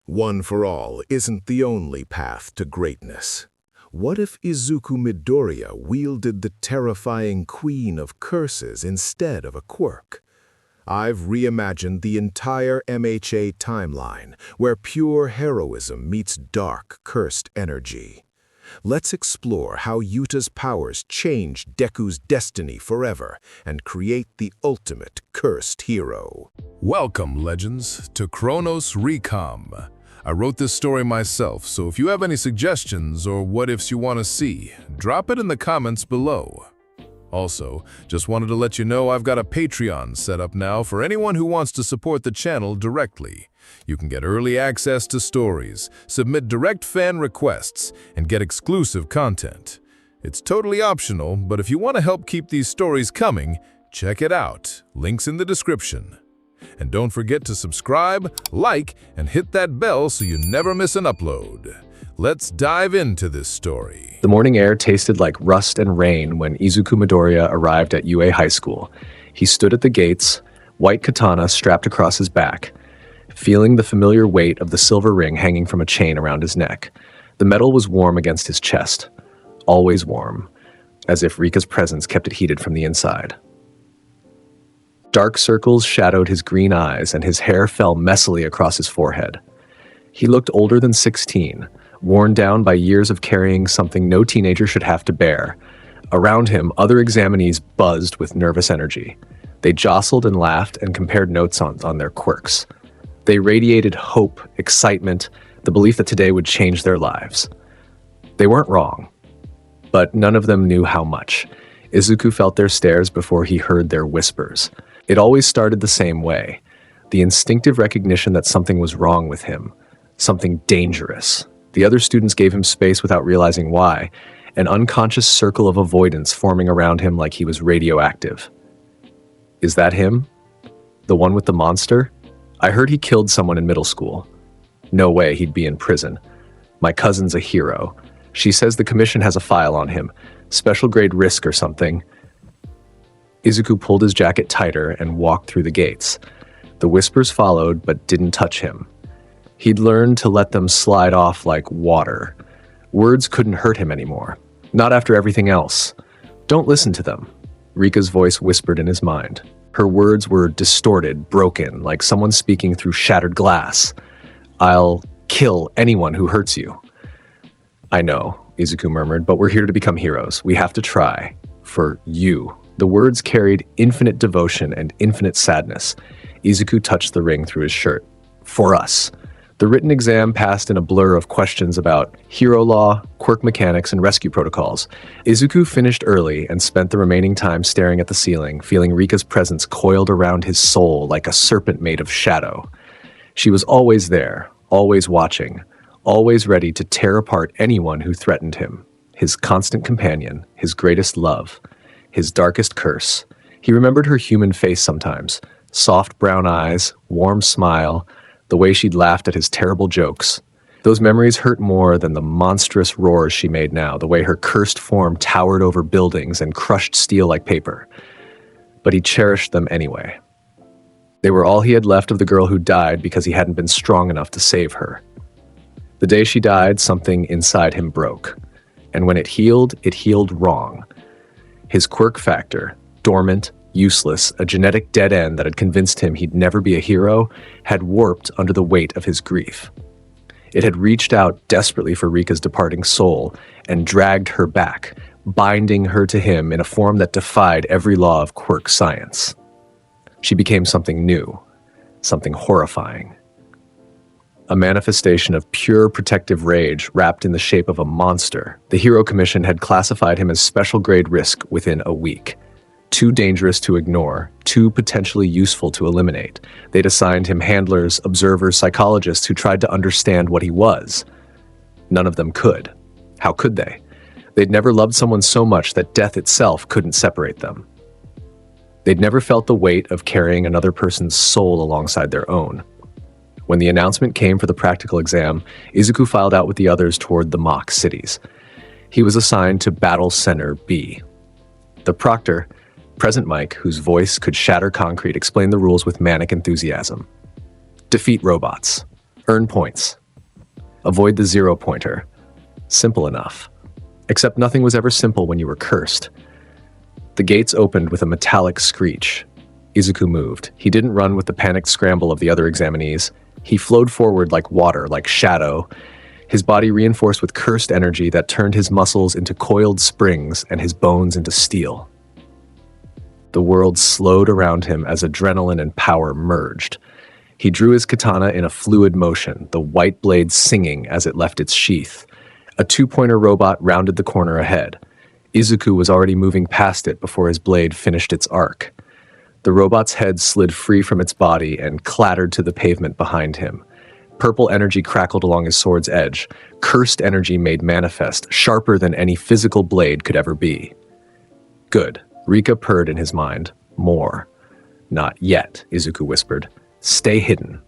One for all isn't the only path to greatness. What if Izuku Midoriya wielded the terrifying Queen of Curses instead of a quirk? I've reimagined the entire MHA timeline, where pure heroism meets dark, cursed energy. Let's explore how Yuta's powers change Deku's destiny forever and create the ultimate cursed hero. Welcome, legends, to Chronos Recom. I wrote this story myself, so if you have any suggestions or what-ifs you want to see, drop it in the comments below. Also, just wanted to let you know I've got a Patreon set up now for anyone who wants to support the channel directly. You can get early access to stories, submit direct fan requests, and get exclusive content. It's totally optional, but if you want to help keep these stories coming, check it out. Links in the description. And don't forget to subscribe, like, and hit that bell so you never miss an upload. Let's dive into this story. The morning air tasted like rust and rain when Izuku Midoriya arrived at UA High School. He stood at the gates, white katana strapped across his back, feeling the familiar weight of the silver ring hanging from a chain around his neck. The metal was warm against his chest, always warm, as if Rika's presence kept it heated from the inside. Dark circles shadowed his green eyes, and his hair fell messily across his forehead. He looked older than 16, worn down by years of carrying something no teenager should have to bear. Around him, other examinees buzzed with nervous energy. They jostled and laughed and compared notes on their quirks. They radiated hope, excitement, the belief that today would change their lives. They weren't wrong, but none of them knew how much. Izuku felt their stares before he heard their whispers. It always started the same way, the instinctive recognition that something was wrong with him, something dangerous. The other students gave him space without realizing why, an unconscious circle of avoidance forming around him like he was radioactive. Is that him? The one with the monster? I heard he killed someone in middle school. No way he'd be in prison. My cousin's a hero. She says the commission has a file on him, special grade risk or something. Izuku pulled his jacket tighter and walked through the gates. The whispers followed, but didn't touch him. He'd learned to let them slide off like water. Words couldn't hurt him anymore. Not after everything else. Don't listen to them, Rika's voice whispered in his mind. Her words were distorted, broken, like someone speaking through shattered glass. I'll kill anyone who hurts you. I know, Izuku murmured, but we're here to become heroes. We have to try. For you. The words carried infinite devotion and infinite sadness. Izuku touched the ring through his shirt. For us. The written exam passed in a blur of questions about hero law, quirk mechanics, and rescue protocols. Izuku finished early and spent the remaining time staring at the ceiling, feeling Rika's presence coiled around his soul like a serpent made of shadow. She was always there, always watching, always ready to tear apart anyone who threatened him. His constant companion, his greatest love, his darkest curse. He remembered her human face sometimes, soft brown eyes, warm smile, the way she'd laughed at his terrible jokes. Those memories hurt more than the monstrous roars she made now, the way her cursed form towered over buildings and crushed steel like paper. But he cherished them anyway. They were all he had left of the girl who died because he hadn't been strong enough to save her. The day she died, something inside him broke. And when it healed wrong. His quirk factor, dormant, useless, a genetic dead end that had convinced him he'd never be a hero, had warped under the weight of his grief. It had reached out desperately for Rika's departing soul and dragged her back, binding her to him in a form that defied every law of quirk science. She became something new, something horrifying. A manifestation of pure protective rage wrapped in the shape of a monster. The Hero Commission had classified him as special grade risk within a week. Too dangerous to ignore, too potentially useful to eliminate. They'd assigned him handlers, observers, psychologists who tried to understand what he was. None of them could. How could they? They'd never loved someone so much that death itself couldn't separate them. They'd never felt the weight of carrying another person's soul alongside their own. When the announcement came for the practical exam, Izuku filed out with the others toward the mock cities. He was assigned to Battle Center B. The proctor, Present Mike, whose voice could shatter concrete, explained the rules with manic enthusiasm. Defeat robots. Earn points. Avoid the 0 pointer. Simple enough. Except nothing was ever simple when you were cursed. The gates opened with a metallic screech. Izuku moved. He didn't run with the panicked scramble of the other examinees. He flowed forward like water, like shadow, his body reinforced with cursed energy that turned his muscles into coiled springs and his bones into steel. The world slowed around him as adrenaline and power merged. He drew his katana in a fluid motion, the white blade singing as it left its sheath. A 2-pointer robot rounded the corner ahead. Izuku was already moving past it before his blade finished its arc. The robot's head slid free from its body and clattered to the pavement behind him. Purple energy crackled along his sword's edge. Cursed energy made manifest, sharper than any physical blade could ever be. Good. Rika purred in his mind. More. Not yet, Izuku whispered. Stay hidden.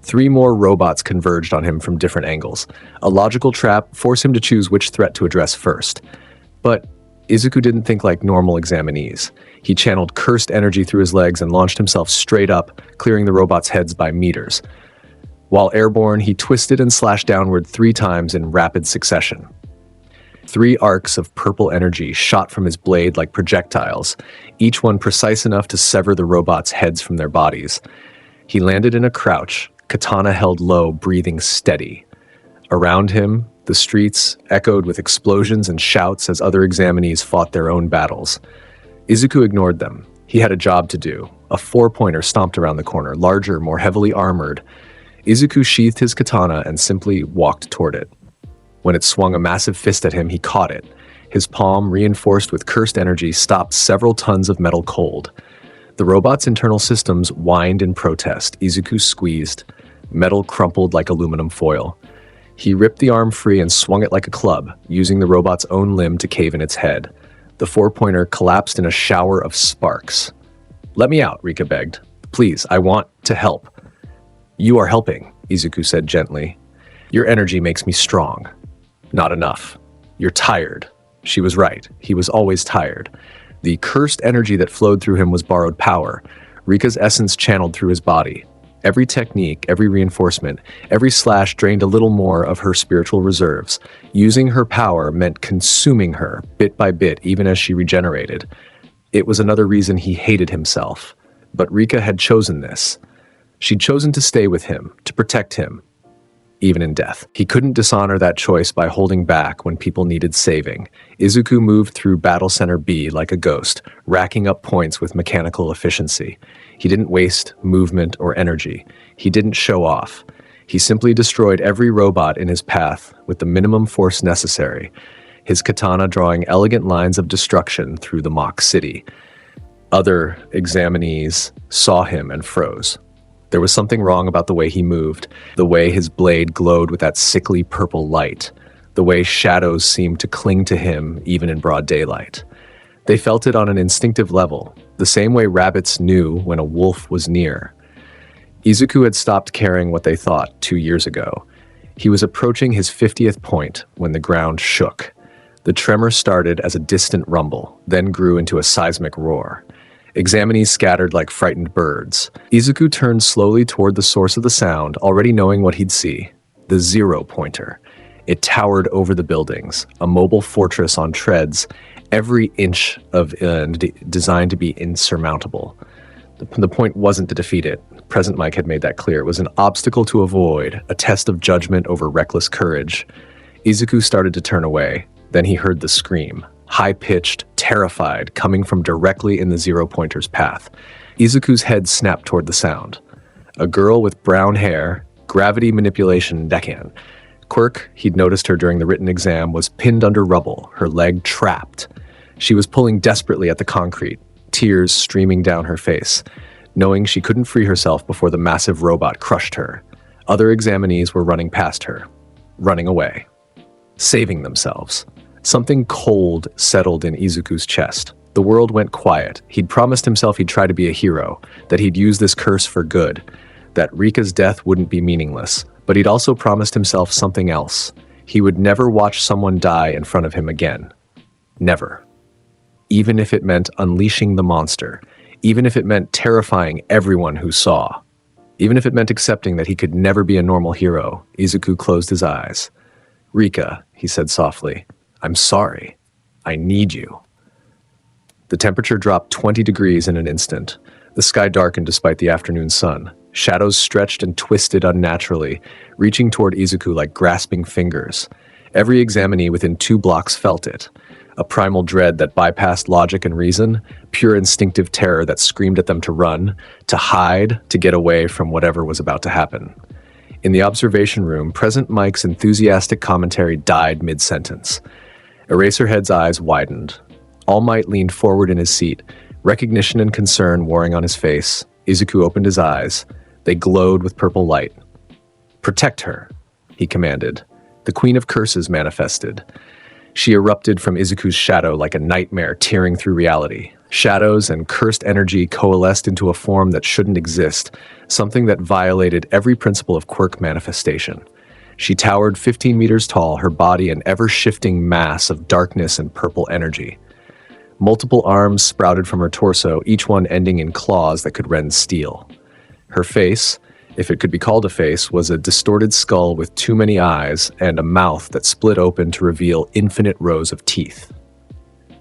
3 more robots converged on him from different angles. A logical trap forced him to choose which threat to address first. But Izuku didn't think like normal examinees. He channeled cursed energy through his legs and launched himself straight up, clearing the robots' heads by meters. While airborne, he twisted and slashed downward 3 times in rapid succession. 3 arcs of purple energy shot from his blade like projectiles, each one precise enough to sever the robots' heads from their bodies. He landed in a crouch, katana held low, breathing steady. Around him, the streets echoed with explosions and shouts as other examinees fought their own battles. Izuku ignored them. He had a job to do. A 4-pointer stomped around the corner, larger, more heavily armored. Izuku sheathed his katana and simply walked toward it. When it swung a massive fist at him, he caught it. His palm, reinforced with cursed energy, stopped several tons of metal cold. The robot's internal systems whined in protest. Izuku squeezed. Metal crumpled like aluminum foil. He ripped the arm free and swung it like a club, using the robot's own limb to cave in its head. The 4-pointer collapsed in a shower of sparks. "Let me out," Rika begged. "Please, I want to help." "You are helping," Izuku said gently. "Your energy makes me strong." "Not enough. You're tired." She was right. He was always tired. The cursed energy that flowed through him was borrowed power. Rika's essence channeled through his body. Every technique, every reinforcement, every slash drained a little more of her spiritual reserves. Using her power meant consuming her, bit by bit, even as she regenerated. It was another reason he hated himself. But Rika had chosen this. She'd chosen to stay with him, to protect him, even in death. He couldn't dishonor that choice by holding back when people needed saving. Izuku moved through Battle Center B like a ghost, racking up points with mechanical efficiency. He didn't waste movement or energy. He didn't show off. He simply destroyed every robot in his path with the minimum force necessary, his katana drawing elegant lines of destruction through the mock city. Other examinees saw him and froze. There was something wrong about the way he moved, the way his blade glowed with that sickly purple light, the way shadows seemed to cling to him even in broad daylight. They felt it on an instinctive level, the same way rabbits knew when a wolf was near. Izuku had stopped caring what they thought 2 years ago. He was approaching his 50th point when the ground shook. The tremor started as a distant rumble, then grew into a seismic roar. Examinees scattered like frightened birds. Izuku turned slowly toward the source of the sound, already knowing what he'd see. The 0 pointer. It towered over the buildings, a mobile fortress on treads, every inch of designed to be insurmountable. The point wasn't to defeat it. Present Mike had made that clear. It was an obstacle to avoid, a test of judgment over reckless courage. Izuku started to turn away. Then he heard the scream. High-pitched, terrified, coming from directly in the 0 pointer's path. Izuku's head snapped toward the sound. A girl with brown hair, gravity manipulation deckhand. Quirk, he'd noticed her during the written exam, was pinned under rubble, her leg trapped. She was pulling desperately at the concrete, tears streaming down her face, knowing she couldn't free herself before the massive robot crushed her. Other examinees were running past her, running away, saving themselves. Something cold settled in Izuku's chest. The world went quiet. He'd promised himself he'd try to be a hero, that he'd use this curse for good, that Rika's death wouldn't be meaningless. But he'd also promised himself something else. He would never watch someone die in front of him again. Never. Even if it meant unleashing the monster. Even if it meant terrifying everyone who saw. Even if it meant accepting that he could never be a normal hero, Izuku closed his eyes. "Rika," he said softly, "I'm sorry. I need you." The temperature dropped 20 degrees in an instant. The sky darkened despite the afternoon sun. Shadows stretched and twisted unnaturally, reaching toward Izuku like grasping fingers. Every examinee within 2 blocks felt it. A primal dread that bypassed logic and reason, pure instinctive terror that screamed at them to run, to hide, to get away from whatever was about to happen. In the observation room, Present Mike's enthusiastic commentary died mid-sentence. Eraserhead's eyes widened. All Might leaned forward in his seat, recognition and concern warring on his face. Izuku opened his eyes. They glowed with purple light. "Protect her," he commanded. The Queen of Curses manifested. She erupted from Izuku's shadow like a nightmare tearing through reality. Shadows and cursed energy coalesced into a form that shouldn't exist, something that violated every principle of quirk manifestation. She towered 15 meters tall, her body an ever-shifting mass of darkness and purple energy. Multiple arms sprouted from her torso, each one ending in claws that could rend steel. Her face, if it could be called a face, was a distorted skull with too many eyes and a mouth that split open to reveal infinite rows of teeth.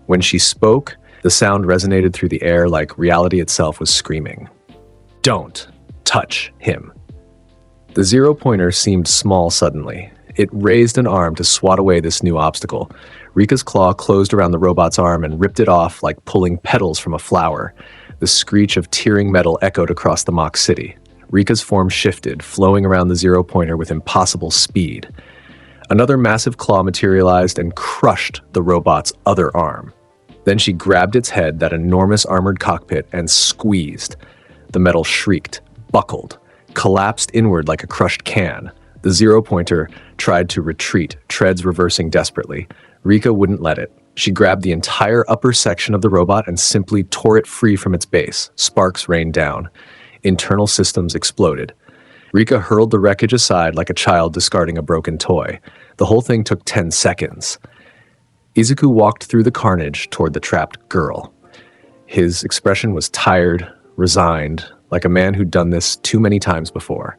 When she spoke, the sound resonated through the air like reality itself was screaming. "Don't touch him." The zero-pointer seemed small suddenly. It raised an arm to swat away this new obstacle. Rika's claw closed around the robot's arm and ripped it off like pulling petals from a flower. The screech of tearing metal echoed across the mock city. Rika's form shifted, flowing around the zero-pointer with impossible speed. Another massive claw materialized and crushed the robot's other arm. Then she grabbed its head, that enormous armored cockpit, and squeezed. The metal shrieked, buckled, collapsed inward like a crushed can. The zero-pointer tried to retreat, treads reversing desperately. Rika wouldn't let it. She grabbed the entire upper section of the robot and simply tore it free from its base. Sparks rained down. Internal systems exploded. Rika hurled the wreckage aside like a child discarding a broken toy. The whole thing took 10 seconds. Izuku walked through the carnage toward the trapped girl. His expression was tired, resigned, like a man who'd done this too many times before.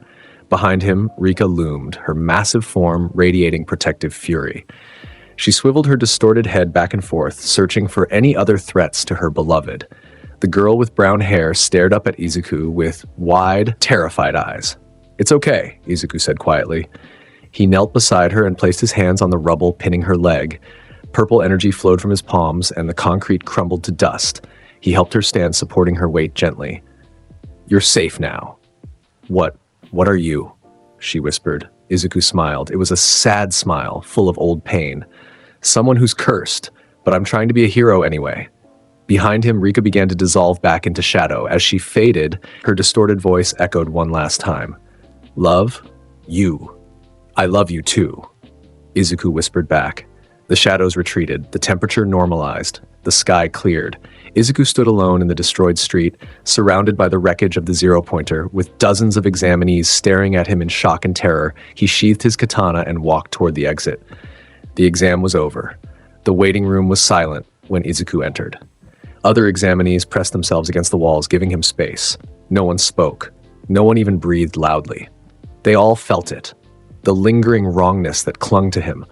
Behind him, Rika loomed, her massive form radiating protective fury. She swiveled her distorted head back and forth, searching for any other threats to her beloved. The girl with brown hair stared up at Izuku with wide, terrified eyes. "It's okay," Izuku said quietly. He knelt beside her and placed his hands on the rubble pinning her leg. Purple energy flowed from his palms, and the concrete crumbled to dust. He helped her stand, supporting her weight gently. "You're safe now." What are you?" she whispered. Izuku smiled. It was a sad smile, full of old pain. "Someone who's cursed, but I'm trying to be a hero anyway." Behind him, Rika began to dissolve back into shadow. As she faded, her distorted voice echoed one last time. "Love? You. I love you too," Izuku whispered back. The shadows retreated. The temperature normalized. The sky cleared. Izuku stood alone in the destroyed street, surrounded by the wreckage of the zero-pointer. With dozens of examinees staring at him in shock and terror, he sheathed his katana and walked toward the exit. The exam was over. The waiting room was silent when Izuku entered. Other examinees pressed themselves against the walls, giving him space. No one spoke. No one even breathed loudly. They all felt it. The lingering wrongness that clung to him.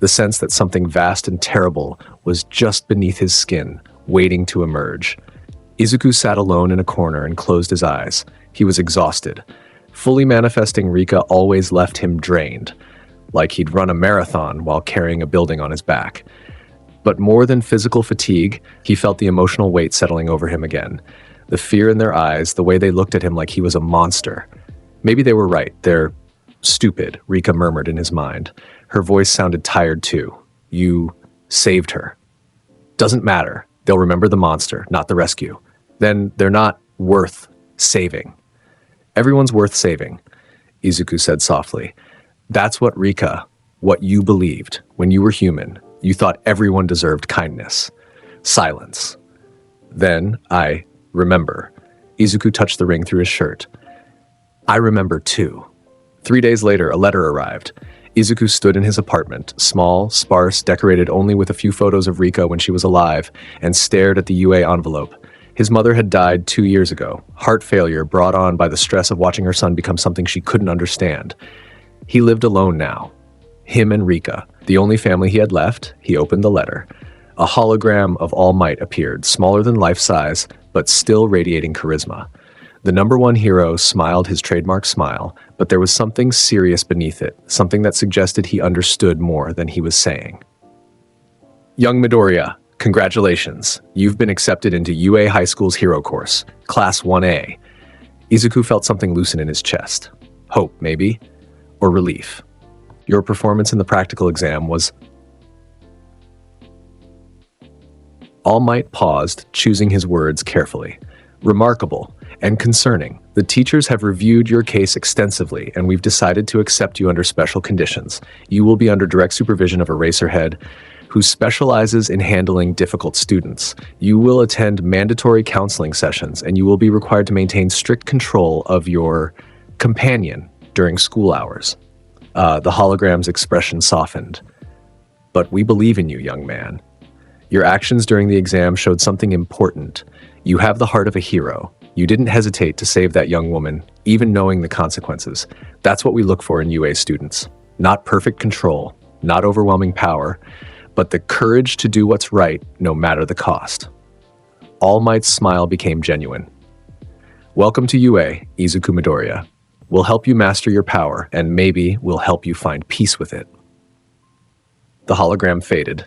The sense that something vast and terrible was just beneath his skin, waiting to emerge. Izuku sat alone in a corner and closed his eyes. He was exhausted. Fully manifesting Rika always left him drained, like he'd run a marathon while carrying a building on his back. But more than physical fatigue, he felt the emotional weight settling over him again. The fear in their eyes, the way they looked at him like he was a monster. Maybe they were right. They're stupid, Rika murmured in his mind. Her voice sounded tired too. "You saved her." "Doesn't matter. They'll remember the monster, not the rescue. Then they're not worth saving." "Everyone's worth saving," Izuku said softly. "That's what Rika, what you believed when you were human. You thought everyone deserved kindness." Silence. "Then I remember." Izuku touched the ring through his shirt. "I remember too." 3 days later, a letter arrived. Izuku stood in his apartment, small, sparse, decorated only with a few photos of Rika when she was alive, and stared at the UA envelope. His mother had died 2 years ago, heart failure brought on by the stress of watching her son become something she couldn't understand. He lived alone now. Him and Rika, the only family he had left. He opened the letter. A hologram of All Might appeared, smaller than life size, but still radiating charisma. The number one hero smiled his trademark smile, but there was something serious beneath it, something that suggested he understood more than he was saying. Young Midoriya, congratulations. You've been accepted into UA High School's hero course, Class 1A. Izuku felt something loosen in his chest. Hope, maybe? Or relief. Your performance in the practical exam was... All Might paused, choosing his words carefully. Remarkable and concerning. The teachers have reviewed your case extensively, and we've decided to accept you under special conditions. You will be under direct supervision of a Racerhead who specializes in handling difficult students. You will attend mandatory counseling sessions, and you will be required to maintain strict control of your companion during school hours. The hologram's expression softened. But we believe in you, young man. Your actions during the exam showed something important. You have the heart of a hero. You didn't hesitate to save that young woman, even knowing the consequences. That's what we look for in UA students. Not perfect control, not overwhelming power, but the courage to do what's right, no matter the cost. All Might's smile became genuine. Welcome to UA, Izuku Midoriya. We'll help you master your power, and maybe we'll help you find peace with it. The hologram faded.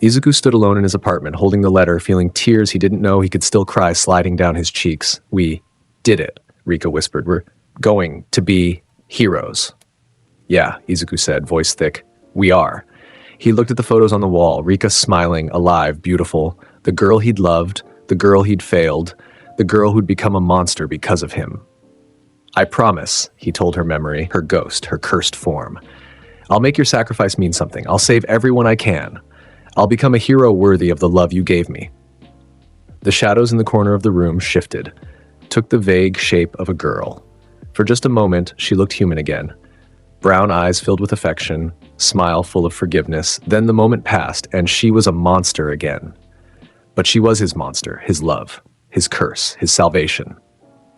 Izuku stood alone in his apartment, holding the letter, feeling tears he didn't know he could still cry sliding down his cheeks. We did it, Rika whispered. We're going to be heroes. Yeah, Izuku said, voice thick. We are. He looked at the photos on the wall, Rika smiling, alive, beautiful, the girl he'd loved, the girl he'd failed, the girl who'd become a monster because of him. I promise, he told her memory, her ghost, her cursed form. I'll make your sacrifice mean something. I'll save everyone I can. I'll become a hero worthy of the love you gave me. The shadows in the corner of the room shifted, took the vague shape of a girl. For just a moment, she looked human again. Brown eyes filled with affection, smile full of forgiveness. Then the moment passed, and she was a monster again. But she was his monster, his love, his curse, his salvation.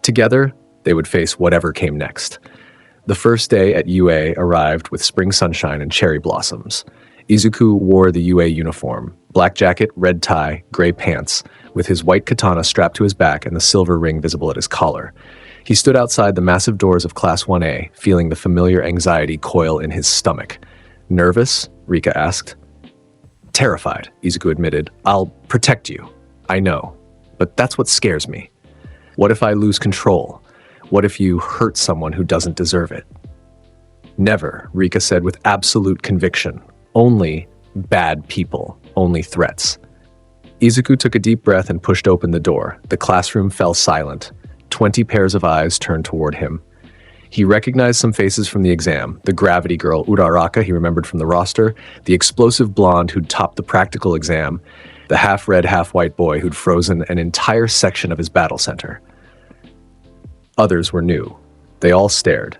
Together, they would face whatever came next. The first day at UA arrived with spring sunshine and cherry blossoms. Izuku wore the UA uniform, black jacket, red tie, gray pants, with his white katana strapped to his back and the silver ring visible at his collar. He stood outside the massive doors of Class 1A, feeling the familiar anxiety coil in his stomach. Nervous? Rika asked. Terrified, Izuku admitted. I'll protect you. I know. But that's what scares me. What if I lose control? What if you hurt someone who doesn't deserve it? Never, Rika said with absolute conviction. Only bad people, only threats. Izuku took a deep breath and pushed open the door. The classroom fell silent. 20 pairs of eyes turned toward him. He recognized some faces from the exam. The gravity girl, Uraraka, he remembered from the roster. The explosive blonde who'd topped the practical exam. The half-red, half-white boy who'd frozen an entire section of his battle center. Others were new. They all stared.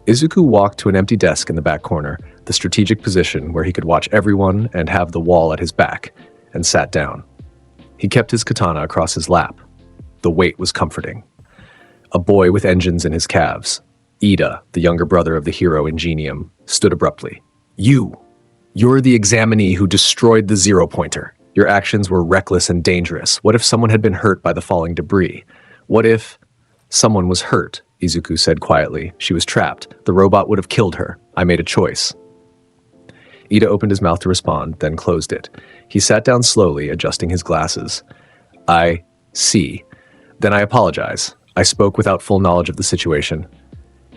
Izuku walked to an empty desk in the back corner, the strategic position where he could watch everyone and have the wall at his back, and sat down. He kept his katana across his lap. The weight was comforting. A boy with engines in his calves, Ida, the younger brother of the hero Ingenium, stood abruptly. You're the examinee who destroyed the zero-pointer. Your actions were reckless and dangerous. What if someone had been hurt by the falling debris? What if someone was hurt? Izuku said quietly. She was trapped. The robot would have killed her. I made a choice. Ida opened his mouth to respond, then closed it. He sat down slowly, adjusting his glasses. I see. Then I apologize. I spoke without full knowledge of the situation.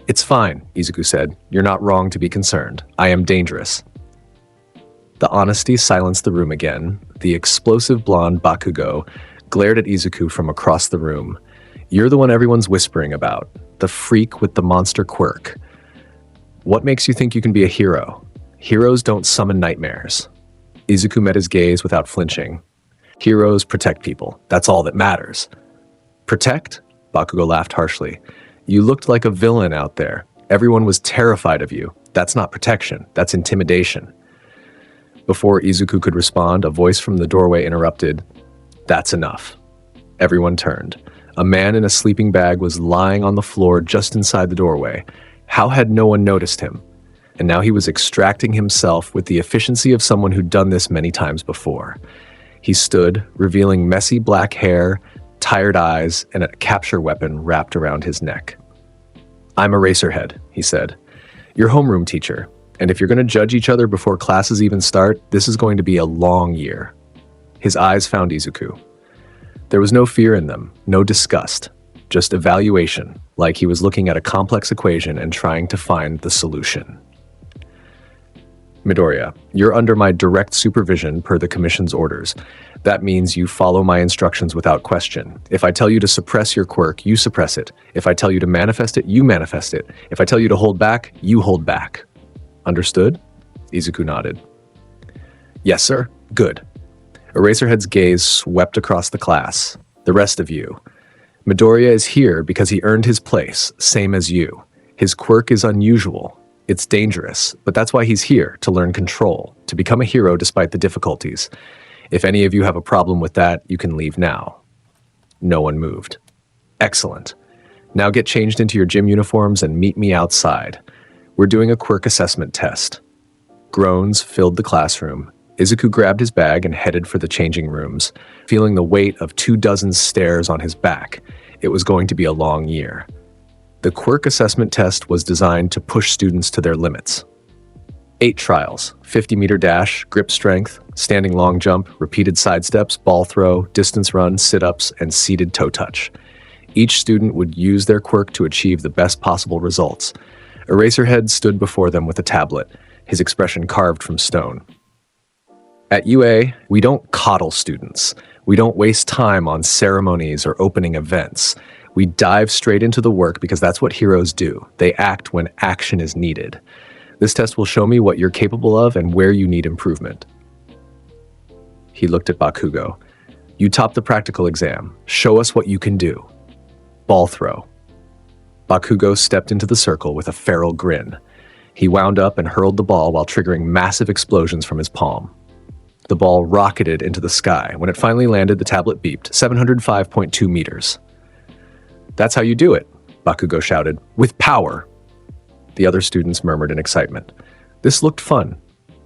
It's fine, Izuku said. You're not wrong to be concerned. I am dangerous. The honesty silenced the room again. The explosive blonde Bakugo glared at Izuku from across the room. You're the one everyone's whispering about. The freak with the monster quirk. What makes you think you can be a hero? Heroes don't summon nightmares. Izuku met his gaze without flinching. Heroes protect people. That's all that matters. Protect? Bakugo laughed harshly. You looked like a villain out there. Everyone was terrified of you. That's not protection. That's intimidation. Before Izuku could respond, a voice from the doorway interrupted. That's enough. Everyone turned. A man in a sleeping bag was lying on the floor just inside the doorway. How had no one noticed him? And now he was extracting himself with the efficiency of someone who'd done this many times before. He stood, revealing messy black hair, tired eyes, and a capture weapon wrapped around his neck. "I'm Eraserhead," he said. "Your homeroom teacher. And if you're going to judge each other before classes even start, this is going to be a long year." His eyes found Izuku. There was no fear in them, no disgust, just evaluation, like he was looking at a complex equation and trying to find the solution. "Midoriya, you're under my direct supervision per the Commission's orders. That means you follow my instructions without question. If I tell you to suppress your quirk, you suppress it. If I tell you to manifest it, you manifest it. If I tell you to hold back, you hold back. Understood?" Izuku nodded. "Yes, sir. Good." Eraserhead's gaze swept across the class. "The rest of you. Midoriya is here because he earned his place, same as you. His quirk is unusual. It's dangerous, but that's why he's here, to learn control, to become a hero despite the difficulties. If any of you have a problem with that, you can leave now." No one moved. "Excellent. Now get changed into your gym uniforms and meet me outside. We're doing a quirk assessment test." Groans filled the classroom. Izuku grabbed his bag and headed for the changing rooms, feeling the weight of 24 stares on his back. It was going to be a long year. The quirk assessment test was designed to push students to their limits. 8 trials: 50-meter dash, grip strength, standing long jump, repeated sidesteps, ball throw, distance run, sit-ups, and seated toe touch. Each student would use their quirk to achieve the best possible results. Eraserhead stood before them with a tablet, his expression carved from stone. "At UA, we don't coddle students. We don't waste time on ceremonies or opening events. We dive straight into the work because that's what heroes do. They act when action is needed. This test will show me what you're capable of and where you need improvement." He looked at Bakugo. "You topped the practical exam. Show us what you can do." Ball throw. Bakugo stepped into the circle with a feral grin. He wound up and hurled the ball while triggering massive explosions from his palm. The ball rocketed into the sky. When it finally landed, the tablet beeped, 705.2 meters. "That's how you do it," Bakugo shouted. "With power." The other students murmured in excitement. This looked fun.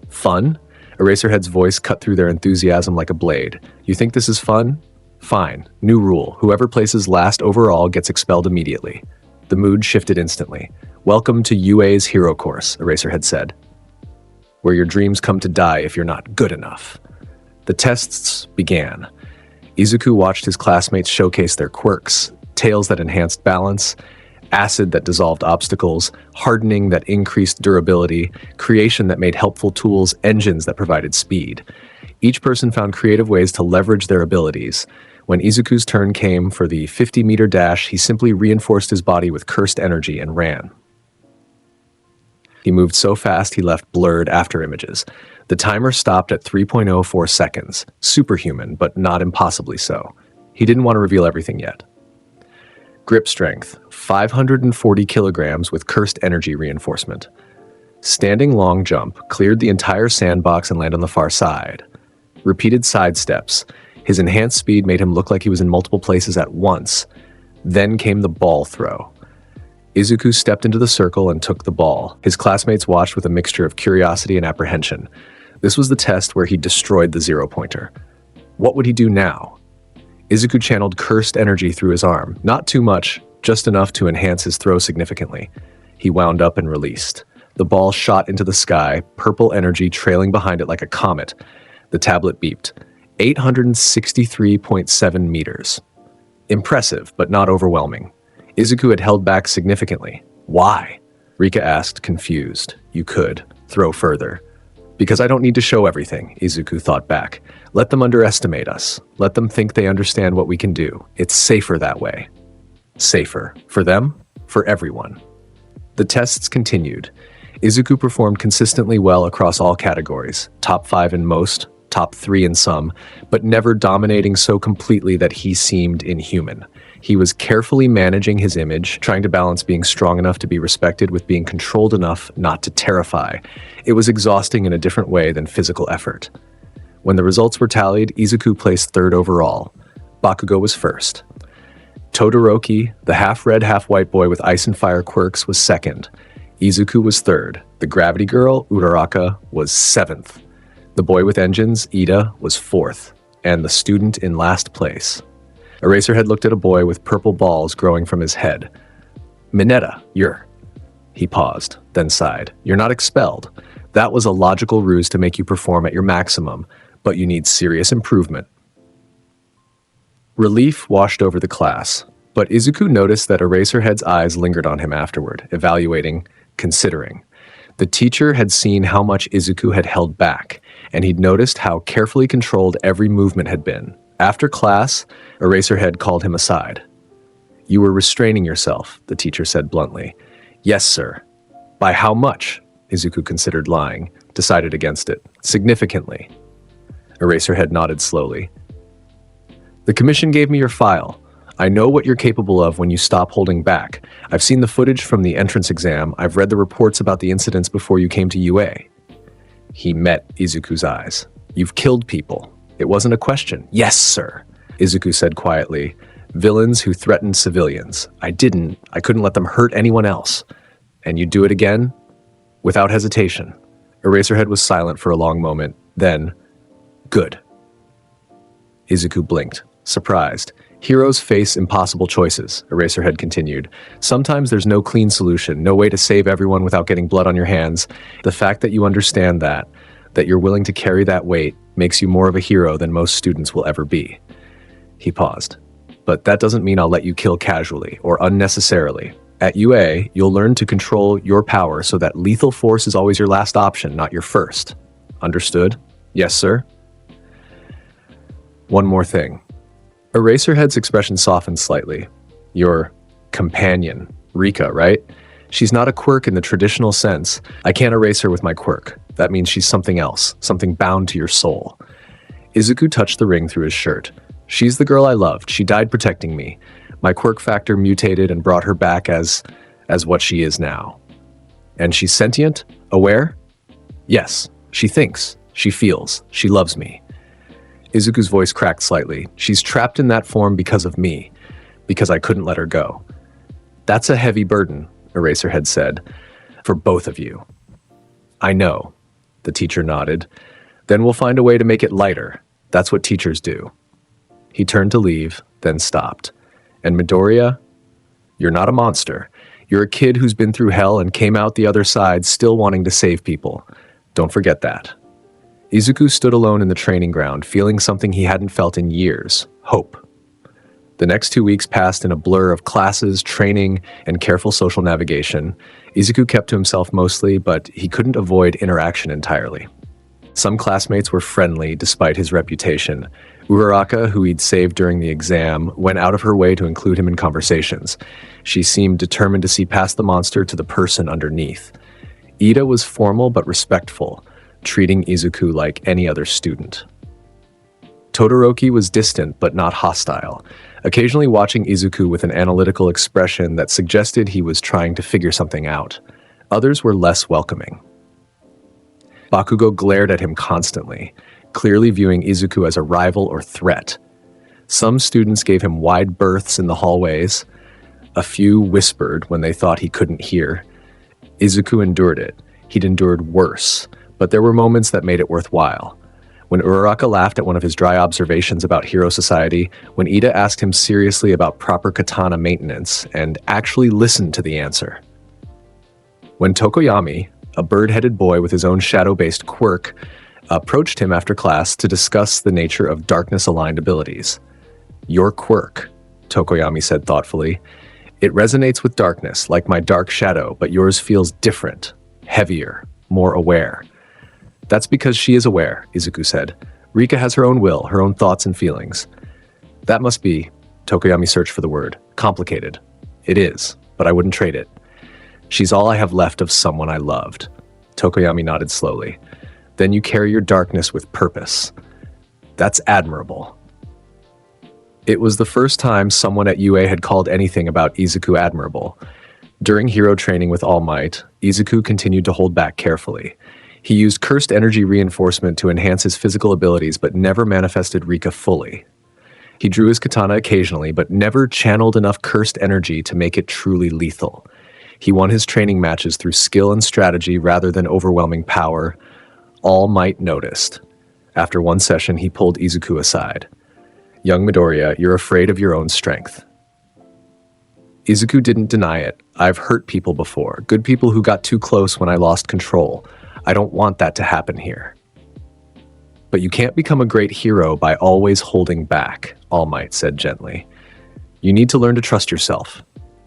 "Fun?" Eraserhead's voice cut through their enthusiasm like a blade. "You think this is fun? Fine. New rule. Whoever places last overall gets expelled immediately." The mood shifted instantly. "Welcome to UA's Hero Course," Eraserhead said. "Where your dreams come to die if you're not good enough." The tests began. Izuku watched his classmates showcase their quirks: tails that enhanced balance, acid that dissolved obstacles, hardening that increased durability, creation that made helpful tools, engines that provided speed. Each person found creative ways to leverage their abilities. When Izuku's turn came for the 50-meter dash, he simply reinforced his body with cursed energy and ran. He moved so fast he left blurred after images. The timer stopped at 3.04 seconds. Superhuman, but not impossibly so. He didn't want to reveal everything yet. Grip strength, 540 kilograms with cursed energy reinforcement. Standing long jump, cleared the entire sandbox and landed on the far side. Repeated side steps. His enhanced speed made him look like he was in multiple places at once. Then came the ball throw. Izuku stepped into the circle and took the ball. His classmates watched with a mixture of curiosity and apprehension. This was the test where he destroyed the zero-pointer. What would he do now? Izuku channeled cursed energy through his arm. Not too much, just enough to enhance his throw significantly. He wound up and released. The ball shot into the sky, purple energy trailing behind it like a comet. The tablet beeped. 863.7 meters. Impressive, but not overwhelming. Izuku had held back significantly. Why? Rika asked, confused. You could. Throw further. Because I don't need to show everything, Izuku thought back. Let them underestimate us. Let them think they understand what we can do. It's safer that way. Safer. For them? For everyone. The tests continued. Izuku performed consistently well across all categories. Top 5 in most, top 3 in some, but never dominating so completely that he seemed inhuman. He was carefully managing his image, trying to balance being strong enough to be respected with being controlled enough not to terrify. It was exhausting in a different way than physical effort. When the results were tallied, Izuku placed 3rd overall. Bakugo was first. Todoroki, the half-red, half-white boy with ice and fire quirks, was second. Izuku was third. The gravity girl, Uraraka, was seventh. The boy with engines, Ida, was fourth. And the student in last place. Eraserhead looked at a boy with purple balls growing from his head. Mineta, you're... He paused, then sighed. You're not expelled. That was a logical ruse to make you perform at your maximum, but you need serious improvement. Relief washed over the class, but Izuku noticed that Eraserhead's eyes lingered on him afterward, evaluating, considering. The teacher had seen how much Izuku had held back, and he'd noticed how carefully controlled every movement had been. After class, Eraserhead called him aside. You were restraining yourself, the teacher said bluntly. Yes, sir. By how much? Izuku considered lying, decided against it. Significantly. Eraserhead nodded slowly. The commission gave me your file. I know what you're capable of when you stop holding back. I've seen the footage from the entrance exam. I've read the reports about the incidents before you came to UA. He met Izuku's eyes. You've killed people. It wasn't a question. Yes, sir, Izuku said quietly. Villains who threatened civilians. I couldn't let them hurt anyone else. And you'd do it again? Without hesitation. Eraserhead was silent for a long moment. Then, good. Izuku blinked, surprised. Heroes face impossible choices, Eraserhead continued. Sometimes there's no clean solution, no way to save everyone without getting blood on your hands. The fact that you understand that you're willing to carry that weight, makes you more of a hero than most students will ever be. He paused. But that doesn't mean I'll let you kill casually or unnecessarily. At UA, you'll learn to control your power so that lethal force is always your last option, not your first. Understood? Yes, sir. One more thing. Eraserhead's expression softened slightly. Your companion, Rika, right? She's not a quirk in the traditional sense. I can't erase her with my quirk. That means she's something else, something bound to your soul. Izuku touched the ring through his shirt. She's the girl I loved. She died protecting me. My quirk factor mutated and brought her back as what she is now. And she's sentient? Aware? Yes. She thinks. She feels. She loves me. Izuku's voice cracked slightly. She's trapped in that form because of me. Because I couldn't let her go. That's a heavy burden, Eraserhead said. For both of you. I know. The teacher nodded. Then we'll find a way to make it lighter. That's what teachers do. He turned to leave, then stopped. And Midoriya, you're not a monster. You're a kid who's been through hell and came out the other side still wanting to save people. Don't forget that. Izuku stood alone in the training ground, feeling something he hadn't felt in years, hope. The next 2 weeks passed in a blur of classes, training, and careful social navigation. Izuku kept to himself mostly, but he couldn't avoid interaction entirely. Some classmates were friendly despite his reputation. Uraraka, who he'd saved during the exam, went out of her way to include him in conversations. She seemed determined to see past the monster to the person underneath. Ida was formal but respectful, treating Izuku like any other student. Todoroki was distant but not hostile, occasionally watching Izuku with an analytical expression that suggested he was trying to figure something out. Others were less welcoming. Bakugo glared at him constantly, clearly viewing Izuku as a rival or threat. Some students gave him wide berths in the hallways. A few whispered when they thought he couldn't hear. Izuku endured it. He'd endured worse, but there were moments that made it worthwhile. When Uraraka laughed at one of his dry observations about Hero Society, when Ida asked him seriously about proper katana maintenance, and actually listened to the answer. When Tokoyami, a bird-headed boy with his own shadow-based quirk, approached him after class to discuss the nature of darkness-aligned abilities. Your quirk, Tokoyami said thoughtfully. It resonates with darkness, like my dark shadow, but yours feels different, heavier, more aware. That's because she is aware, Izuku said. Rika has her own will, her own thoughts and feelings. That must be, Tokoyami searched for the word, complicated. It is, but I wouldn't trade it. She's all I have left of someone I loved. Tokoyami nodded slowly. Then you carry your darkness with purpose. That's admirable. It was the first time someone at UA had called anything about Izuku admirable. During hero training with All Might, Izuku continued to hold back carefully. He used cursed energy reinforcement to enhance his physical abilities but never manifested Rika fully. He drew his katana occasionally, but never channeled enough cursed energy to make it truly lethal. He won his training matches through skill and strategy rather than overwhelming power. All Might noticed. After one session, he pulled Izuku aside. "Young Midoriya, you're afraid of your own strength." Izuku didn't deny it. "I've hurt people before, good people who got too close when I lost control. I don't want that to happen here." "But you can't become a great hero by always holding back," All Might said gently. "You need to learn to trust yourself.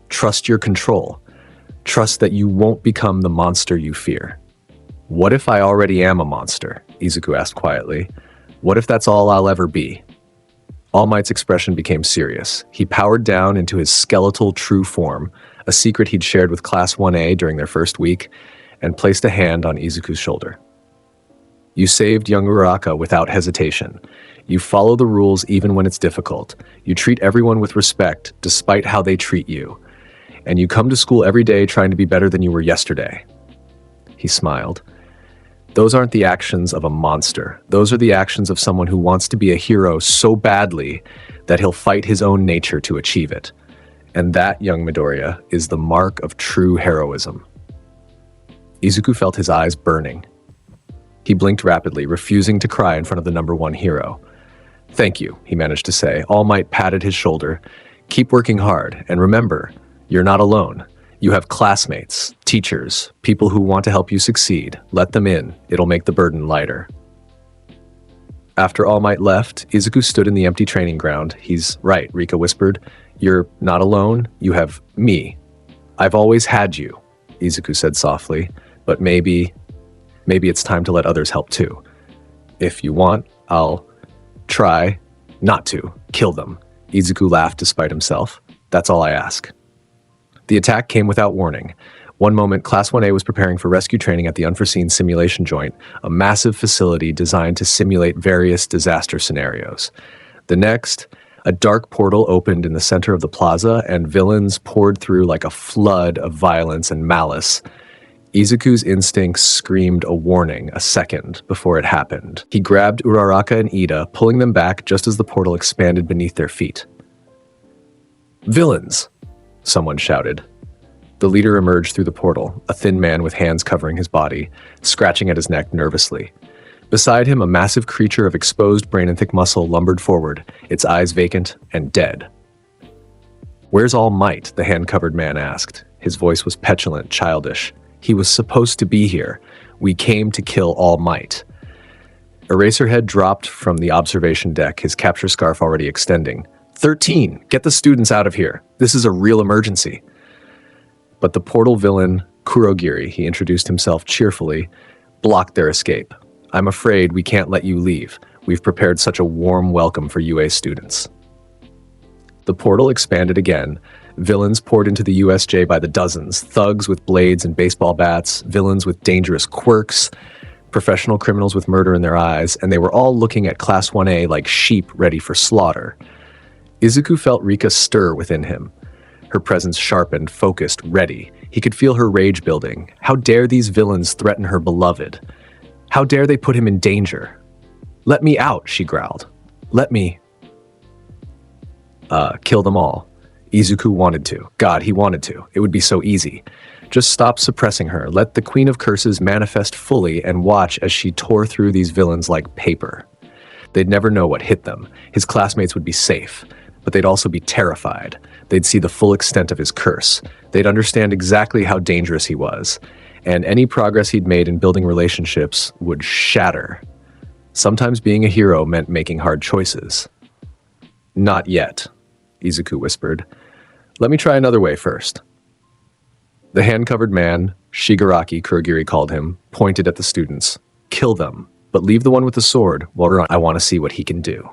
Trust your control. Trust that you won't become the monster you fear." "What if I already am a monster?" Izuku asked quietly. "What if that's all I'll ever be?" All Might's expression became serious. He powered down into his skeletal true form, a secret he'd shared with Class 1A during their first week, and placed a hand on Izuku's shoulder. "You saved young Uraraka without hesitation. You follow the rules even when it's difficult. You treat everyone with respect despite how they treat you. And you come to school every day trying to be better than you were yesterday." He smiled. "Those aren't the actions of a monster. Those are the actions of someone who wants to be a hero so badly that he'll fight his own nature to achieve it. And that, young Midoriya, is the mark of true heroism." Izuku felt his eyes burning. He blinked rapidly, refusing to cry in front of the number one hero. "Thank you," he managed to say. All Might patted his shoulder. "Keep working hard, and remember, you're not alone. You have classmates, teachers, people who want to help you succeed. Let them in. It'll make the burden lighter." After All Might left, Izuku stood in the empty training ground. "He's right," Rika whispered. "You're not alone. You have me. I've always had you," Izuku said softly. "But maybe it's time to let others help too. If you want, I'll try not to kill them." Izuku laughed despite himself. "That's all I ask." The attack came without warning. One moment, Class 1A was preparing for rescue training at the Unforeseen Simulation Joint, a massive facility designed to simulate various disaster scenarios. The next, a dark portal opened in the center of the plaza, and villains poured through like a flood of violence and malice. Izuku's instincts screamed a warning a second before it happened. He grabbed Uraraka and Ida, pulling them back just as the portal expanded beneath their feet. "Villains!" someone shouted. The leader emerged through the portal, a thin man with hands covering his body, scratching at his neck nervously. Beside him, a massive creature of exposed brain and thick muscle lumbered forward, its eyes vacant and dead. "Where's All Might?" the hand-covered man asked. His voice was petulant, childish. "He was supposed to be here. We came to kill All Might." Eraserhead dropped from the observation deck, his capture scarf already extending. 13, get the students out of here. This is a real emergency." But the portal villain, Kurogiri, he introduced himself cheerfully, blocked their escape. "I'm afraid we can't let you leave. We've prepared such a warm welcome for UA students." The portal expanded again. Villains poured into the USJ by the dozens, thugs with blades and baseball bats, villains with dangerous quirks, professional criminals with murder in their eyes, and they were all looking at Class 1A like sheep ready for slaughter. Izuku felt Rika stir within him. Her presence sharpened, focused, ready. He could feel her rage building. How dare these villains threaten her beloved? How dare they put him in danger? "Let me out," she growled. "Let me..." Kill them all. Izuku wanted to. God, he wanted to. It would be so easy. Just stop suppressing her. Let the Queen of Curses manifest fully and watch as she tore through these villains like paper. They'd never know what hit them. His classmates would be safe, but they'd also be terrified. They'd see the full extent of his curse. They'd understand exactly how dangerous he was, and any progress he'd made in building relationships would shatter. Sometimes being a hero meant making hard choices. "Not yet," Izuku whispered. "Let me try another way first." The hand-covered man, Shigaraki, Kurogiri called him, pointed at the students. "Kill them, but leave the one with the sword. Well, I want to see what he can do."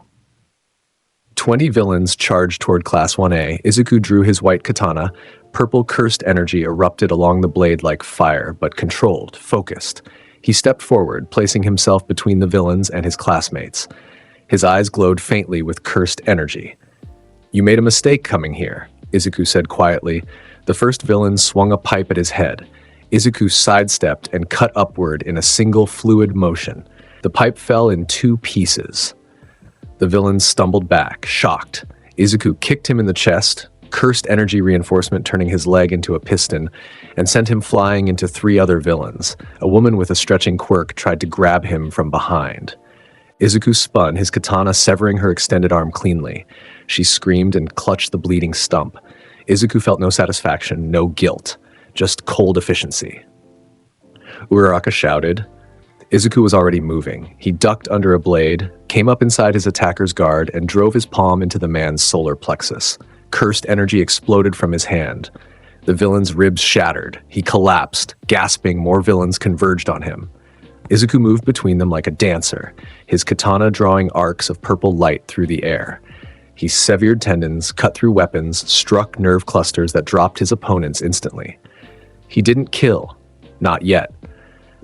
20 villains charged toward Class 1A. Izuku drew his white katana. Purple cursed energy erupted along the blade like fire, but controlled, focused. He stepped forward, placing himself between the villains and his classmates. His eyes glowed faintly with cursed energy. "You made a mistake coming here," Izuku said quietly. The first villain swung a pipe at his head. Izuku sidestepped and cut upward in a single fluid motion. The pipe fell in 2 pieces. The villain stumbled back, shocked. Izuku kicked him in the chest, cursed energy reinforcement turning his leg into a piston, and sent him flying into 3 other villains. A woman with a stretching quirk tried to grab him from behind. Izuku spun, his katana severing her extended arm cleanly. She screamed and clutched the bleeding stump. Izuku felt no satisfaction, no guilt, just cold efficiency. Uraraka shouted. Izuku was already moving. He ducked under a blade, came up inside his attacker's guard, and drove his palm into the man's solar plexus. Cursed energy exploded from his hand. The villain's ribs shattered. He collapsed. Gasping, more villains converged on him. Izuku moved between them like a dancer, his katana drawing arcs of purple light through the air. He severed tendons, cut through weapons, struck nerve clusters that dropped his opponents instantly. He didn't kill, not yet.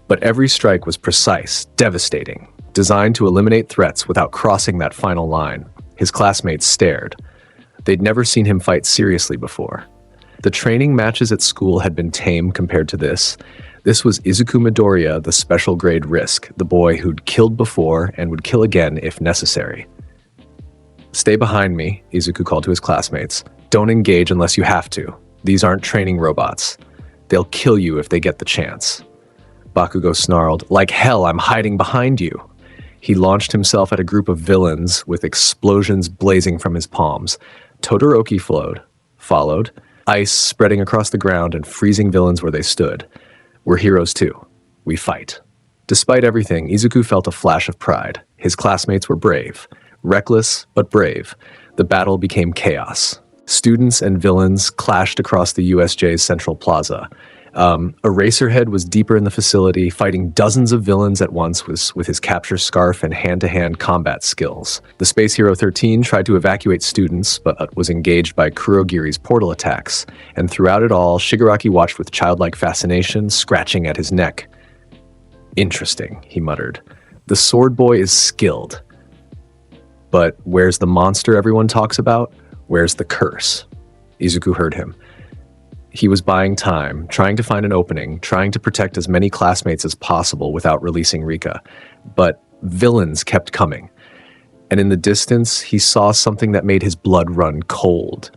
But every strike was precise, devastating, designed to eliminate threats without crossing that final line. His classmates stared. They'd never seen him fight seriously before. The training matches at school had been tame compared to this. This was Izuku Midoriya, the special grade risk, the boy who'd killed before and would kill again if necessary. "Stay behind me," Izuku called to his classmates. "Don't engage unless you have to. These aren't training robots. They'll kill you if they get the chance." Bakugo snarled, "Like hell, I'm hiding behind you." He launched himself at a group of villains with explosions blazing from his palms. Todoroki followed, ice spreading across the ground and freezing villains where they stood. "We're heroes too. We fight." Despite everything, Izuku felt a flash of pride. His classmates were brave. Reckless, but brave. The battle became chaos. Students and villains clashed across the USJ's central plaza. Eraserhead was deeper in the facility, fighting dozens of villains at once with his capture scarf and hand-to-hand combat skills. The Space Hero 13 tried to evacuate students, but was engaged by Kurogiri's portal attacks. And throughout it all, Shigaraki watched with childlike fascination, scratching at his neck. "Interesting," he muttered. "The Sword Boy is skilled. But where's the monster everyone talks about? Where's the curse?" Izuku heard him. He was buying time, trying to find an opening, trying to protect as many classmates as possible without releasing Rika. But villains kept coming. And in the distance, he saw something that made his blood run cold.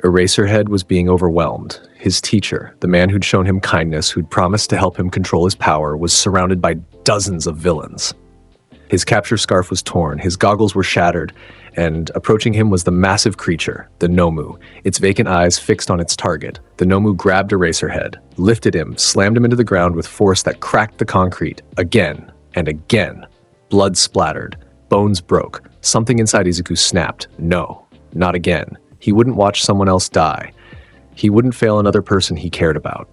Eraserhead was being overwhelmed. His teacher, the man who'd shown him kindness, who'd promised to help him control his power, was surrounded by dozens of villains. His capture scarf was torn, his goggles were shattered, and approaching him was the massive creature, the Nomu, its vacant eyes fixed on its target. The Nomu grabbed Eraserhead, lifted him, slammed him into the ground with force that cracked the concrete, again and again. Blood splattered, bones broke, something inside Izuku snapped. No, not again. He wouldn't watch someone else die. He wouldn't fail another person he cared about.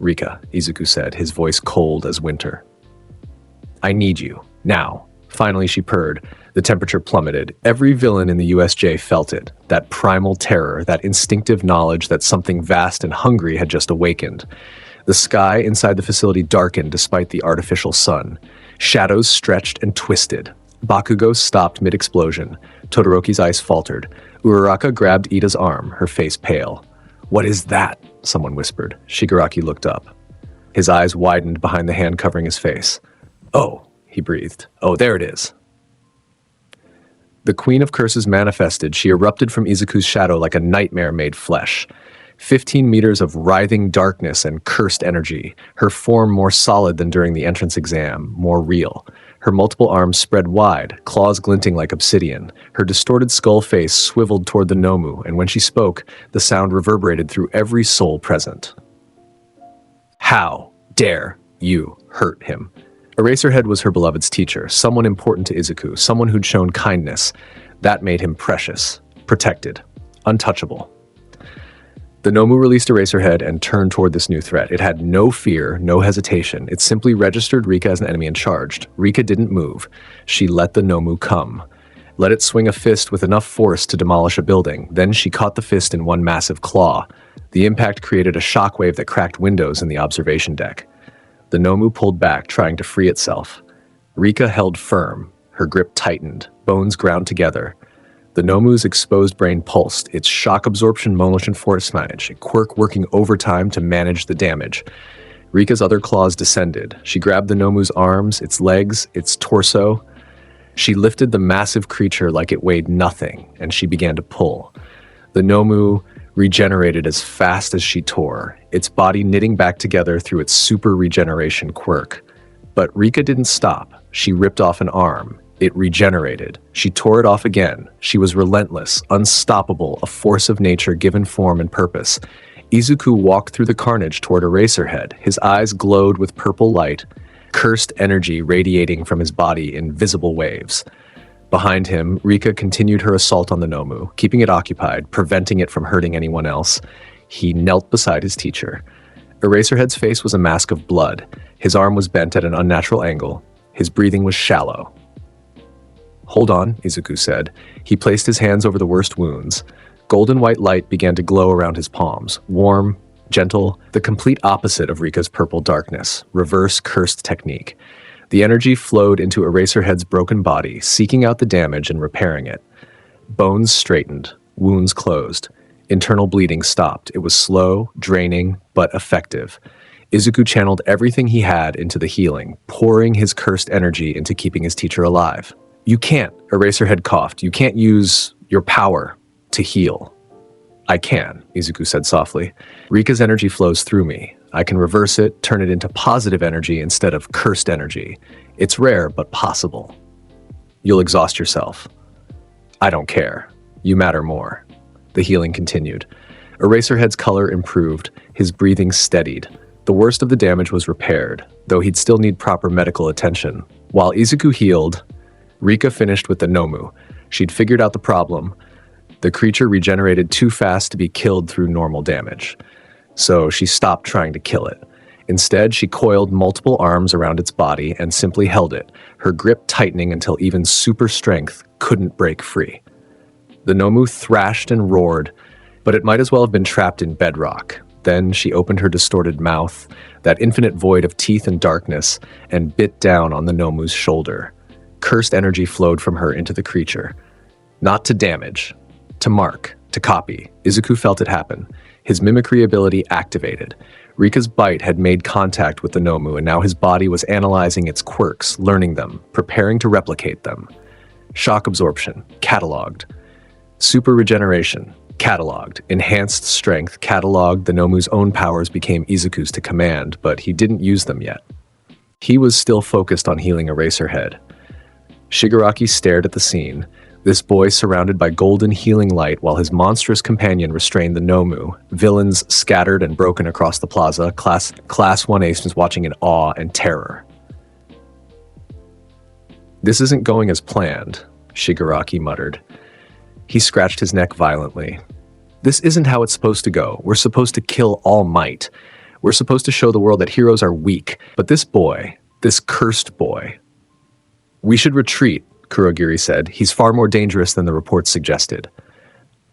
"Rika," Izuku said, his voice cold as winter. "I need you. Now." Finally, she purred. The temperature plummeted. Every villain in the USJ felt it. That primal terror, that instinctive knowledge that something vast and hungry had just awakened. The sky inside the facility darkened despite the artificial sun. Shadows stretched and twisted. Bakugo stopped mid-explosion. Todoroki's eyes faltered. Uraraka grabbed Ida's arm, her face pale. "What is that?" someone whispered. Shigaraki looked up. His eyes widened behind the hand covering his face. "Oh," he breathed. "Oh, there it is." The Queen of Curses manifested. She erupted from Izuku's shadow like a nightmare made flesh. 15 meters of writhing darkness and cursed energy. Her form more solid than during the entrance exam, more real. Her multiple arms spread wide, claws glinting like obsidian. Her distorted skull face swiveled toward the Nomu, and when she spoke, the sound reverberated through every soul present. "How dare you hurt him?" Eraserhead was her beloved's teacher, someone important to Izuku, someone who'd shown kindness. That made him precious, protected, untouchable. The Nomu released Eraserhead and turned toward this new threat. It had no fear, no hesitation. It simply registered Rika as an enemy and charged. Rika didn't move. She let the Nomu come. Let it swing a fist with enough force to demolish a building. Then she caught the fist in one massive claw. The impact created a shockwave that cracked windows in the observation deck. The Nomu pulled back, trying to free itself. Rika held firm. Her grip tightened, bones ground together. The Nomu's exposed brain pulsed, its shock absorption motion force managed, a quirk working overtime to manage the damage. Rika's other claws descended. She grabbed the Nomu's arms, its legs, its torso. She lifted the massive creature like it weighed nothing, and she began to pull. The Nomu regenerated as fast as she tore, its body knitting back together through its super regeneration quirk. But Rika didn't stop. She ripped off an arm. It regenerated. She tore it off again. She was relentless, unstoppable, a force of nature given form and purpose. Izuku walked through the carnage toward Eraserhead. His eyes glowed with purple light, cursed energy radiating from his body in visible waves. Behind him, Rika continued her assault on the Nomu, keeping it occupied, preventing it from hurting anyone else. He knelt beside his teacher. Eraserhead's face was a mask of blood. His arm was bent at an unnatural angle. His breathing was shallow. "Hold on," Izuku said. He placed his hands over the worst wounds. Golden white light began to glow around his palms, warm, gentle, the complete opposite of Rika's purple darkness, reverse cursed technique. The energy flowed into Eraserhead's broken body, seeking out the damage and repairing it. Bones straightened, wounds closed. Internal bleeding stopped. It was slow, draining, but effective. Izuku channeled everything he had into the healing, pouring his cursed energy into keeping his teacher alive. "You can't," Eraserhead coughed. "You can't use your power to heal." "I can," Izuku said softly. "Rika's energy flows through me. I can reverse it, turn it into positive energy instead of cursed energy. It's rare, but possible. You'll exhaust yourself. I don't care. You matter more." The healing continued. Eraserhead's color improved, his breathing steadied. The worst of the damage was repaired, though he'd still need proper medical attention. While Izuku healed, Rika finished with the Nomu. She'd figured out the problem. The creature regenerated too fast to be killed through normal damage. So she stopped trying to kill it. Instead, she coiled multiple arms around its body and simply held it, her grip tightening until even super strength couldn't break free. The Nomu thrashed and roared, but it might as well have been trapped in bedrock. Then she opened her distorted mouth, that infinite void of teeth and darkness, and bit down on the Nomu's shoulder. Cursed energy flowed from her into the creature. Not to damage, to mark, to copy. Izuku felt it happen. His mimicry ability activated. Rika's bite had made contact with the Nomu, and now his body was analyzing its quirks, learning them, preparing to replicate them. Shock absorption, cataloged. Super regeneration, cataloged. Enhanced strength, cataloged. The Nomu's own powers became Izuku's to command, but he didn't use them yet. He was still focused on healing Eraserhead. Shigaraki stared at the scene, this boy surrounded by golden healing light while his monstrous companion restrained the Nomu. Villains scattered and broken across the plaza, Class 1 Ace watching in awe and terror. "This isn't going as planned," Shigaraki muttered. He scratched his neck violently. "This isn't how it's supposed to go. We're supposed to kill All Might. We're supposed to show the world that heroes are weak. But this boy, this cursed boy..." "We should retreat," Kurogiri said. "He's far more dangerous than the reports suggested."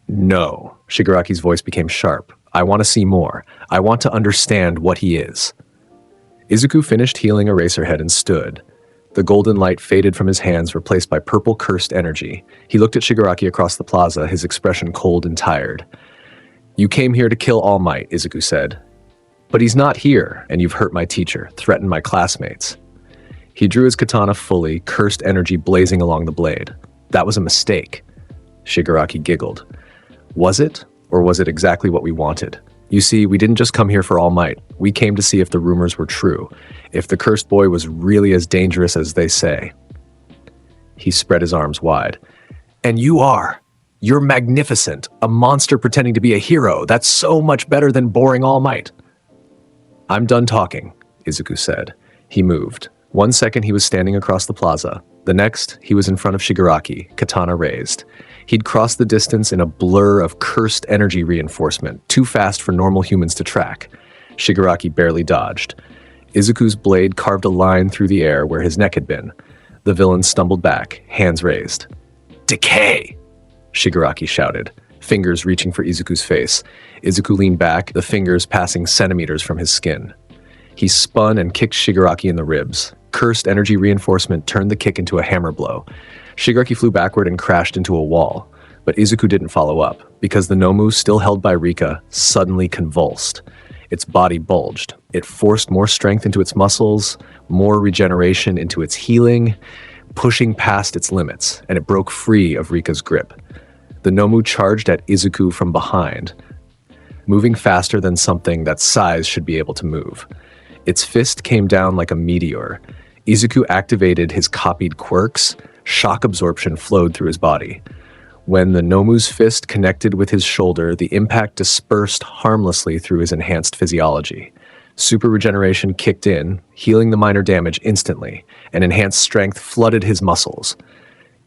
"No." Shigaraki's voice became sharp. "I want to see more. I want to understand what he is." Izuku finished healing Eraserhead and stood. The golden light faded from his hands, replaced by purple cursed energy. He looked at Shigaraki across the plaza, his expression cold and tired. "You came here to kill All Might," Izuku said. "But he's not here, and you've hurt my teacher, threatened my classmates." He drew his katana fully, cursed energy blazing along the blade. "That was a mistake." Shigaraki giggled. "Was it? Or was it exactly what we wanted? You see, we didn't just come here for All Might. We came to see if the rumors were true, if the cursed boy was really as dangerous as they say." He spread his arms wide. "And you are. You're magnificent, a monster pretending to be a hero. That's so much better than boring All Might." "I'm done talking," Izuku said. He moved. 1 second he was standing across the plaza. The next, he was in front of Shigaraki, katana raised. He'd crossed the distance in a blur of cursed energy reinforcement, too fast for normal humans to track. Shigaraki barely dodged. Izuku's blade carved a line through the air where his neck had been. The villain stumbled back, hands raised. "Decay!" Shigaraki shouted, fingers reaching for Izuku's face. Izuku leaned back, the fingers passing centimeters from his skin. He spun and kicked Shigaraki in the ribs. Cursed energy reinforcement turned the kick into a hammer blow. Shigaraki flew backward and crashed into a wall, but Izuku didn't follow up, because the Nomu, still held by Rika, suddenly convulsed. Its body bulged. It forced more strength into its muscles, more regeneration into its healing, pushing past its limits, and it broke free of Rika's grip. The Nomu charged at Izuku from behind, moving faster than something that size should be able to move. Its fist came down like a meteor. Izuku activated his copied quirks. Shock absorption flowed through his body. When the Nomu's fist connected with his shoulder, the impact dispersed harmlessly through his enhanced physiology. Super regeneration kicked in, healing the minor damage instantly, and enhanced strength flooded his muscles.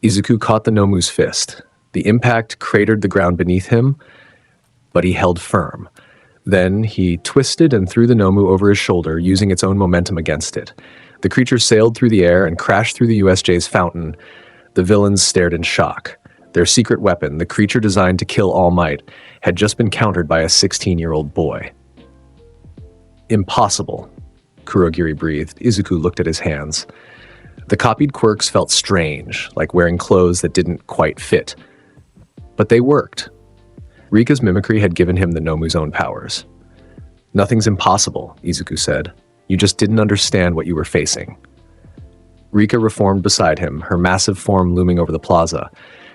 Izuku caught the Nomu's fist. The impact cratered the ground beneath him, but he held firm. Then he twisted and threw the Nomu over his shoulder, using its own momentum against it. The creature sailed through the air and crashed through the USJ's fountain. The villains stared in shock. Their secret weapon, the creature designed to kill All Might, had just been countered by a 16-year-old boy. Impossible, Kurogiri breathed. Izuku looked at his hands. The copied quirks felt strange, like wearing clothes that didn't quite fit. But they worked. Rika's mimicry had given him the Nomu's own powers. Nothing's impossible, Izuku said. You just didn't understand what you were facing. Rika reformed beside him, her massive form looming over the plaza.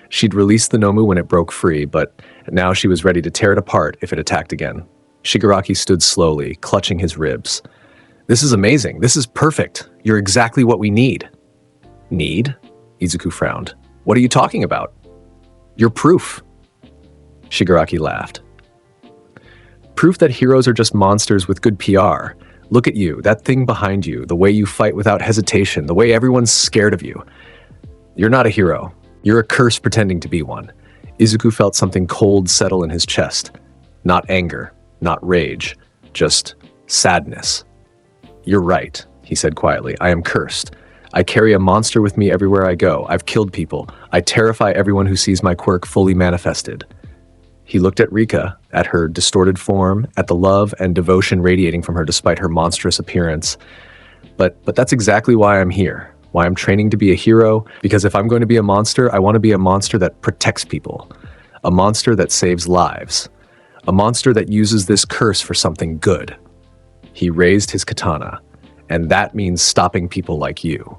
She'd released the Nomu when it broke free, but now she was ready to tear it apart if it attacked again. Shigaraki stood slowly, clutching his ribs. This is amazing. This is perfect. You're exactly what we need. Need? Izuku frowned. What are you talking about? You're proof. Shigaraki laughed. Proof that heroes are just monsters with good PR. Look at you, that thing behind you, the way you fight without hesitation, the way everyone's scared of you. You're not a hero. You're a curse pretending to be one. Izuku felt something cold settle in his chest. Not anger, not rage, just sadness. You're right, he said quietly. I am cursed. I carry a monster with me everywhere I go. I've killed people. I terrify everyone who sees my quirk fully manifested. He looked at Rika, at her distorted form, at the love and devotion radiating from her despite her monstrous appearance. But that's exactly why I'm here. Why I'm training to be a hero, because if I'm going to be a monster, I want to be a monster that protects people. A monster that saves lives. A monster that uses this curse for something good. He raised his katana, and that means stopping people like you.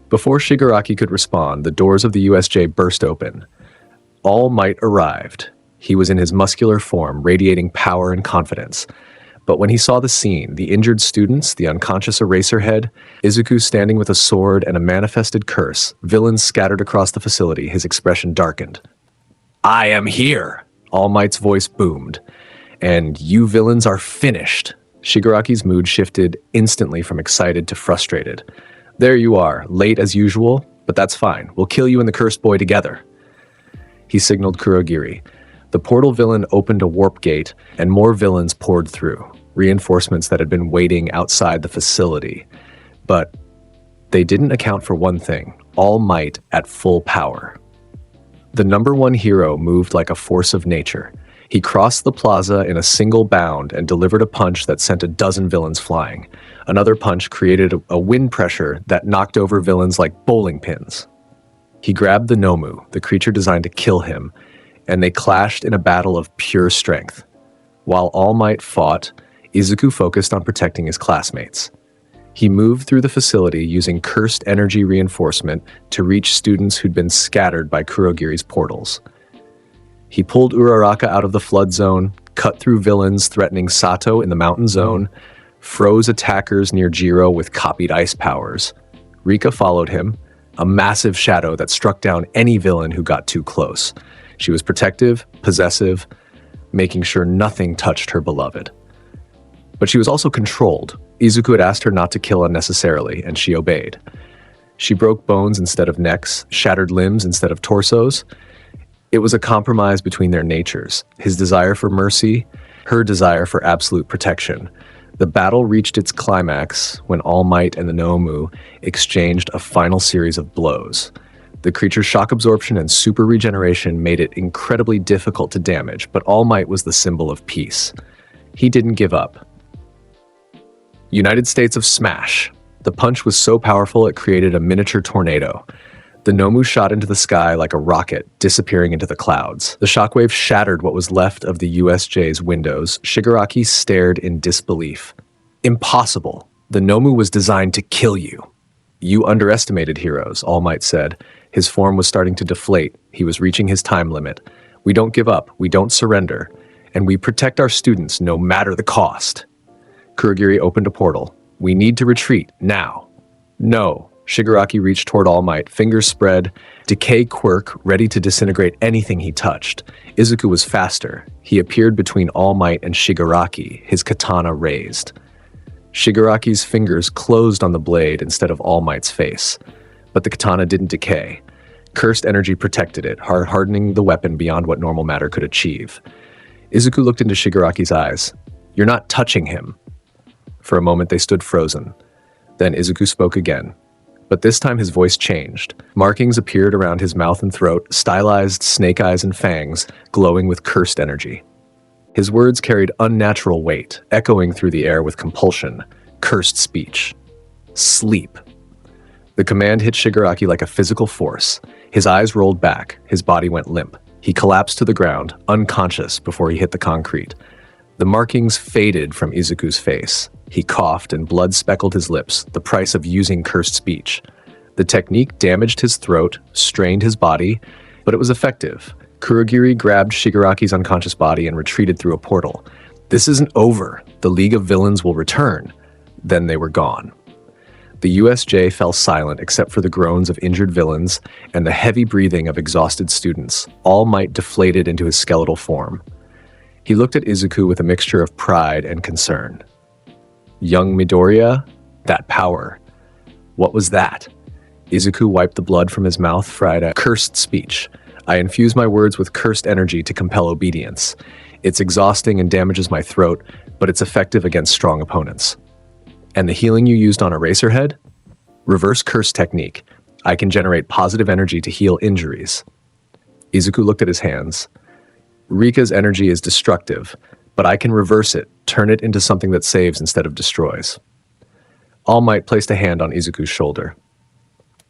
Before Shigaraki could respond, the doors of the USJ burst open. All Might arrived. He was in his muscular form, radiating power and confidence. But when he saw the scene, the injured students, the unconscious Eraserhead, Izuku standing with a sword and a manifested curse, villains scattered across the facility, his expression darkened. I am here, All Might's voice boomed. And you villains are finished. Shigaraki's mood shifted instantly from excited to frustrated. There you are, late as usual, but that's fine. We'll kill you and the cursed boy together. He signaled Kurogiri. The portal villain opened a warp gate, and more villains poured through, reinforcements that had been waiting outside the facility. But they didn't account for one thing, All Might at full power. The number one hero moved like a force of nature. He crossed the plaza in a single bound and delivered a punch that sent a dozen villains flying. Another punch created a wind pressure that knocked over villains like bowling pins. He grabbed the Nomu, the creature designed to kill him, and they clashed in a battle of pure strength. While All Might fought, Izuku focused on protecting his classmates. He moved through the facility using cursed energy reinforcement to reach students who'd been scattered by Kurogiri's portals. He pulled Uraraka out of the flood zone, cut through villains threatening Sato in the mountain zone, froze attackers near Jiro with copied ice powers. Rika followed him, a massive shadow that struck down any villain who got too close. She was protective, possessive, making sure nothing touched her beloved. But she was also controlled. Izuku had asked her not to kill unnecessarily, and she obeyed. She broke bones instead of necks, shattered limbs instead of torsos. It was a compromise between their natures, his desire for mercy, her desire for absolute protection. The battle reached its climax when All Might and the Nomu exchanged a final series of blows. The creature's shock absorption and super regeneration made it incredibly difficult to damage, but All Might was the symbol of peace. He didn't give up. United States of Smash. The punch was so powerful it created a miniature tornado. The Nomu shot into the sky like a rocket, disappearing into the clouds. The shockwave shattered what was left of the USJ's windows. Shigaraki stared in disbelief. Impossible. The Nomu was designed to kill you. You underestimated heroes, All Might said. His form was starting to deflate. He was reaching his time limit. We don't give up, we don't surrender, and we protect our students no matter the cost. Kurogiri opened a portal. We need to retreat, now. No. Shigaraki reached toward All Might, fingers spread, decay quirk ready to disintegrate anything he touched. Izuku was faster. He appeared between All Might and Shigaraki, his katana raised. Shigaraki's fingers closed on the blade instead of All Might's face. But the katana didn't decay. Cursed energy protected it, hardening the weapon beyond what normal matter could achieve. Izuku looked into Shigaraki's eyes. You're not touching him. For a moment they stood frozen. Then Izuku spoke again. But this time his voice changed. Markings appeared around his mouth and throat, stylized snake eyes and fangs, glowing with cursed energy. His words carried unnatural weight, echoing through the air with compulsion. Cursed speech. Sleep. The command hit Shigaraki like a physical force. His eyes rolled back, his body went limp. He collapsed to the ground, unconscious before he hit the concrete. The markings faded from Izuku's face. He coughed and blood speckled his lips, the price of using cursed speech. The technique damaged his throat, strained his body, but it was effective. Kurogiri grabbed Shigaraki's unconscious body and retreated through a portal. This isn't over. The League of Villains will return. Then they were gone. The USJ fell silent except for the groans of injured villains and the heavy breathing of exhausted students. All Might deflated into his skeletal form. He looked at Izuku with a mixture of pride and concern. Young Midoriya? That power. What was that? Izuku wiped the blood from his mouth, fried a cursed speech. I infuse my words with cursed energy to compel obedience. It's exhausting and damages my throat, but it's effective against strong opponents. And the healing you used on Eraserhead? Reverse curse technique. I can generate positive energy to heal injuries. Izuku looked at his hands. Rika's energy is destructive, but I can reverse it, turn it into something that saves instead of destroys. All Might placed a hand on Izuku's shoulder.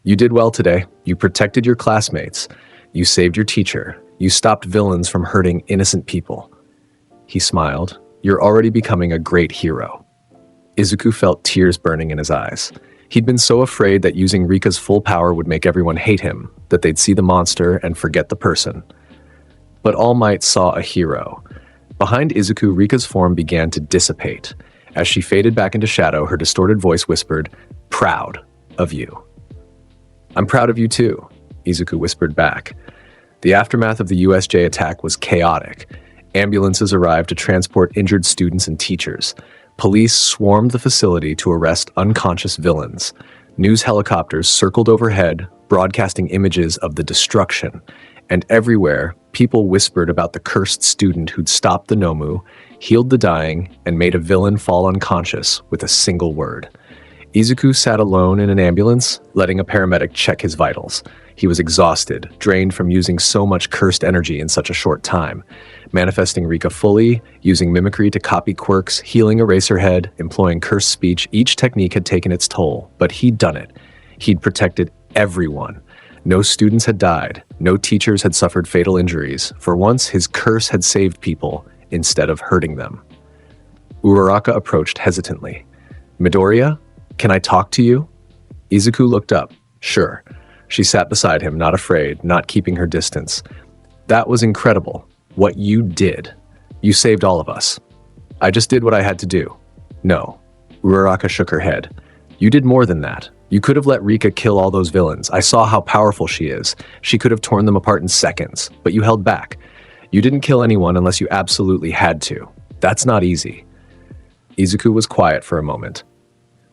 You did well today. You protected your classmates. You saved your teacher. You stopped villains from hurting innocent people. He smiled. You're already becoming a great hero. Izuku felt tears burning in his eyes. He'd been so afraid that using Rika's full power would make everyone hate him, that they'd see the monster and forget the person. But All Might saw a hero. Behind Izuku, Rika's form began to dissipate. As she faded back into shadow, her distorted voice whispered, "Proud of you." "I'm proud of you too," Izuku whispered back. The aftermath of the USJ attack was chaotic. Ambulances arrived to transport injured students and teachers. Police swarmed the facility to arrest unconscious villains. News helicopters circled overhead, broadcasting images of the destruction. And everywhere, people whispered about the cursed student who'd stopped the Nomu, healed the dying, and made a villain fall unconscious with a single word. Izuku sat alone in an ambulance, letting a paramedic check his vitals. He was exhausted, drained from using so much cursed energy in such a short time. Manifesting Rika fully, using mimicry to copy quirks, healing Eraserhead, employing cursed speech, each technique had taken its toll, but he'd done it. He'd protected everyone. No students had died. No teachers had suffered fatal injuries. For once, his curse had saved people instead of hurting them. Uraraka approached hesitantly. "Midoriya, can I talk to you?" Izuku looked up. Sure. She sat beside him, not afraid, not keeping her distance. "That was incredible. What you did. You saved all of us." "I just did what I had to do." "No." Uraraka shook her head. "You did more than that. You could have let Rika kill all those villains. I saw how powerful she is. She could have torn them apart in seconds, but you held back. You didn't kill anyone unless you absolutely had to. That's not easy." Izuku was quiet for a moment.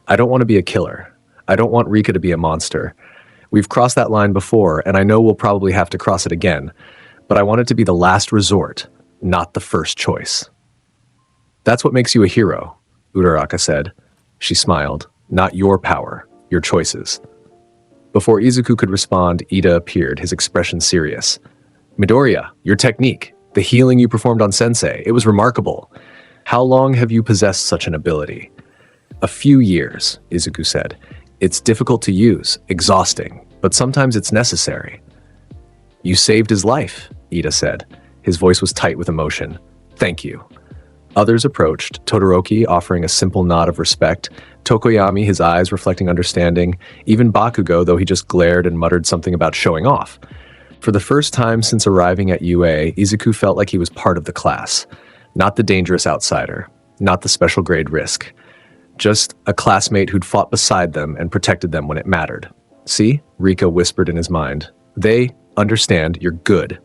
"I don't want to be a killer. I don't want Rika to be a monster. We've crossed that line before, and I know we'll probably have to cross it again, but I want it to be the last resort, not the first choice." "That's what makes you a hero," Uraraka said. She smiled. "Not your power. Your choices." Before Izuku could respond, Ida appeared, his expression serious. "Midoriya, your technique, the healing you performed on Sensei, it was remarkable. How long have you possessed such an ability?" "A few years," Izuku said. "It's difficult to use, exhausting, but sometimes it's necessary." "You saved his life," Ida said. His voice was tight with emotion. "Thank you." Others approached, Todoroki offering a simple nod of respect, Tokoyami, his eyes reflecting understanding, even Bakugo, though he just glared and muttered something about showing off. For the first time since arriving at UA, Izuku felt like he was part of the class. Not the dangerous outsider, not the special grade risk. Just a classmate who'd fought beside them and protected them when it mattered. See? Rika whispered in his mind. They understand you're good.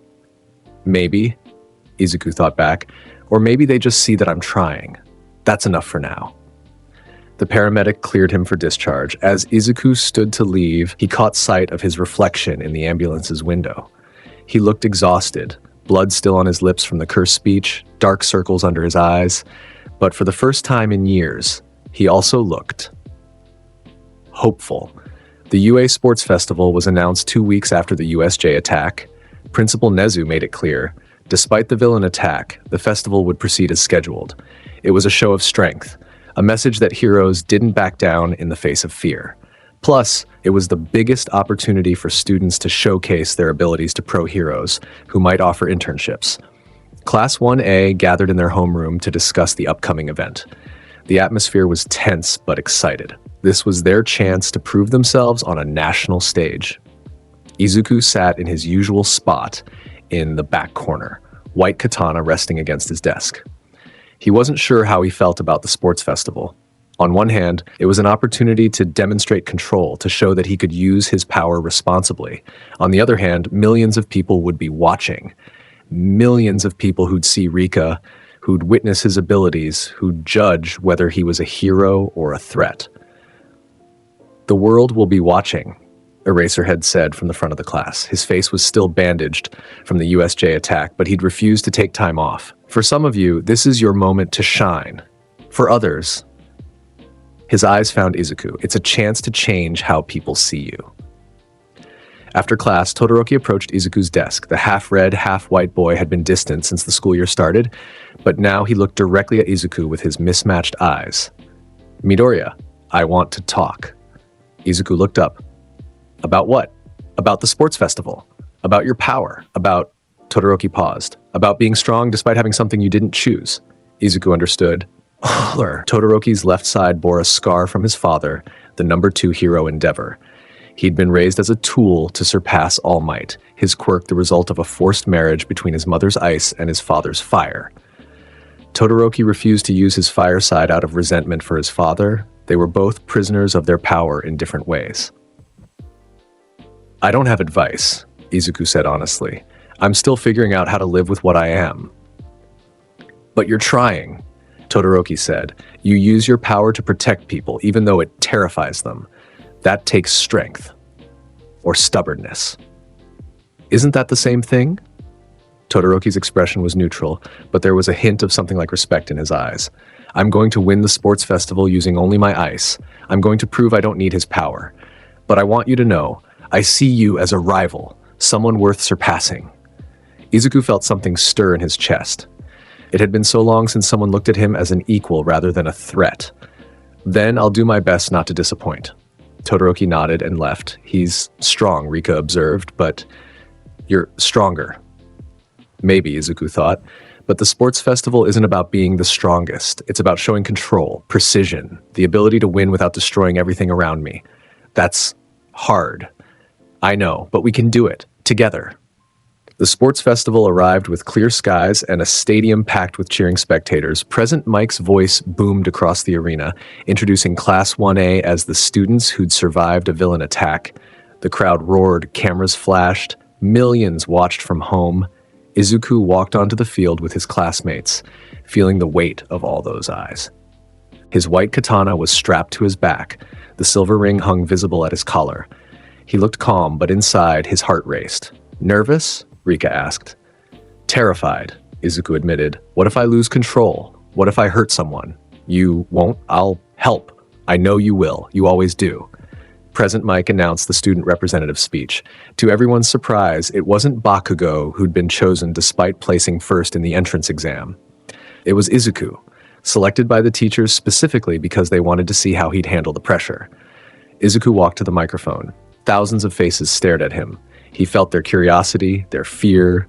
Maybe, Izuku thought back, or maybe they just see that I'm trying. That's enough for now. The paramedic cleared him for discharge. As Izuku stood to leave, he caught sight of his reflection in the ambulance's window. He looked exhausted, blood still on his lips from the cursed speech, dark circles under his eyes. But for the first time in years, he also looked hopeful. The UA Sports Festival was announced 2 weeks after the USJ attack. Principal Nezu made it clear, despite the villain attack, the festival would proceed as scheduled. It was a show of strength, a message that heroes didn't back down in the face of fear. Plus, it was the biggest opportunity for students to showcase their abilities to pro heroes who might offer internships. Class 1A gathered in their homeroom to discuss the upcoming event. The atmosphere was tense but excited. This was their chance to prove themselves on a national stage. Izuku sat in his usual spot in the back corner, white katana resting against his desk. He wasn't sure how he felt about the sports festival. On one hand, it was an opportunity to demonstrate control, to show that he could use his power responsibly. On the other hand, millions of people would be watching. Millions of people who'd see Rika, who'd witness his abilities, who'd judge whether he was a hero or a threat. The world will be watching, Eraserhead said from the front of the class. His face was still bandaged from the USJ attack, but he'd refused to take time off. For some of you, this is your moment to shine. For others, his eyes found Izuku. It's a chance to change how people see you. After class, Todoroki approached Izuku's desk. The half-red, half-white boy had been distant since the school year started, but now he looked directly at Izuku with his mismatched eyes. Midoriya, I want to talk. Izuku looked up. About what? About the sports festival. About your power. About... Todoroki paused. About being strong despite having something you didn't choose. Izuku understood. Todoroki's left side bore a scar from his father, the number 2 hero Endeavor. He'd been raised as a tool to surpass All Might, his quirk the result of a forced marriage between his mother's ice and his father's fire. Todoroki refused to use his fire side out of resentment for his father. They were both prisoners of their power in different ways. I don't have advice, Izuku said honestly. I'm still figuring out how to live with what I am. But you're trying, Todoroki said. You use your power to protect people, even though it terrifies them. That takes strength. Or stubbornness. Isn't that the same thing? Todoroki's expression was neutral, but there was a hint of something like respect in his eyes. I'm going to win the sports festival using only my ice. I'm going to prove I don't need his power. But I want you to know, I see you as a rival, someone worth surpassing. Izuku felt something stir in his chest. It had been so long since someone looked at him as an equal rather than a threat. Then I'll do my best not to disappoint. Todoroki nodded and left. He's strong, Rika observed, but you're stronger. Maybe, Izuku thought, but the sports festival isn't about being the strongest. It's about showing control, precision, the ability to win without destroying everything around me. That's hard. I know, but we can do it, together. The sports festival arrived with clear skies and a stadium packed with cheering spectators. President Mike's voice boomed across the arena, introducing Class 1A as the students who'd survived a villain attack. The crowd roared, cameras flashed, millions watched from home. Izuku walked onto the field with his classmates, feeling the weight of all those eyes. His white katana was strapped to his back. The silver ring hung visible at his collar. He looked calm, but inside his heart raced. Nervous? Rika asked. Terrified, Izuku admitted. What if I lose control? What if I hurt someone? You won't? I'll help. I know you will. You always do. President Mike announced the student representative speech. To everyone's surprise, it wasn't Bakugo who'd been chosen despite placing first in the entrance exam. It was Izuku, selected by the teachers specifically because they wanted to see how he'd handle the pressure. Izuku walked to the microphone. Thousands of faces stared at him. He felt their curiosity, their fear,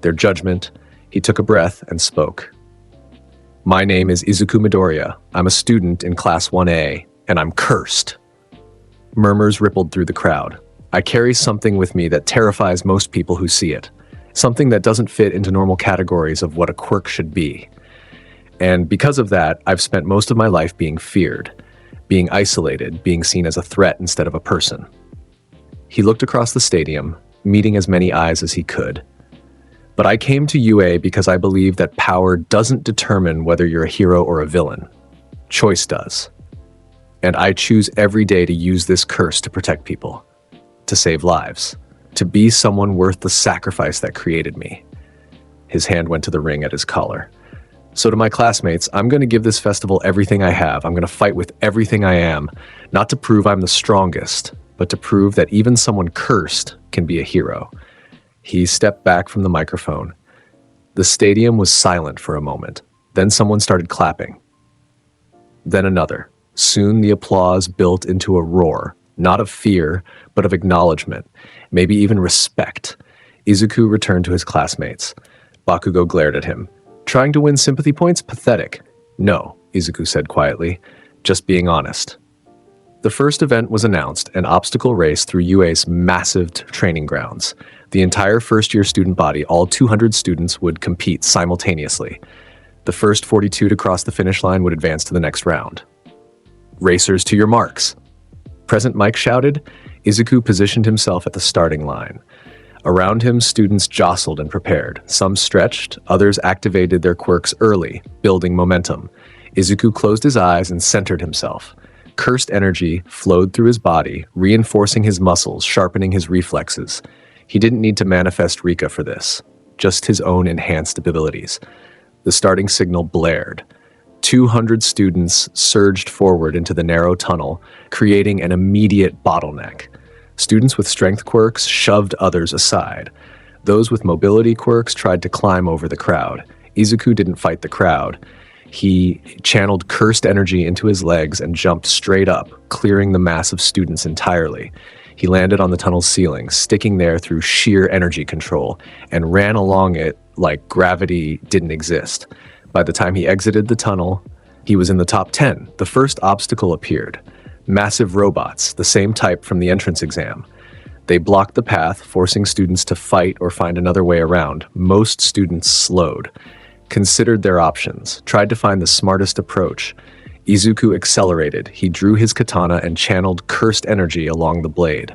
their judgment. He took a breath and spoke. My name is Izuku Midoriya. I'm a student in Class 1A, and I'm cursed. Murmurs rippled through the crowd. I carry something with me that terrifies most people who see it. Something that doesn't fit into normal categories of what a quirk should be. And because of that, I've spent most of my life being feared, being isolated, being seen as a threat instead of a person. He looked across the stadium, meeting as many eyes as he could. But I came to UA because I believe that power doesn't determine whether you're a hero or a villain. Choice does. And I choose every day to use this curse to protect people, to save lives, to be someone worth the sacrifice that created me. His hand went to the ring at his collar. So to my classmates, I'm going to give this festival everything I have. I'm going to fight with everything I am, not to prove I'm the strongest, but to prove that even someone cursed can be a hero. He stepped back from the microphone. The stadium was silent for a moment. Then someone started clapping. Then another. Soon the applause built into a roar, not of fear, but of acknowledgement, maybe even respect. Izuku returned to his classmates. Bakugo glared at him. Trying to win sympathy points? Pathetic. No, Izuku said quietly, just being honest. The first event was announced, an obstacle race through UA's massive training grounds. The entire first-year student body, all 200 students, would compete simultaneously. The first 42 to cross the finish line would advance to the next round. Racers to your marks. Present Mike shouted. Izuku positioned himself at the starting line. Around him, students jostled and prepared. Some stretched, others activated their quirks early, building momentum. Izuku closed his eyes and centered himself. Cursed energy flowed through his body, reinforcing his muscles, sharpening his reflexes. He didn't need to manifest Rika for this, just his own enhanced abilities. The starting signal blared. 200 students surged forward into the narrow tunnel, creating an immediate bottleneck. Students with strength quirks shoved others aside. Those with mobility quirks tried to climb over the crowd. Izuku didn't fight the crowd. He channeled cursed energy into his legs and jumped straight up, clearing the mass of students entirely. He landed on the tunnel's ceiling, sticking there through sheer energy control, and ran along it like gravity didn't exist. By the time he exited the tunnel, he was in the top 10. The first obstacle appeared. Massive robots, the same type from the entrance exam. They blocked the path, forcing students to fight or find another way around. Most students slowed, considered their options, tried to find the smartest approach. Izuku accelerated. He drew his katana and channeled cursed energy along the blade.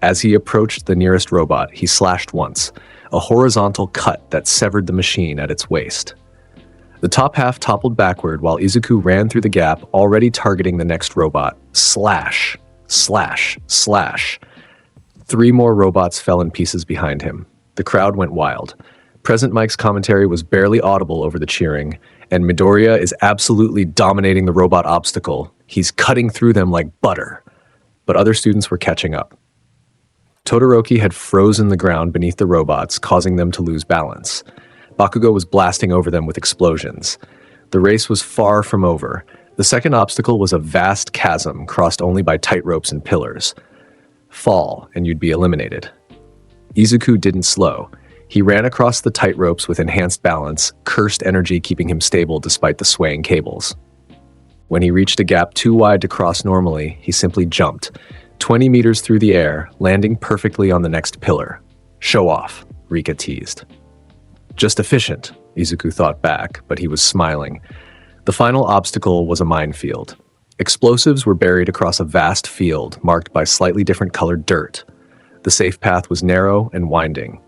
As he approached the nearest robot, he slashed once, a horizontal cut that severed the machine at its waist. The top half toppled backward while Izuku ran through the gap, already targeting the next robot. Slash, slash, slash. 3 more robots fell in pieces behind him. The crowd went wild. Present Mike's commentary was barely audible over the cheering, and Midoriya is absolutely dominating the robot obstacle. He's cutting through them like butter. But other students were catching up. Todoroki had frozen the ground beneath the robots, causing them to lose balance. Bakugo was blasting over them with explosions. The race was far from over. The second obstacle was a vast chasm crossed only by tight ropes and pillars. Fall, and you'd be eliminated. Izuku didn't slow. He ran across the tight ropes with enhanced balance, cursed energy keeping him stable despite the swaying cables. When he reached a gap too wide to cross normally, he simply jumped, 20 meters through the air, landing perfectly on the next pillar. Show off, Rika teased. Just efficient, Izuku thought back, but he was smiling. The final obstacle was a minefield. Explosives were buried across a vast field marked by slightly different colored dirt. The safe path was narrow and winding.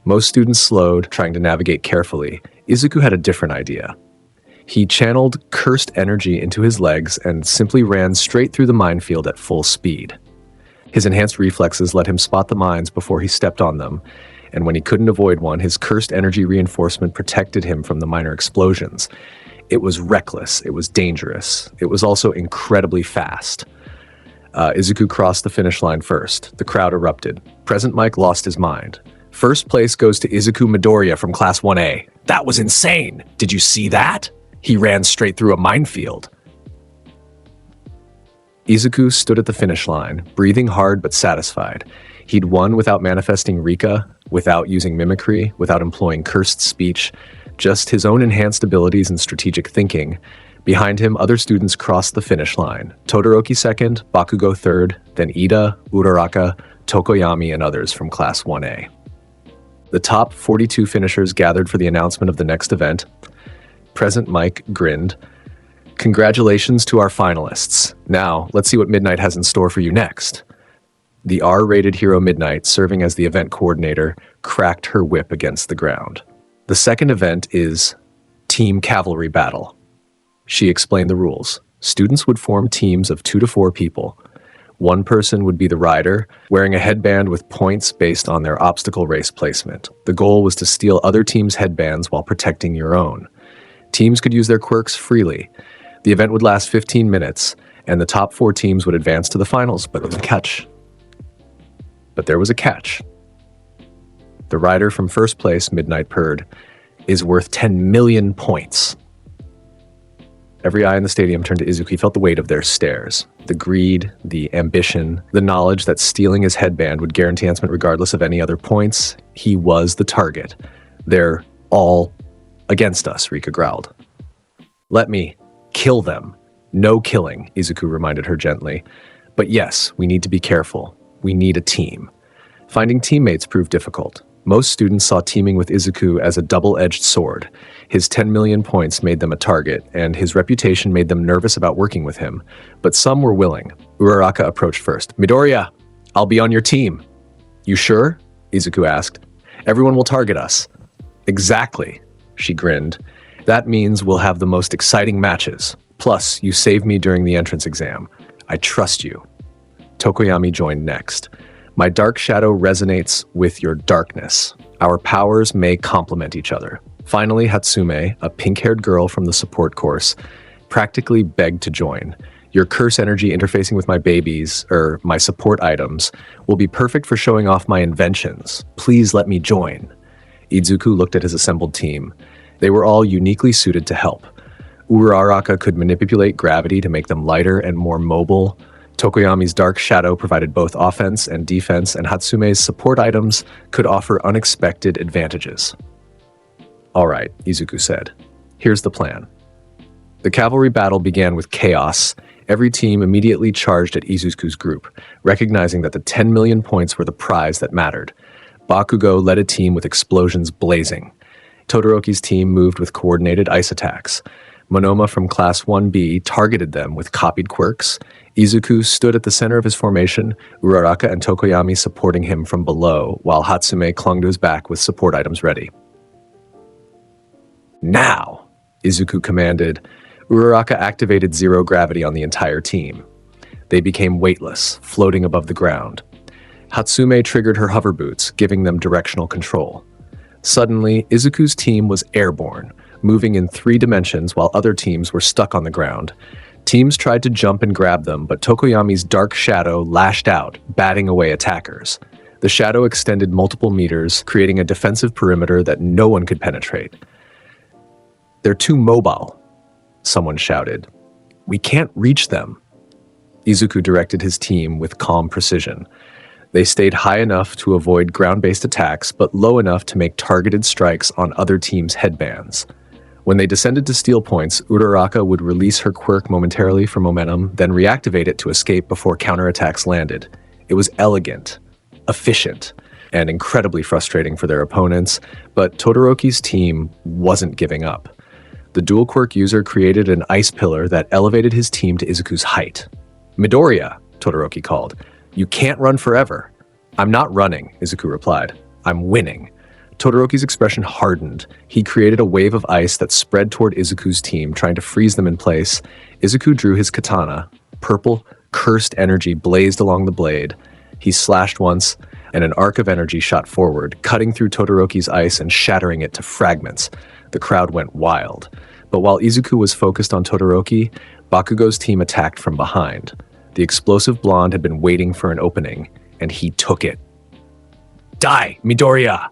Most students slowed, trying to navigate carefully. Izuku had a different idea. He channeled cursed energy into his legs and simply ran straight through the minefield at full speed. His enhanced reflexes let him spot the mines before he stepped on them, and when he couldn't avoid one, his cursed energy reinforcement protected him from the minor explosions. It was reckless, it was dangerous, it was also incredibly fast. Izuku crossed the finish line first. The crowd erupted. Present Mike lost his mind. First place goes to Izuku Midoriya from Class 1A. That was insane! Did you see that? He ran straight through a minefield. Izuku stood at the finish line, breathing hard but satisfied. He'd won without manifesting Rika, without using mimicry, without employing cursed speech. just his own enhanced abilities and strategic thinking. Behind him, other students crossed the finish line. Todoroki second, Bakugo third, then Ida, Uraraka, Tokoyami, and others from Class 1A. The top 42 finishers gathered for the announcement of the next event. Present Mike grinned. Congratulations to our finalists. Now, let's see what Midnight has in store for you next. The R-rated hero Midnight, serving as the event coordinator, cracked her whip against the ground. The second event is Team Cavalry Battle. She explained the rules. Students would form teams of 2 to 4 people. One person would be the rider, wearing a headband with points based on their obstacle race placement. The goal was to steal other teams' headbands while protecting your own. Teams could use their quirks freely. The event would last 15 minutes, and the top 4 teams would advance to the finals, but there was a catch. The rider from first place, Midnight purred, is worth 10 million points. Every eye in the stadium turned to Izuku. He felt the weight of their stares. The greed, the ambition, the knowledge that stealing his headband would guarantee advancement regardless of any other points. He was the target. They're all against us, Rika growled. Let me kill them. No killing, Izuku reminded her gently. But yes, we need to be careful. We need a team. Finding teammates proved difficult. Most students saw teaming with Izuku as a double-edged sword. His 10 million points made them a target, and his reputation made them nervous about working with him. But some were willing. Uraraka approached first. Midoriya, I'll be on your team. You sure? Izuku asked. Everyone will target us. Exactly, she grinned. That means we'll have the most exciting matches. Plus, you saved me during the entrance exam. I trust you. Tokoyami joined next. My dark shadow resonates with your darkness. Our powers may complement each other. Finally, Hatsume, a pink-haired girl from the support course, practically begged to join. Your curse energy interfacing with my support items, will be perfect for showing off my inventions. Please let me join. Izuku looked at his assembled team. They were all uniquely suited to help. Uraraka could manipulate gravity to make them lighter and more mobile. Tokoyami's dark shadow provided both offense and defense, and Hatsume's support items could offer unexpected advantages. All right, Izuku said. Here's the plan. The cavalry battle began with chaos. Every team immediately charged at Izuku's group, recognizing that the 10 million points were the prize that mattered. Bakugo led a team with explosions blazing. Todoroki's team moved with coordinated ice attacks. Monoma from Class 1B targeted them with copied quirks. Izuku stood at the center of his formation, Uraraka and Tokoyami supporting him from below, while Hatsume clung to his back with support items ready. Now, Izuku commanded. Uraraka activated zero gravity on the entire team. They became weightless, floating above the ground. Hatsume triggered her hover boots, giving them directional control. Suddenly, Izuku's team was airborne, moving in 3 dimensions while other teams were stuck on the ground. Teams tried to jump and grab them, but Tokoyami's dark shadow lashed out, batting away attackers. The shadow extended multiple meters, creating a defensive perimeter that no one could penetrate. They're too mobile, someone shouted. We can't reach them. Izuku directed his team with calm precision. They stayed high enough to avoid ground-based attacks, but low enough to make targeted strikes on other teams' headbands. When they descended to steal points, Uraraka would release her quirk momentarily for momentum, then reactivate it to escape before counterattacks landed. It was elegant, efficient, and incredibly frustrating for their opponents, but Todoroki's team wasn't giving up. The dual quirk user created an ice pillar that elevated his team to Izuku's height. Midoriya, Todoroki called. You can't run forever. I'm not running, Izuku replied. I'm winning. Todoroki's expression hardened. He created a wave of ice that spread toward Izuku's team, trying to freeze them in place. Izuku drew his katana. Purple, cursed energy blazed along the blade. He slashed once, and an arc of energy shot forward, cutting through Todoroki's ice and shattering it to fragments. The crowd went wild. But while Izuku was focused on Todoroki, Bakugo's team attacked from behind. The explosive blonde had been waiting for an opening, and he took it. Die, Midoriya!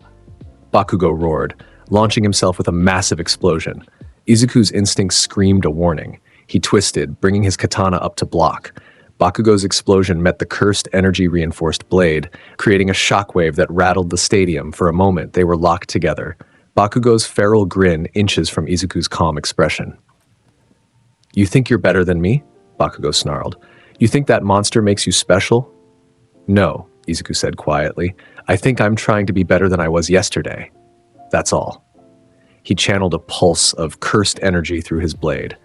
Bakugo roared, launching himself with a massive explosion. Izuku's instincts screamed a warning. He twisted, bringing his katana up to block. Bakugo's explosion met the cursed energy-reinforced blade, creating a shockwave that rattled the stadium. For a moment, they were locked together. Bakugo's feral grin inches from Izuku's calm expression. You think you're better than me? Bakugo snarled. You think that monster makes you special? No, Izuku said quietly. I think I'm trying to be better than I was yesterday. That's all. He channeled a pulse of cursed energy through his blade.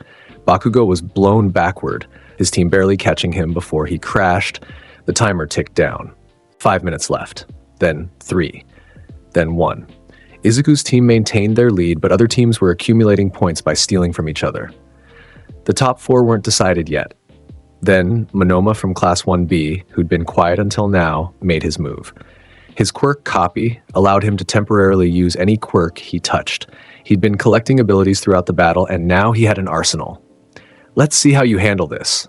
Bakugo was blown backward, his team barely catching him before he crashed. The timer ticked down. 5 minutes left. Then 3. Then 1. Izuku's team maintained their lead, but other teams were accumulating points by stealing from each other. The top 4 weren't decided yet. Then, Monoma from Class 1B, who'd been quiet until now, made his move. His quirk copy allowed him to temporarily use any quirk he touched. He'd been collecting abilities throughout the battle, and now he had an arsenal. Let's see how you handle this,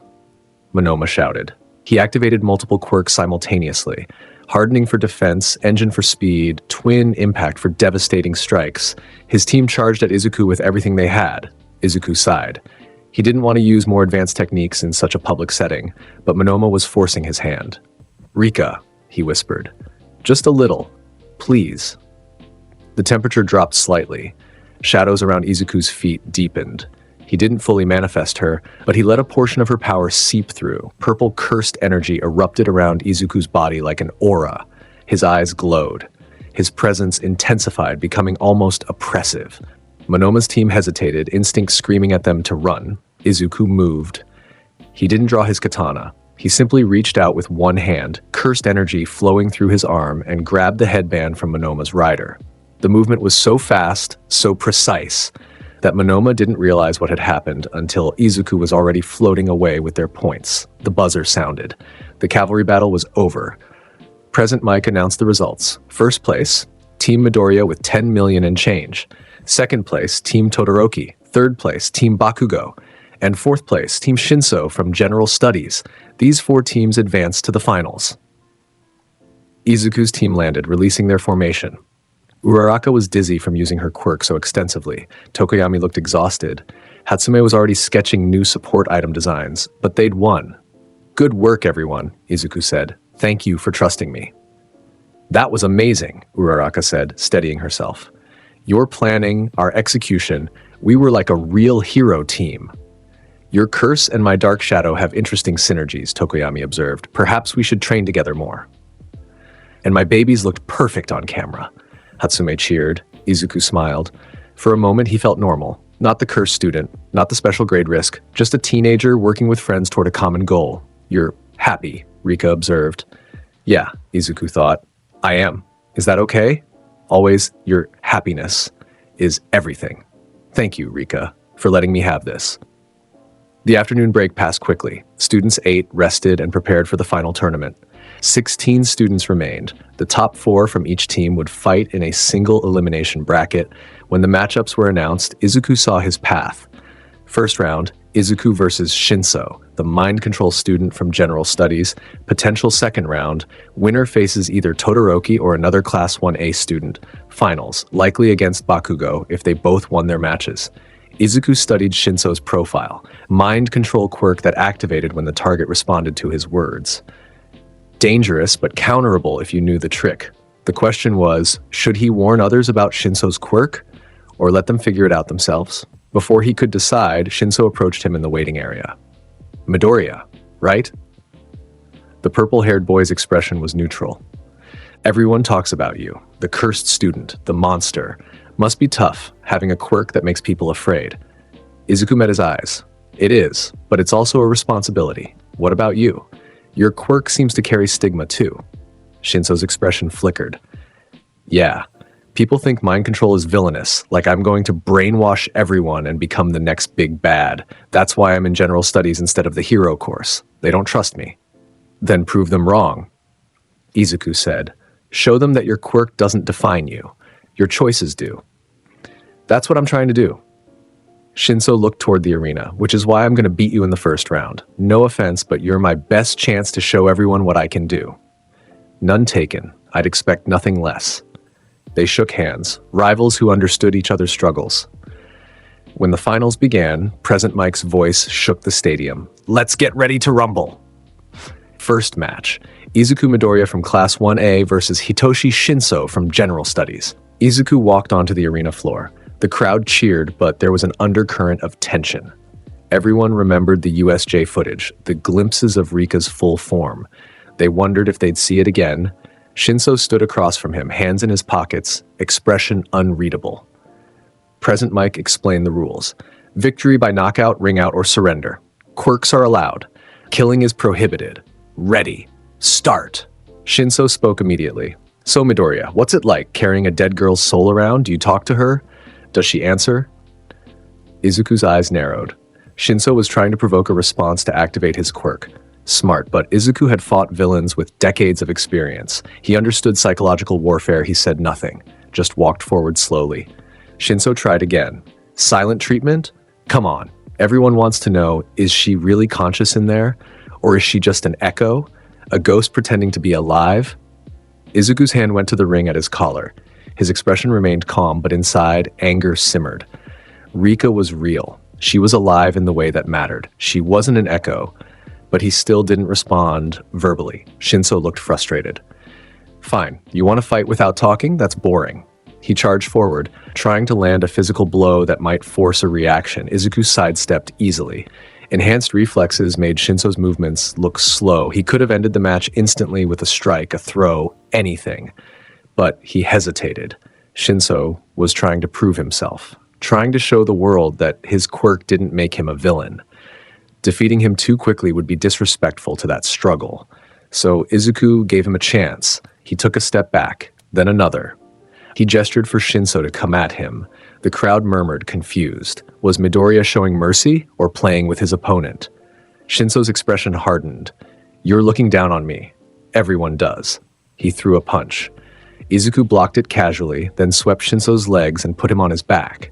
Monoma shouted. He activated multiple quirks simultaneously. Hardening for defense, engine for speed, twin impact for devastating strikes. His team charged at Izuku with everything they had. Izuku sighed. He didn't want to use more advanced techniques in such a public setting, but Monoma was forcing his hand. Rika, he whispered. Just a little. Please. The temperature dropped slightly. Shadows around Izuku's feet deepened. He didn't fully manifest her, but he let a portion of her power seep through. Purple cursed energy erupted around Izuku's body like an aura. His eyes glowed. His presence intensified, becoming almost oppressive. Monoma's team hesitated, instinct screaming at them to run. Izuku moved. He didn't draw his katana. He simply reached out with one hand, cursed energy flowing through his arm, and grabbed the headband from Monoma's rider. The movement was so fast, so precise, that Monoma didn't realize what had happened until Izuku was already floating away with their points. The buzzer sounded. The cavalry battle was over. Present Mike announced the results. First place, Team Midoriya with 10 million and change. Second place, Team Todoroki. Third place, Team Bakugo. And fourth place, Team Shinso from General Studies. These 4 teams advanced to the finals. Izuku's team landed, releasing their formation. Uraraka was dizzy from using her quirk so extensively. Tokoyami looked exhausted. Hatsume was already sketching new support item designs, but they'd won. Good work, everyone, Izuku said. Thank you for trusting me. That was amazing, Uraraka said, steadying herself. Your planning, our execution, we were like a real hero team. Your curse and my dark shadow have interesting synergies, Tokoyami observed. Perhaps we should train together more. And my babies looked perfect on camera. Hatsume cheered. Izuku smiled. For a moment, he felt normal. Not the cursed student, not the special grade risk, just a teenager working with friends toward a common goal. You're happy, Rika observed. Yeah, Izuku thought. I am. Is that okay? Always, your happiness is everything. Thank you, Rika, for letting me have this. The afternoon break passed quickly. Students ate, rested, and prepared for the final tournament. 16 students remained. The top 4 from each team would fight in a single elimination bracket. When the matchups were announced, Izuku saw his path. First round, Izuku versus Shinso, the mind control student from General Studies. Potential second round, winner faces either Todoroki or another Class 1A student. Finals, likely against Bakugo if they both won their matches. Izuku studied Shinso's profile, mind control quirk that activated when the target responded to his words. Dangerous, but counterable if you knew the trick. The question was, should he warn others about Shinso's quirk, or let them figure it out themselves? Before he could decide, Shinso approached him in the waiting area. Midoriya, right? The purple-haired boy's expression was neutral. Everyone talks about you, the cursed student, the monster. Must be tough, having a quirk that makes people afraid. Izuku met his eyes. It is, but it's also a responsibility. What about you? Your quirk seems to carry stigma too. Shinso's expression flickered. Yeah, people think mind control is villainous, like I'm going to brainwash everyone and become the next big bad. That's why I'm in General Studies instead of the hero course. They don't trust me. Then prove them wrong, Izuku said. Show them that your quirk doesn't define you. Your choices do. That's what I'm trying to do. Shinso looked toward the arena, which is why I'm going to beat you in the first round. No offense, but you're my best chance to show everyone what I can do. None taken. I'd expect nothing less. They shook hands, rivals who understood each other's struggles. When the finals began, Present Mike's voice shook the stadium. Let's get ready to rumble. First match, Izuku Midoriya from Class 1A versus Hitoshi Shinso from General Studies. Izuku walked onto the arena floor. The crowd cheered, but there was an undercurrent of tension. Everyone remembered the USJ footage, the glimpses of Rika's full form. They wondered if they'd see it again. Shinso stood across from him, hands in his pockets, expression unreadable. Present Mike explained the rules. Victory by knockout, ring out, or surrender. Quirks are allowed. Killing is prohibited. Ready. Start. Shinso spoke immediately. So Midoriya, what's it like carrying a dead girl's soul around? Do you talk to her? Does she answer? Izuku's eyes narrowed. Shinso was trying to provoke a response to activate his quirk. Smart, but Izuku had fought villains with decades of experience. He understood psychological warfare. He said nothing, just walked forward slowly. Shinso tried again. Silent treatment? Come on. Everyone wants to know, is she really conscious in there? Or is she just an echo? A ghost pretending to be alive? Izuku's hand went to the ring at his collar. His expression remained calm, but inside, anger simmered. Rika was real. She was alive in the way that mattered. She wasn't an echo, but he still didn't respond verbally. Shinso looked frustrated. Fine, you want to fight without talking? That's boring. He charged forward, trying to land a physical blow that might force a reaction. Izuku sidestepped easily. Enhanced reflexes made Shinso's movements look slow. He could have ended the match instantly with a strike, a throw, anything. But he hesitated. Shinso was trying to prove himself, trying to show the world that his quirk didn't make him a villain. Defeating him too quickly would be disrespectful to that struggle. So Izuku gave him a chance. He took a step back, then another. He gestured for Shinso to come at him. The crowd murmured, confused. Was Midoriya showing mercy or playing with his opponent? Shinso's expression hardened. You're looking down on me. Everyone does. He threw a punch. Izuku blocked it casually, then swept Shinso's legs and put him on his back.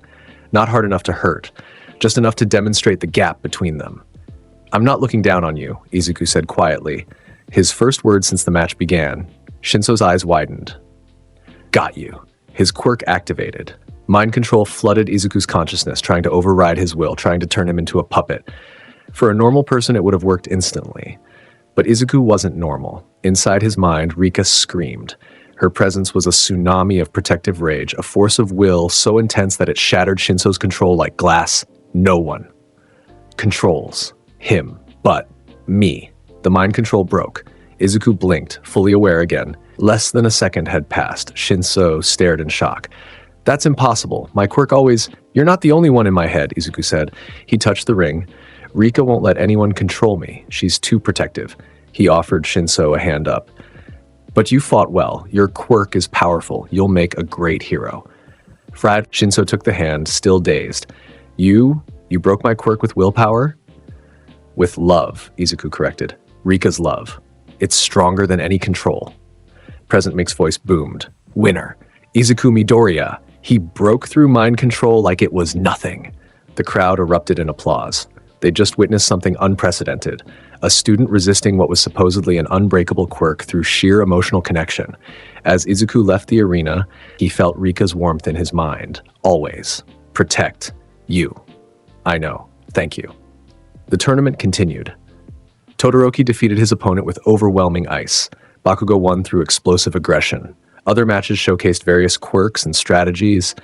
Not hard enough to hurt, just enough to demonstrate the gap between them. I'm not looking down on you, Izuku said quietly. His first word since the match began. Shinso's eyes widened. Got you. His quirk activated. Mind control flooded Izuku's consciousness, trying to override his will, trying to turn him into a puppet. For a normal person, it would have worked instantly. But Izuku wasn't normal. Inside his mind, Rika screamed. Her presence was a tsunami of protective rage, a force of will so intense that it shattered Shinso's control like glass. No one controls him but me. The mind control broke. Izuku blinked, fully aware again. Less than a second had passed. Shinso stared in shock. That's impossible. My quirk always... You're not the only one in my head, Izuku said. He touched the ring. Rika won't let anyone control me. She's too protective. He offered Shinso a hand up. But you fought well. Your quirk is powerful. You'll make a great hero. Fried, Shinso took the hand, still dazed. You broke my quirk with willpower? With love, Izuku corrected. Rika's love. It's stronger than any control. Present Mike's voice boomed. Winner. Izuku Midoriya. He broke through mind control like it was nothing. The crowd erupted in applause. They just witnessed something unprecedented. A student resisting what was supposedly an unbreakable quirk through sheer emotional connection. As Izuku left the arena, he felt Rika's warmth in his mind. Always. Protect. You. I know. Thank you. The tournament continued. Todoroki defeated his opponent with overwhelming ice. Bakugo won through explosive aggression. Other matches showcased various quirks and strategies,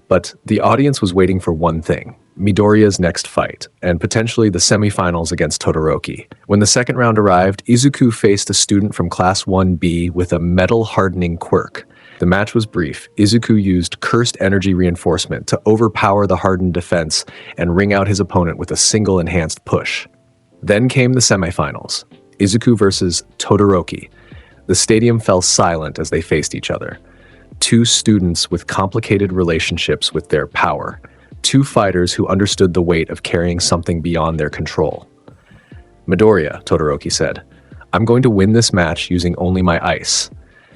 but the audience was waiting for one thing, Midoriya's next fight, and potentially the semifinals against Todoroki. When the second round arrived, Izuku faced a student from Class 1B with a metal-hardening quirk. The match was brief. Izuku used cursed energy reinforcement to overpower the hardened defense and wring out his opponent with a single enhanced push. Then came the semifinals, Izuku versus Todoroki. The stadium fell silent as they faced each other. Two students with complicated relationships with their power. Two fighters who understood the weight of carrying something beyond their control. Midoriya, Todoroki said, I'm going to win this match using only my ice.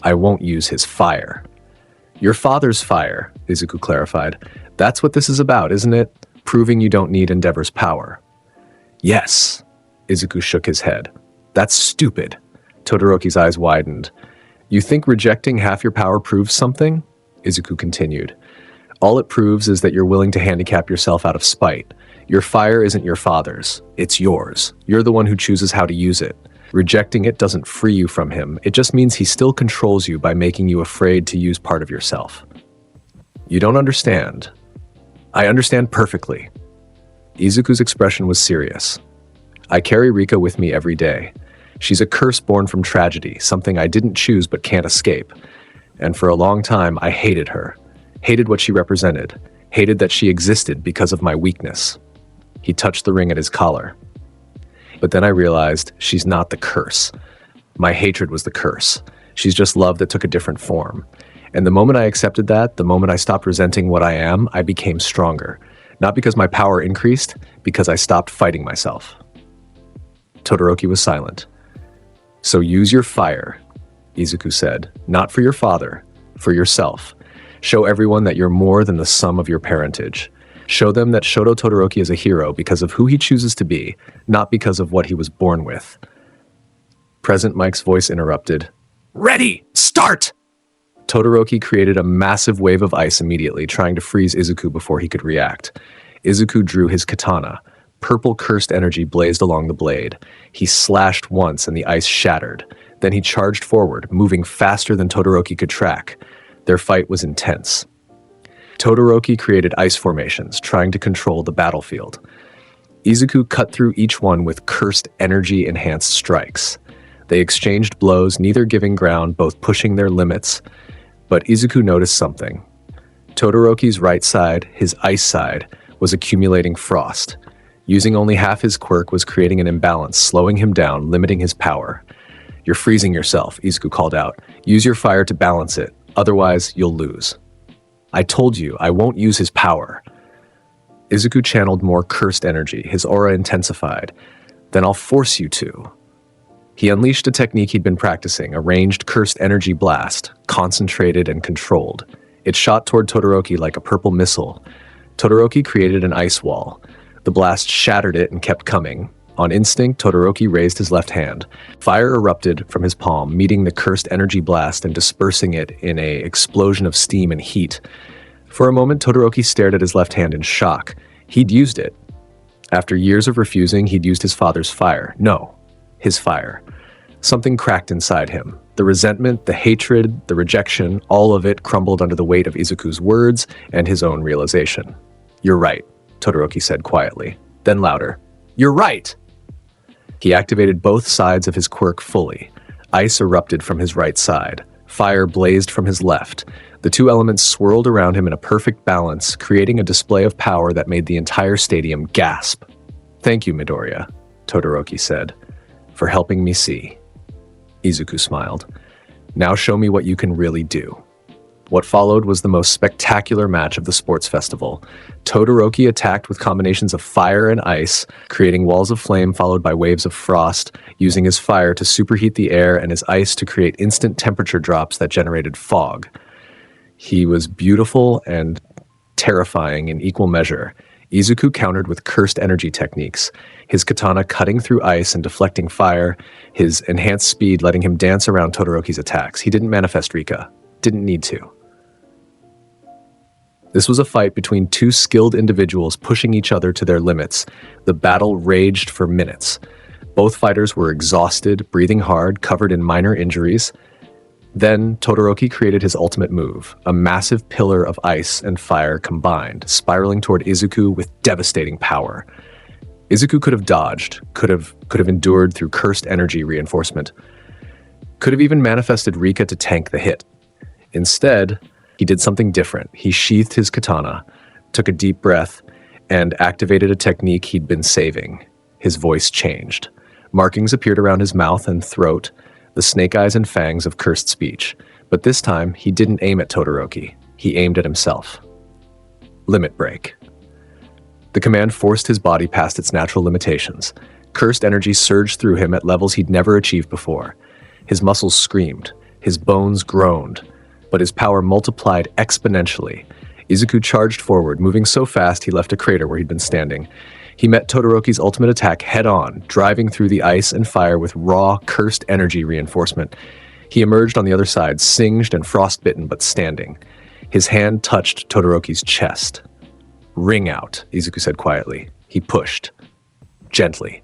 I won't use his fire. Your father's fire, Izuku clarified. That's what this is about, isn't it? Proving you don't need Endeavor's power. Yes, Izuku shook his head. That's stupid. Todoroki's eyes widened. You think rejecting half your power proves something? Izuku continued. All it proves is that you're willing to handicap yourself out of spite. Your fire isn't your father's. It's yours. You're the one who chooses how to use it. Rejecting it doesn't free you from him. It just means he still controls you by making you afraid to use part of yourself. You don't understand. I understand perfectly. Izuku's expression was serious. I carry Rika with me every day. She's a curse born from tragedy, something I didn't choose but can't escape. And for a long time, I hated her. Hated what she represented. Hated that she existed because of my weakness. He touched the ring at his collar. But then I realized she's not the curse. My hatred was the curse. She's just love that took a different form. And the moment I accepted that, the moment I stopped resenting what I am, I became stronger. Not because my power increased, because I stopped fighting myself. Todoroki was silent. So use your fire, Izuku said. Not for your father, for yourself. Show everyone that you're more than the sum of your parentage. Show them that Shoto Todoroki is a hero because of who he chooses to be, not because of what he was born with. Present Mike's voice interrupted. Ready! Start! Todoroki created a massive wave of ice immediately, trying to freeze Izuku before he could react. Izuku drew his katana. Purple cursed energy blazed along the blade. He slashed once and the ice shattered. Then he charged forward, moving faster than Todoroki could track. Their fight was intense. Todoroki created ice formations, trying to control the battlefield. Izuku cut through each one with cursed energy-enhanced strikes. They exchanged blows, neither giving ground, both pushing their limits. But Izuku noticed something. Todoroki's right side, his ice side, was accumulating frost. Using only half his quirk was creating an imbalance, slowing him down, limiting his power. You're freezing yourself, Izuku called out. Use your fire to balance it, otherwise you'll lose. I told you, I won't use his power. Izuku channeled more cursed energy, his aura intensified. Then I'll force you to. He unleashed a technique he'd been practicing, a ranged cursed energy blast, concentrated and controlled. It shot toward Todoroki like a purple missile. Todoroki created an ice wall. The blast shattered it and kept coming. On instinct, Todoroki raised his left hand. Fire erupted from his palm, meeting the cursed energy blast and dispersing it in an explosion of steam and heat. For a moment, Todoroki stared at his left hand in shock. He'd used it. After years of refusing, he'd used his father's fire. No, his fire. Something cracked inside him. The resentment, the hatred, the rejection, all of it crumbled under the weight of Izuku's words and his own realization. You're right, Todoroki said quietly. Then louder. You're right! He activated both sides of his quirk fully. Ice erupted from his right side. Fire blazed from his left. The two elements swirled around him in a perfect balance, creating a display of power that made the entire stadium gasp. Thank you, Midoriya, Todoroki said, for helping me see. Izuku smiled. Now show me what you can really do. What followed was the most spectacular match of the sports festival. Todoroki attacked with combinations of fire and ice, creating walls of flame followed by waves of frost, using his fire to superheat the air and his ice to create instant temperature drops that generated fog. He was beautiful and terrifying in equal measure. Izuku countered with cursed energy techniques, his katana cutting through ice and deflecting fire, his enhanced speed letting him dance around Todoroki's attacks. He didn't manifest Rika. Didn't need to. This was a fight between two skilled individuals pushing each other to their limits. The battle raged for minutes. Both fighters were exhausted, breathing hard, covered in minor injuries. Then Todoroki created his ultimate move, a massive pillar of ice and fire combined, spiraling toward Izuku with devastating power. Izuku could have dodged, could have endured through cursed energy reinforcement, could have even manifested Rika to tank the hit. Instead, he did something different. He sheathed his katana, took a deep breath, and activated a technique he'd been saving. His voice changed. Markings appeared around his mouth and throat, the snake eyes and fangs of cursed speech. But this time, he didn't aim at Todoroki. He aimed at himself. Limit break. The command forced his body past its natural limitations. Cursed energy surged through him at levels he'd never achieved before. His muscles screamed. His bones groaned. But his power multiplied exponentially. Izuku charged forward, moving so fast he left a crater where he'd been standing. He met Todoroki's ultimate attack head-on, driving through the ice and fire with raw, cursed energy reinforcement. He emerged on the other side, singed and frostbitten, but standing. His hand touched Todoroki's chest. Ring out, Izuku said quietly. He pushed. Gently.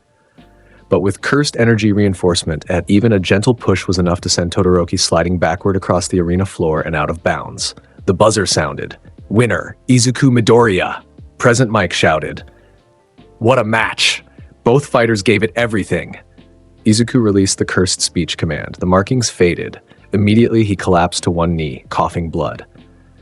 But with cursed energy reinforcement, even a gentle push was enough to send Todoroki sliding backward across the arena floor and out of bounds. The buzzer sounded. Winner, Izuku Midoriya. Present Mike shouted. What a match! Both fighters gave it everything. Izuku released the cursed speech command. The markings faded. Immediately, he collapsed to one knee, coughing blood.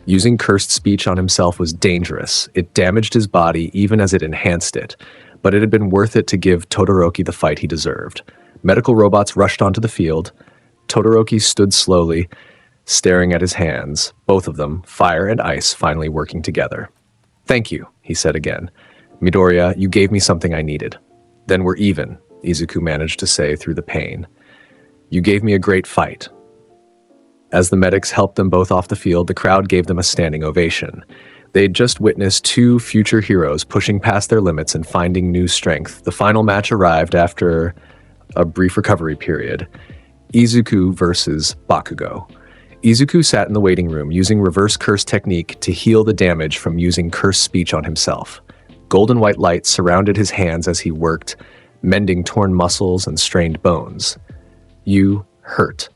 Using cursed speech on himself was dangerous. It damaged his body even as it enhanced it, but it had been worth it to give Todoroki the fight he deserved. Medical robots rushed onto the field. Todoroki stood slowly, staring at his hands, both of them, fire and ice, finally working together. Thank you, he said again. Midoriya, you gave me something I needed. Then we're even, Izuku managed to say through the pain. You gave me a great fight. As the medics helped them both off the field, the crowd gave them a standing ovation. They'd just witnessed two future heroes pushing past their limits and finding new strength. The final match arrived after a brief recovery period. Izuku versus Bakugo. Izuku sat in the waiting room using reverse curse technique to heal the damage from using curse speech on himself. Golden white light surrounded his hands as he worked, mending torn muscles and strained bones. You hurt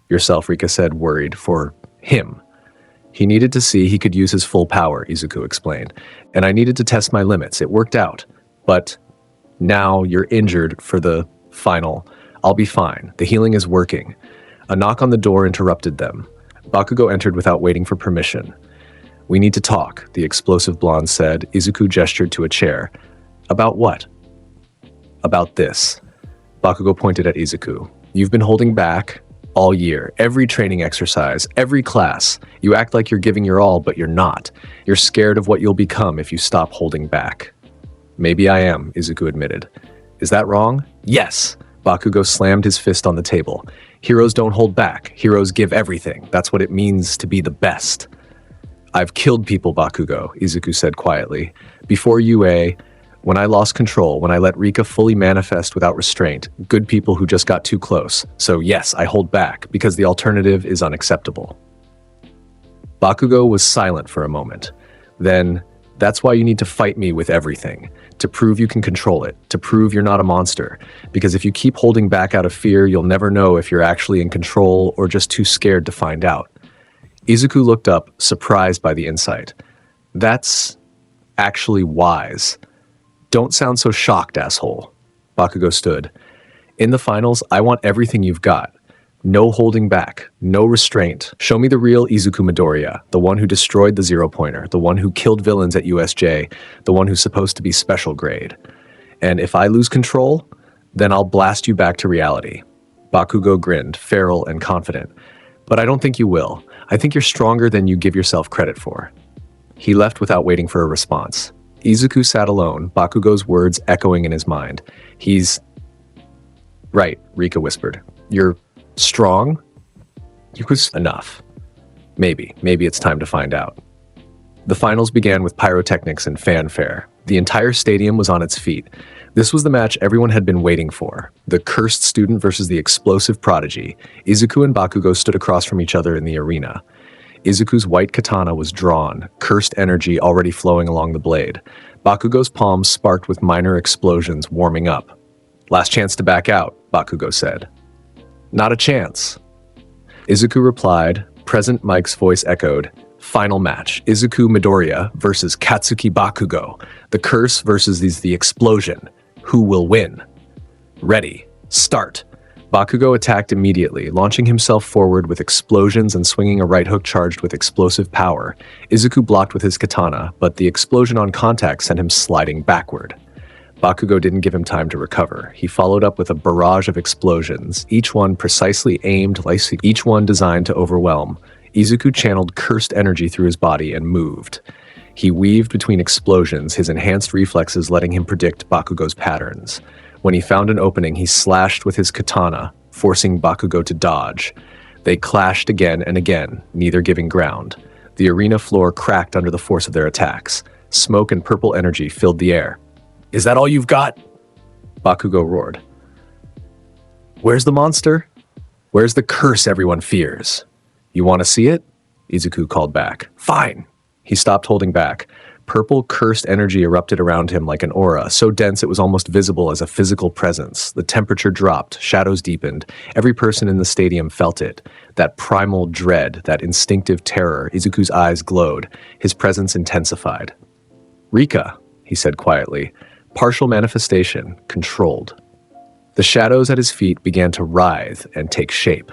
yourself, Rika said, worried for him. He needed to see he could use his full power, Izuku explained, and I needed to test my limits. It worked out, but now you're injured for the final. I'll be fine. The healing is working. A knock on the door interrupted them. Bakugo entered without waiting for permission. We need to talk, the explosive blonde said. Izuku gestured to a chair. About what? About this. Bakugo pointed at Izuku. You've been holding back all year. Every training exercise, every class. You act like you're giving your all, but you're not. You're scared of what you'll become if you stop holding back. Maybe I am, Izuku admitted. Is that wrong? Yes. Bakugo slammed his fist on the table. Heroes don't hold back. Heroes give everything. That's what it means to be the best. I've killed people, Bakugo, Izuku said quietly. Before UA, when I lost control, when I let Rika fully manifest without restraint, good people who just got too close. So yes, I hold back, because the alternative is unacceptable. Bakugo was silent for a moment. Then, that's why you need to fight me with everything. To prove you can control it, to prove you're not a monster. Because if you keep holding back out of fear, you'll never know if you're actually in control or just too scared to find out. Izuku looked up, surprised by the insight. That's actually wise. Don't sound so shocked, asshole. Bakugo stood. In the finals, I want everything you've got. No holding back, no restraint. Show me the real Izuku Midoriya, the one who destroyed the zero-pointer, the one who killed villains at USJ, the one who's supposed to be special grade. And if I lose control, then I'll blast you back to reality. Bakugo grinned, feral and confident. But I don't think you will. I think you're stronger than you give yourself credit for. He left without waiting for a response. Izuku sat alone, Bakugo's words echoing in his mind. He's... Right, Rika whispered. You're strong? You was enough. Maybe it's time to find out. The finals began with pyrotechnics and fanfare. The entire stadium was on its feet. This was the match everyone had been waiting for. The cursed student versus the explosive prodigy. Izuku and Bakugo stood across from each other in the arena. Izuku's white katana was drawn, cursed energy already flowing along the blade. Bakugo's palms sparked with minor explosions, warming up. Last chance to back out, Bakugo said. Not a chance. Izuku replied. Present Mike's voice echoed. Final match, Izuku Midoriya versus Katsuki Bakugo. The curse versus the explosion. Who will win? Ready. Start. Bakugo attacked immediately, launching himself forward with explosions and swinging a right hook charged with explosive power. Izuku blocked with his katana, but the explosion on contact sent him sliding backward. Bakugo didn't give him time to recover. He followed up with a barrage of explosions, each one precisely aimed, each one designed to overwhelm. Izuku channeled cursed energy through his body and moved. He weaved between explosions, his enhanced reflexes letting him predict Bakugo's patterns. When he found an opening, he slashed with his katana, forcing Bakugo to dodge. They clashed again and again, neither giving ground. The arena floor cracked under the force of their attacks. Smoke and purple energy filled the air. Is that all you've got? Bakugo roared. Where's the monster? Where's the curse everyone fears? You want to see it? Izuku called back. Fine. He stopped holding back. Purple, cursed energy erupted around him like an aura, so dense it was almost visible as a physical presence. The temperature dropped, shadows deepened. Every person in the stadium felt it. That primal dread, that instinctive terror. Izuku's eyes glowed. His presence intensified. "Rika," he said quietly. Partial manifestation, controlled. The shadows at his feet began to writhe and take shape.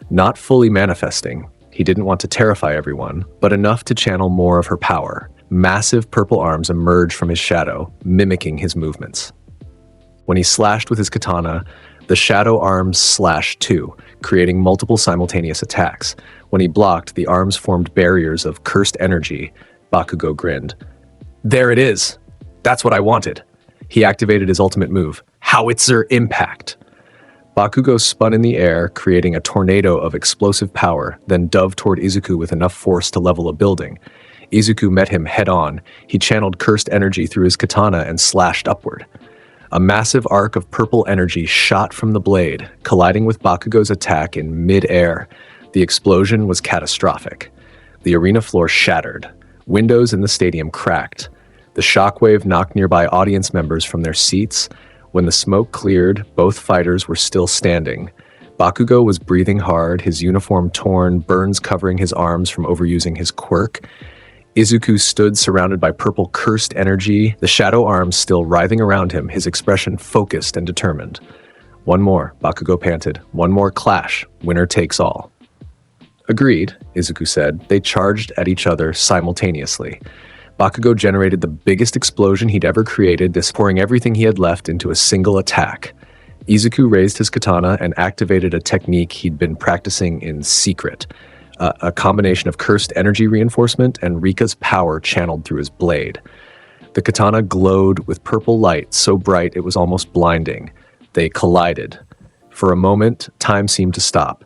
Not fully manifesting. He didn't want to terrify everyone, but enough to channel more of her power. Massive purple arms emerged from his shadow, mimicking his movements. When he slashed with his katana, the shadow arms slashed too, creating multiple simultaneous attacks. When he blocked, the arms formed barriers of cursed energy. Bakugo grinned. "There it is! That's what I wanted!" He activated his ultimate move, Howitzer Impact. Bakugo spun in the air, creating a tornado of explosive power, then dove toward Izuku with enough force to level a building. Izuku met him head-on. He channeled cursed energy through his katana and slashed upward. A massive arc of purple energy shot from the blade, colliding with Bakugo's attack in mid-air. The explosion was catastrophic. The arena floor shattered. Windows in the stadium cracked. The shockwave knocked nearby audience members from their seats. When the smoke cleared, both fighters were still standing. Bakugo was breathing hard, his uniform torn, burns covering his arms from overusing his quirk. Izuku stood surrounded by purple cursed energy, the shadow arms still writhing around him, his expression focused and determined. "One more," Bakugo panted. "One more clash. Winner takes all." "Agreed," Izuku said. They charged at each other simultaneously. Bakugo generated the biggest explosion he'd ever created, this pouring everything he had left into a single attack. Izuku raised his katana and activated a technique he'd been practicing in secret. A combination of cursed energy reinforcement and Rika's power channeled through his blade. The katana glowed with purple light so bright it was almost blinding. They collided. For a moment, time seemed to stop.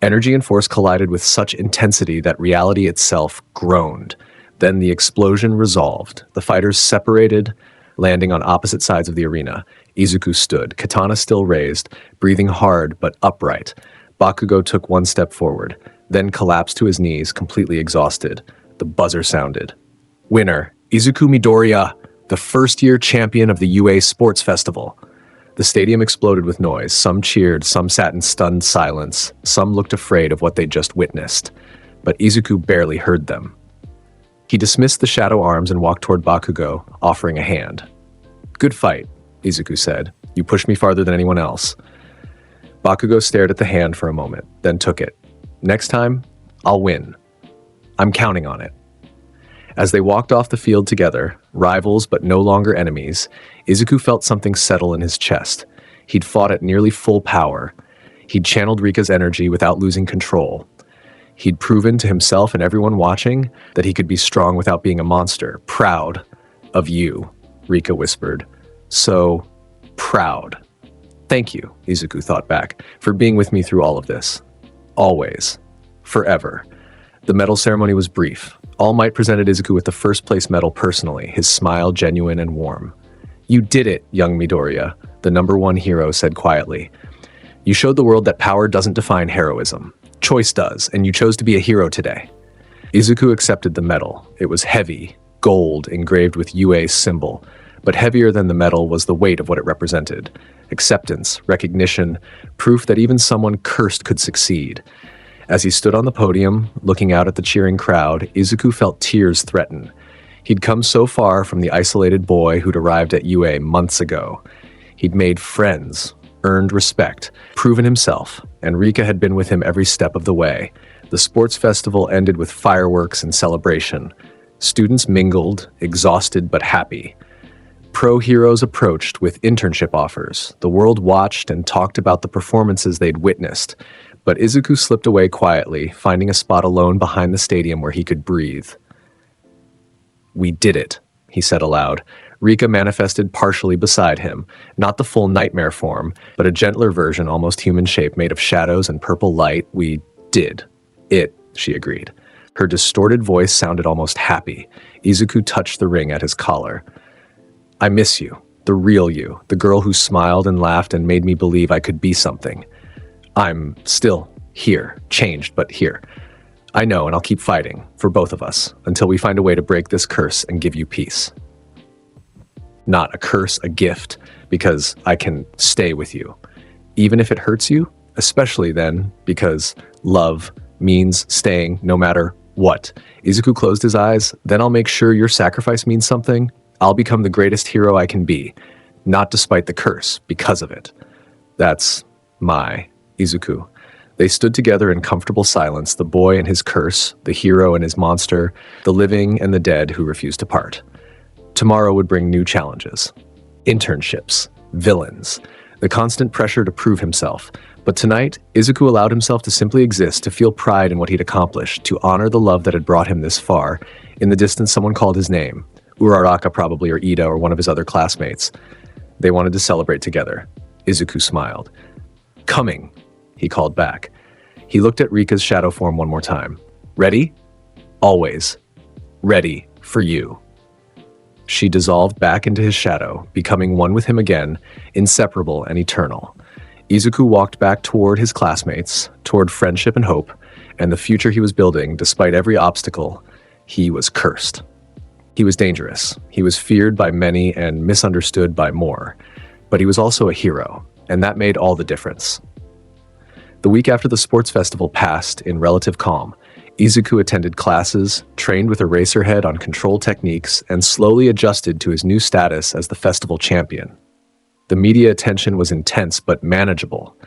Energy and force collided with such intensity that reality itself groaned. Then the explosion resolved. The fighters separated, landing on opposite sides of the arena. Izuku stood, katana still raised, breathing hard but upright. Bakugo took one step forward, then collapsed to his knees, completely exhausted. The buzzer sounded. Winner, Izuku Midoriya, the first-year champion of the UA Sports Festival. The stadium exploded with noise. Some cheered, some sat in stunned silence, some looked afraid of what they'd just witnessed. But Izuku barely heard them. He dismissed the shadow arms and walked toward Bakugo, offering a hand. "Good fight," Izuku said. "You pushed me farther than anyone else." Bakugo stared at the hand for a moment, then took it. "Next time, I'll win. I'm counting on it." As they walked off the field together, rivals but no longer enemies, Izuku felt something settle in his chest. He'd fought at nearly full power. He'd channeled Rika's energy without losing control. He'd proven to himself and everyone watching that he could be strong without being a monster. "Proud of you," Rika whispered. "So proud." "Thank you," Izuku thought back, "for being with me through all of this. Always. Forever." The medal ceremony was brief. All Might presented Izuku with the first-place medal personally, his smile genuine and warm. "You did it, young Midoriya," the #1 hero said quietly. "You showed the world that power doesn't define heroism. Choice does, and you chose to be a hero today." Izuku accepted the medal. It was heavy, gold, engraved with UA's symbol. But heavier than the medal was the weight of what it represented. Acceptance, recognition, proof that even someone cursed could succeed. As he stood on the podium, looking out at the cheering crowd, Izuku felt tears threaten. He'd come so far from the isolated boy who'd arrived at UA months ago. He'd made friends, earned respect, proven himself, and Rika had been with him every step of the way. The sports festival ended with fireworks and celebration. Students mingled, exhausted but happy. Pro heroes approached with internship offers. The world watched and talked about the performances they'd witnessed. But Izuku slipped away quietly, finding a spot alone behind the stadium where he could breathe. "We did it," he said aloud. Rika manifested partially beside him, not the full nightmare form, but a gentler version, almost human shape, made of shadows and purple light. "We did it," she agreed. Her distorted voice sounded almost happy. Izuku touched the ring at his collar. "I miss you, the real you, the girl who smiled and laughed and made me believe I could be something. I'm still here, changed, but here. I know, and I'll keep fighting, for both of us, until we find a way to break this curse and give you peace. Not a curse, a gift, because I can stay with you. Even if it hurts you, especially then, because love means staying no matter what. Izuku closed his eyes. Then I'll make sure your sacrifice means something. I'll become the greatest hero I can be, not despite the curse, because of it. That's my Izuku. They stood together in comfortable silence, the boy and his curse, the hero and his monster, the living and the dead who refused to part. Tomorrow would bring new challenges. Internships, villains, the constant pressure to prove himself. But tonight, Izuku allowed himself to simply exist, to feel pride in what he'd accomplished, to honor the love that had brought him this far. In the distance, someone called his name. Uraraka probably, or Ida, or one of his other classmates. They wanted to celebrate together. Izuku smiled. Coming, he called back. He looked at Rika's shadow form one more time. Ready? Always. Ready for you. She dissolved back into his shadow, becoming one with him again, inseparable and eternal. Izuku walked back toward his classmates, toward friendship and hope, and the future he was building. Despite every obstacle, he was cursed. He was dangerous. He was feared by many and misunderstood by more. But he was also a hero, and that made all the difference. The week after the sports festival passed in relative calm, Izuku attended classes, trained with Eraserhead on control techniques, and slowly adjusted to his new status as the festival champion. The media attention was intense but manageable.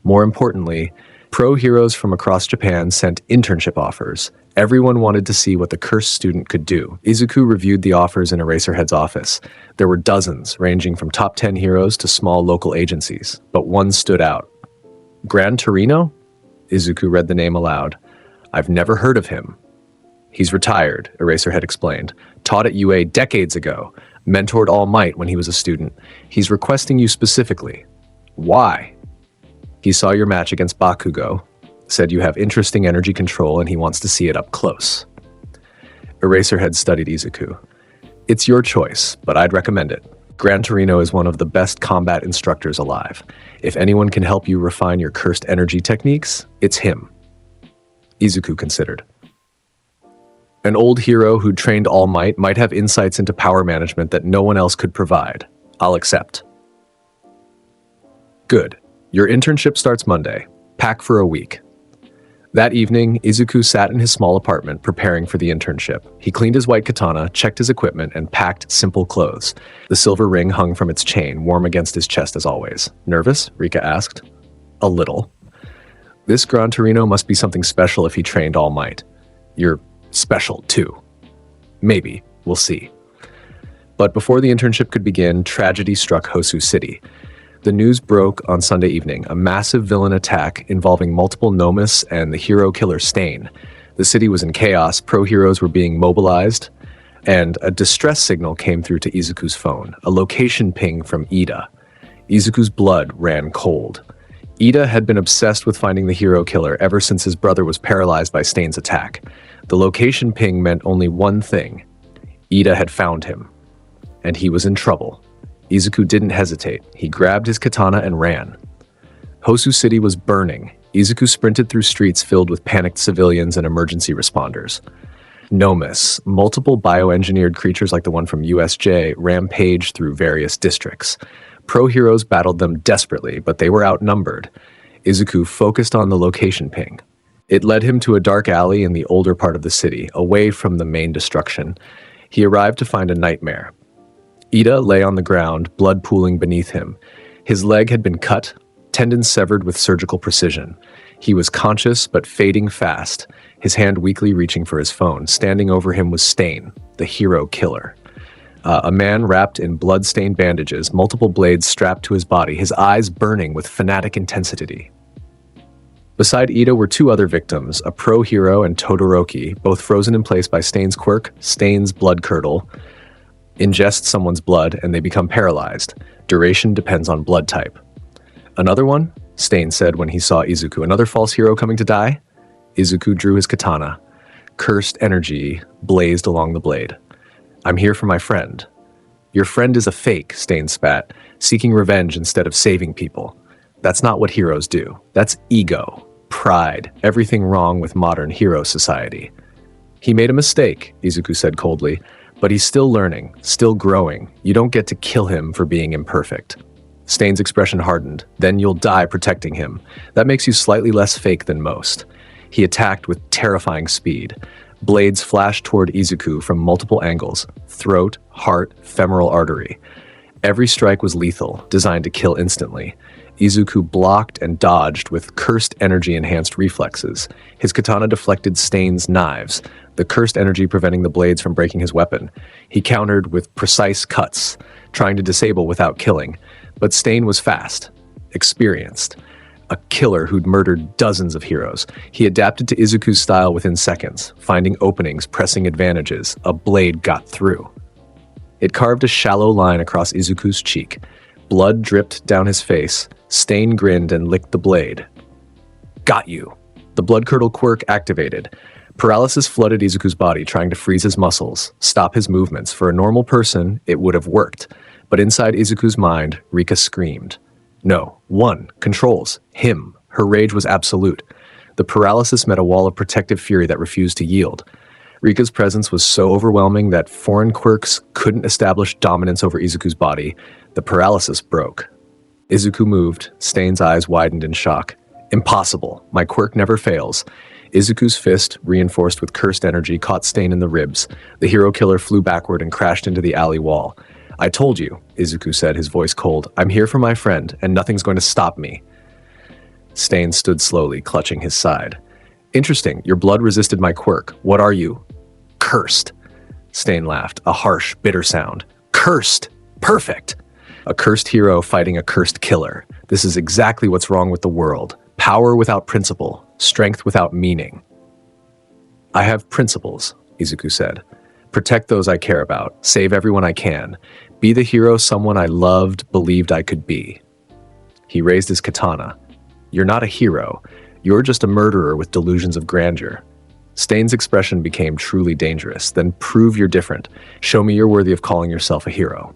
More importantly, pro heroes from across Japan sent internship offers. Everyone wanted to see what the cursed student could do. Izuku reviewed the offers in Eraserhead's office. There were dozens, ranging from top 10 heroes to small local agencies, but one stood out. Gran Torino? Izuku read the name aloud. I've never heard of him. He's retired, Eraserhead explained. Taught at UA decades ago. Mentored All Might when he was a student. He's requesting you specifically. Why? He saw your match against Bakugo, said you have interesting energy control and he wants to see it up close. Eraserhead studied Izuku. It's your choice, but I'd recommend it. Gran Torino is one of the best combat instructors alive. If anyone can help you refine your cursed energy techniques, it's him. Izuku considered. An old hero who trained All Might might have insights into power management that no one else could provide. I'll accept. Good. Your internship starts Monday. Pack for a week. That evening, Izuku sat in his small apartment preparing for the internship. He cleaned his white katana, checked his equipment, and packed simple clothes. The silver ring hung from its chain, warm against his chest as always. Nervous? Rika asked. A little. This Gran Torino must be something special if he trained All Might. You're special, too. Maybe. We'll see. But before the internship could begin, tragedy struck Hosu City. The news broke on Sunday evening, a massive villain attack involving multiple Nomus and the hero killer Stain. The city was in chaos, pro-heroes were being mobilized, and a distress signal came through to Izuku's phone, a location ping from Ida. Izuku's blood ran cold. Ida had been obsessed with finding the hero killer ever since his brother was paralyzed by Stain's attack. The location ping meant only one thing. Ida had found him, and he was in trouble. Izuku didn't hesitate. He grabbed his katana and ran. Hosu City was burning. Izuku sprinted through streets filled with panicked civilians and emergency responders. Nomus, multiple bioengineered creatures like the one from USJ, rampaged through various districts. Pro-heroes battled them desperately, but they were outnumbered. Izuku focused on the location ping. It led him to a dark alley in the older part of the city, away from the main destruction. He arrived to find a nightmare. Ida lay on the ground, blood pooling beneath him. His leg had been cut, tendons severed with surgical precision. He was conscious, but fading fast, his hand weakly reaching for his phone. Standing over him was Stain, the hero killer. A man wrapped in blood-stained bandages, multiple blades strapped to his body, his eyes burning with fanatic intensity. Beside Ida were two other victims, a pro-hero and Todoroki, both frozen in place by Stain's quirk, Stain's blood curdle. Ingest someone's blood and they become paralyzed. Duration depends on blood type. Another one? Stain said when he saw Izuku. Another false hero coming to die? Izuku drew his katana. Cursed energy blazed along the blade. I'm here for my friend. Your friend is a fake, Stain spat, seeking revenge instead of saving people. That's not what heroes do. That's ego. pride, everything wrong with modern hero society. He made a mistake, Izuku said coldly, but he's still learning, still growing. You don't get to kill him for being imperfect. Stain's expression hardened. Then you'll die protecting him. That makes you slightly less fake than most. He attacked with terrifying speed. Blades flashed toward Izuku from multiple angles: throat, heart, femoral artery. Every strike was lethal, designed to kill instantly. Izuku blocked and dodged with cursed energy-enhanced reflexes. His katana deflected Stain's knives, the cursed energy preventing the blades from breaking his weapon. He countered with precise cuts, trying to disable without killing. But Stain was fast, experienced. A killer who'd murdered dozens of heroes. He adapted to Izuku's style within seconds, finding openings, pressing advantages. A blade got through. It carved a shallow line across Izuku's cheek. Blood dripped down his face. Stain grinned and licked the blade. Got you. The blood curdle quirk activated. Paralysis flooded Izuku's body, trying to freeze his muscles, stop his movements. For a normal person, it would have worked. But inside Izuku's mind, Rika screamed. No, one, controls, him. Her rage was absolute. The paralysis met a wall of protective fury that refused to yield. Rika's presence was so overwhelming that foreign quirks couldn't establish dominance over Izuku's body. The paralysis broke. Izuku moved. Stain's eyes widened in shock. Impossible. My quirk never fails. Izuku's fist, reinforced with cursed energy, caught Stain in the ribs. The hero killer flew backward and crashed into the alley wall. I told you, Izuku said, his voice cold. I'm here for my friend, and nothing's going to stop me. Stain stood slowly, clutching his side. Interesting, your blood resisted my quirk. What are you? Cursed. Stain laughed, a harsh, bitter sound. Cursed! Perfect! A cursed hero fighting a cursed killer. This is exactly what's wrong with the world. Power without principle, strength without meaning. I have principles, Izuku said. Protect those I care about, save everyone I can, be the hero someone I loved, believed I could be. He raised his katana. You're not a hero. You're just a murderer with delusions of grandeur. Stain's expression became truly dangerous. Then prove you're different. Show me you're worthy of calling yourself a hero.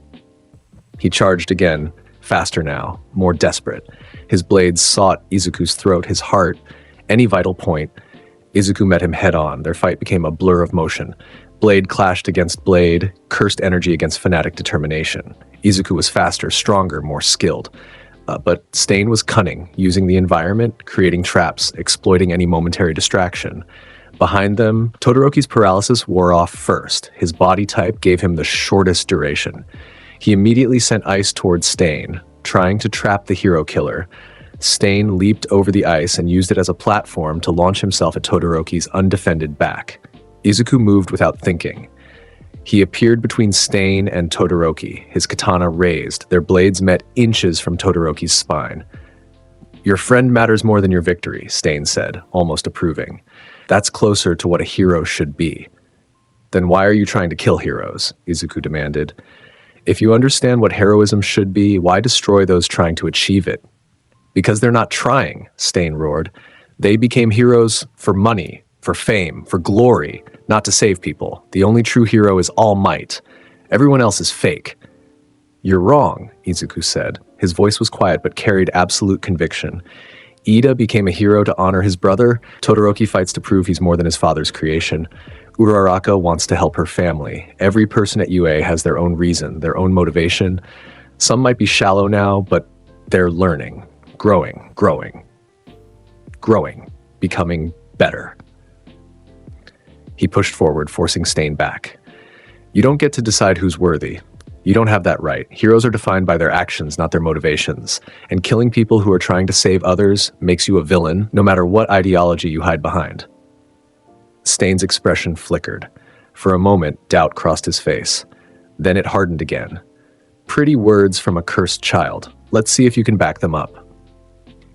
He charged again, faster now, more desperate. His blades sought Izuku's throat, his heart, any vital point. Izuku met him head-on. Their fight became a blur of motion. Blade clashed against blade, cursed energy against fanatic determination. Izuku was faster, stronger, more skilled. But Stain was cunning, using the environment, creating traps, exploiting any momentary distraction. Behind them, Todoroki's paralysis wore off first. His body type gave him the shortest duration. He immediately sent ice towards Stain, trying to trap the hero killer. Stain leaped over the ice and used it as a platform to launch himself at Todoroki's undefended back. Izuku moved without thinking. He appeared between Stain and Todoroki, his katana raised. Their blades met inches from Todoroki's spine. Your friend matters more than your victory, Stain said, almost approving. That's closer to what a hero should be. Then why are you trying to kill heroes? Izuku demanded. If you understand what heroism should be, why destroy those trying to achieve it? Because they're not trying, Stain roared. They became heroes for money, for fame, for glory, not to save people. The only true hero is All Might. Everyone else is fake. You're wrong, Izuku said. His voice was quiet but carried absolute conviction. Ida became a hero to honor his brother. Todoroki fights to prove he's more than his father's creation. Uraraka wants to help her family. Every person at UA has their own reason, their own motivation. Some might be shallow now, but they're learning, growing, becoming better. He pushed forward, forcing Stain back. You don't get to decide who's worthy. You don't have that right. Heroes are defined by their actions, not their motivations. And killing people who are trying to save others makes you a villain, no matter what ideology you hide behind. Stain's expression flickered. For a moment, doubt crossed his face. Then it hardened again. Pretty words from a cursed child. Let's see if you can back them up.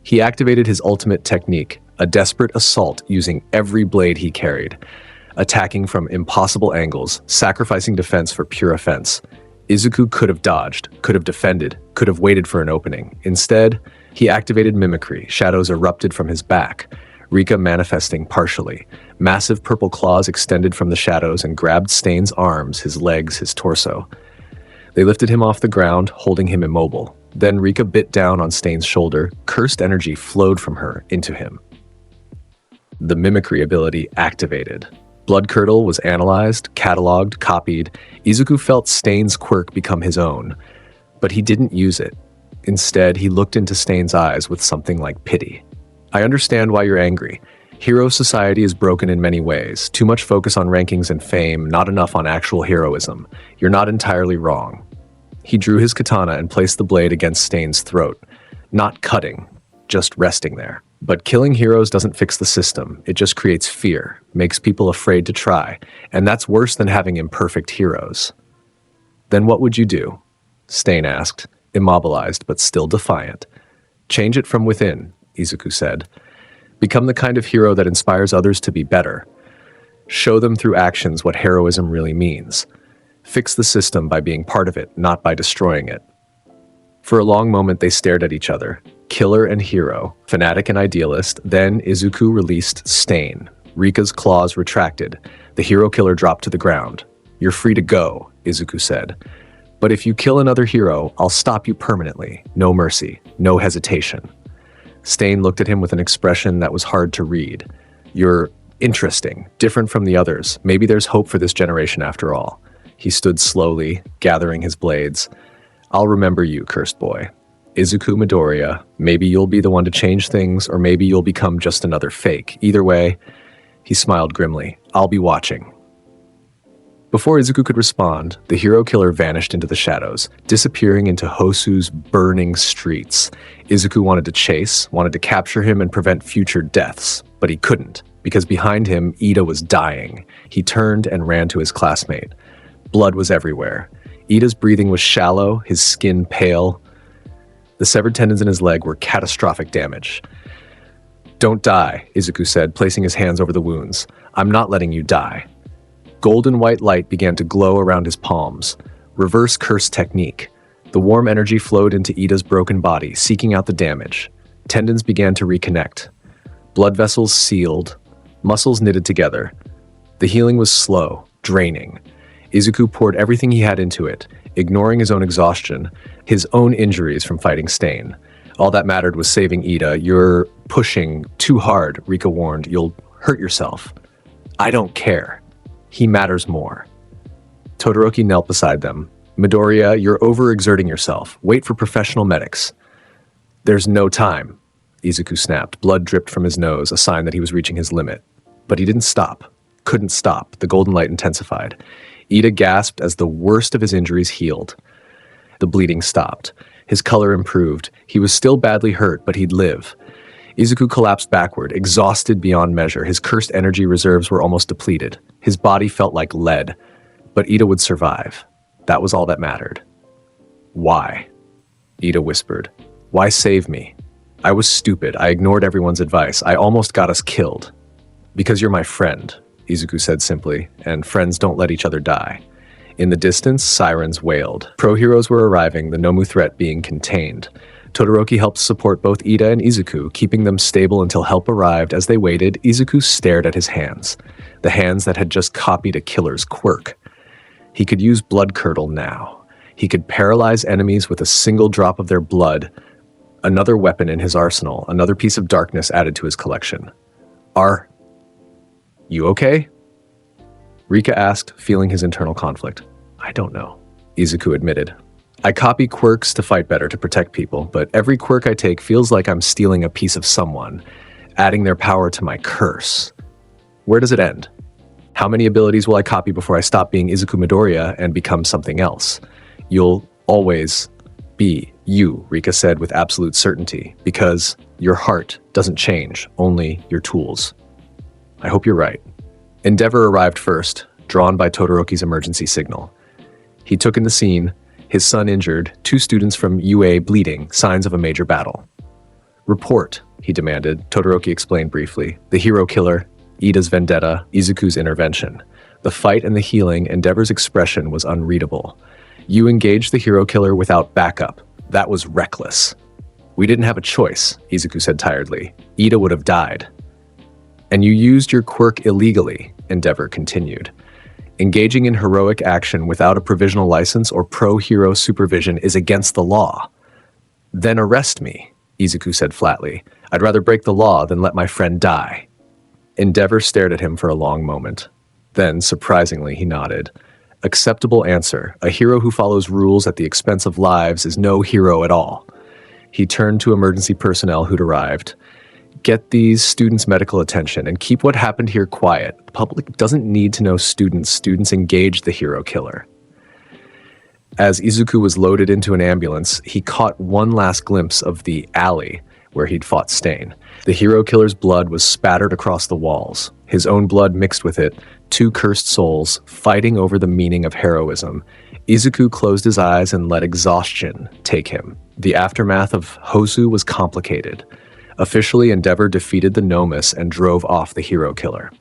He activated his ultimate technique, a desperate assault using every blade he carried. Attacking from impossible angles, sacrificing defense for pure offense. Izuku could have dodged, could have defended, could have waited for an opening. Instead, he activated mimicry. Shadows erupted from his back, Rika manifesting partially. Massive purple claws extended from the shadows and grabbed Stain's arms, his legs, his torso. They lifted him off the ground, holding him immobile. Then Rika bit down on Stain's shoulder. Cursed energy flowed from her into him. The mimicry ability activated. Blood Curdle was analyzed, cataloged, copied. Izuku felt Stain's quirk become his own, but he didn't use it. Instead, he looked into Stain's eyes with something like pity. I understand why you're angry. Hero society is broken in many ways. Too much focus on rankings and fame, not enough on actual heroism. You're not entirely wrong. He drew his katana and placed the blade against Stain's throat. Not cutting, just resting there. But killing heroes doesn't fix the system. It just creates fear, makes people afraid to try, and that's worse than having imperfect heroes. Then what would you do? Stain asked, immobilized but still defiant. Change it from within, Izuku said. Become the kind of hero that inspires others to be better. Show them through actions what heroism really means. Fix the system by being part of it, not by destroying it. For a long moment they stared at each other, killer and hero, fanatic and idealist. Then Izuku released Stain. Rika's claws retracted. The hero killer dropped to the ground. You're free to go, Izuku said. But if you kill another hero, I'll stop you permanently. No mercy, no hesitation. Stain looked at him with an expression that was hard to read. You're interesting, different from the others. Maybe there's hope for this generation after all. He stood slowly, gathering his blades. I'll remember you, cursed boy. Izuku Midoriya, maybe you'll be the one to change things, or maybe you'll become just another fake. Either way, he smiled grimly. I'll be watching. Before Izuku could respond, the hero killer vanished into the shadows, disappearing into Hosu's burning streets. Izuku wanted to chase, wanted to capture him and prevent future deaths, but he couldn't, because behind him, Ida was dying. He turned and ran to his classmate. Blood was everywhere. Ida's breathing was shallow, his skin pale. The severed tendons in his leg were catastrophic damage. Don't die, Izuku said, placing his hands over the wounds. I'm not letting you die. Golden white light began to glow around his palms. Reverse curse technique. The warm energy flowed into Ida's broken body, seeking out the damage. Tendons began to reconnect. Blood vessels sealed. Muscles knitted together. The healing was slow, draining. Izuku poured everything he had into it, ignoring his own exhaustion, his own injuries from fighting Stain. All that mattered was saving Ida. You're pushing too hard, Rika warned. You'll hurt yourself. I don't care. He matters more. Todoroki knelt beside them. Midoriya, you're overexerting yourself. Wait for professional medics. There's no time, Izuku snapped. Blood dripped from his nose, a sign that he was reaching his limit. But he didn't stop. Couldn't stop. The golden light intensified. Ida gasped as the worst of his injuries healed. The bleeding stopped. His color improved. He was still badly hurt, but he'd live. Izuku collapsed backward, exhausted beyond measure. His cursed energy reserves were almost depleted. His body felt like lead. But Ida would survive. That was all that mattered. Why? Ida whispered. Why save me? I was stupid. I ignored everyone's advice. I almost got us killed. Because you're my friend, Izuku said simply, and friends don't let each other die. In the distance, sirens wailed. Pro-heroes were arriving, the Nomu threat being contained. Todoroki helped support both Ida and Izuku, keeping them stable until help arrived. As they waited, Izuku stared at his hands, the hands that had just copied a killer's quirk. He could use Blood Curdle now. He could paralyze enemies with a single drop of their blood. Another weapon in his arsenal, another piece of darkness added to his collection. Are you okay? Rika asked, feeling his internal conflict. I don't know, Izuku admitted. I copy quirks to fight better, to protect people, but every quirk I take feels like I'm stealing a piece of someone, adding their power to my curse. Where does it end? How many abilities will I copy before I stop being Izuku Midoriya and become something else? You'll always be you, Rika said with absolute certainty, because your heart doesn't change, only your tools. I hope you're right. Endeavor arrived first, drawn by Todoroki's emergency signal. He took in the scene, his son injured, 2 students from UA bleeding, signs of a major battle. Report, he demanded. Todoroki explained briefly. The hero killer, Ida's vendetta, Izuku's intervention. The fight and the healing, Endeavor's expression was unreadable. You engaged the hero killer without backup. That was reckless. We didn't have a choice, Izuku said tiredly. Ida would have died. And you used your quirk illegally, Endeavor continued. Engaging in heroic action without a provisional license or pro-hero supervision is against the law. Then arrest me, Izuku said flatly. I'd rather break the law than let my friend die. Endeavor stared at him for a long moment. Then, surprisingly, he nodded. Acceptable answer. A hero who follows rules at the expense of lives is no hero at all. He turned to emergency personnel who'd arrived. Get these students medical attention and keep what happened here quiet. The public doesn't need to know students. Students engaged the hero killer. As Izuku was loaded into an ambulance, he caught one last glimpse of the alley where he'd fought Stain. The hero killer's blood was spattered across the walls. His own blood mixed with it, two cursed souls fighting over the meaning of heroism. Izuku closed his eyes and let exhaustion take him. The aftermath of Hosu was complicated. Officially, Endeavor defeated the Nomus and drove off the hero killer.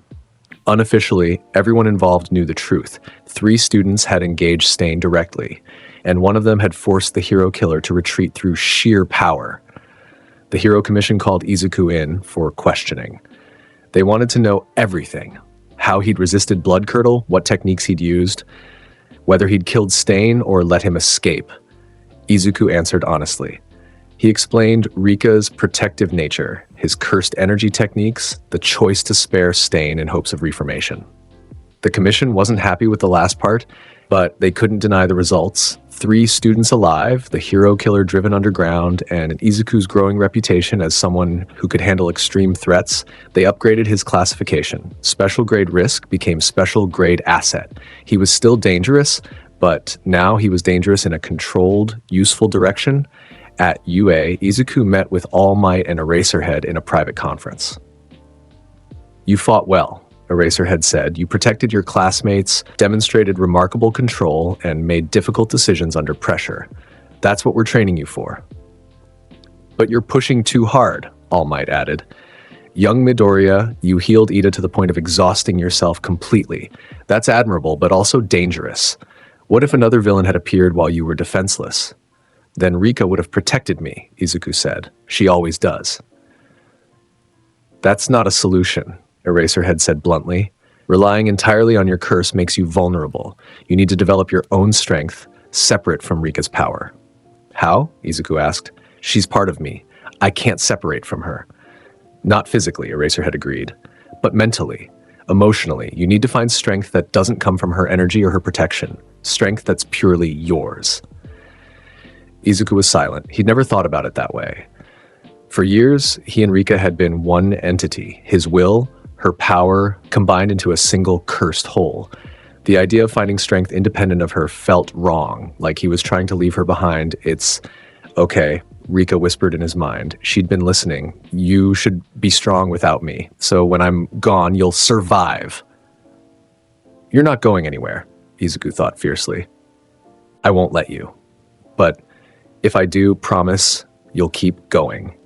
Unofficially, everyone involved knew the truth. 3 students had engaged Stain directly, and one of them had forced the hero killer to retreat through sheer power. The Hero Commission called Izuku in for questioning. They wanted to know everything. How he'd resisted Blood Curdle, what techniques he'd used, whether he'd killed Stain or let him escape. Izuku answered honestly. He explained Rika's protective nature, his cursed energy techniques, the choice to spare Stain in hopes of reformation. The commission wasn't happy with the last part, but they couldn't deny the results. 3 students alive, the hero killer driven underground, and Izuku's growing reputation as someone who could handle extreme threats, they upgraded his classification. Special grade risk became special grade asset. He was still dangerous, but now he was dangerous in a controlled, useful direction. At UA, Izuku met with All Might and Eraserhead in a private conference. You fought well, Eraserhead said. You protected your classmates, demonstrated remarkable control, and made difficult decisions under pressure. That's what we're training you for. But you're pushing too hard, All Might added. Young Midoriya, you healed Ida to the point of exhausting yourself completely. That's admirable, but also dangerous. What if another villain had appeared while you were defenseless? Then Rika would have protected me, Izuku said. She always does. That's not a solution, Eraserhead said bluntly. Relying entirely on your curse makes you vulnerable. You need to develop your own strength, separate from Rika's power. How? Izuku asked. She's part of me. I can't separate from her. Not physically, Eraserhead agreed, but mentally, emotionally. You need to find strength that doesn't come from her energy or her protection. Strength that's purely yours. Izuku was silent. He'd never thought about it that way. For years, he and Rika had been one entity. His will, her power, combined into a single cursed whole. The idea of finding strength independent of her felt wrong, like he was trying to leave her behind. It's okay, Rika whispered in his mind. She'd been listening. You should be strong without me. So when I'm gone, you'll survive. You're not going anywhere, Izuku thought fiercely. I won't let you. But if I do, promise you'll keep going.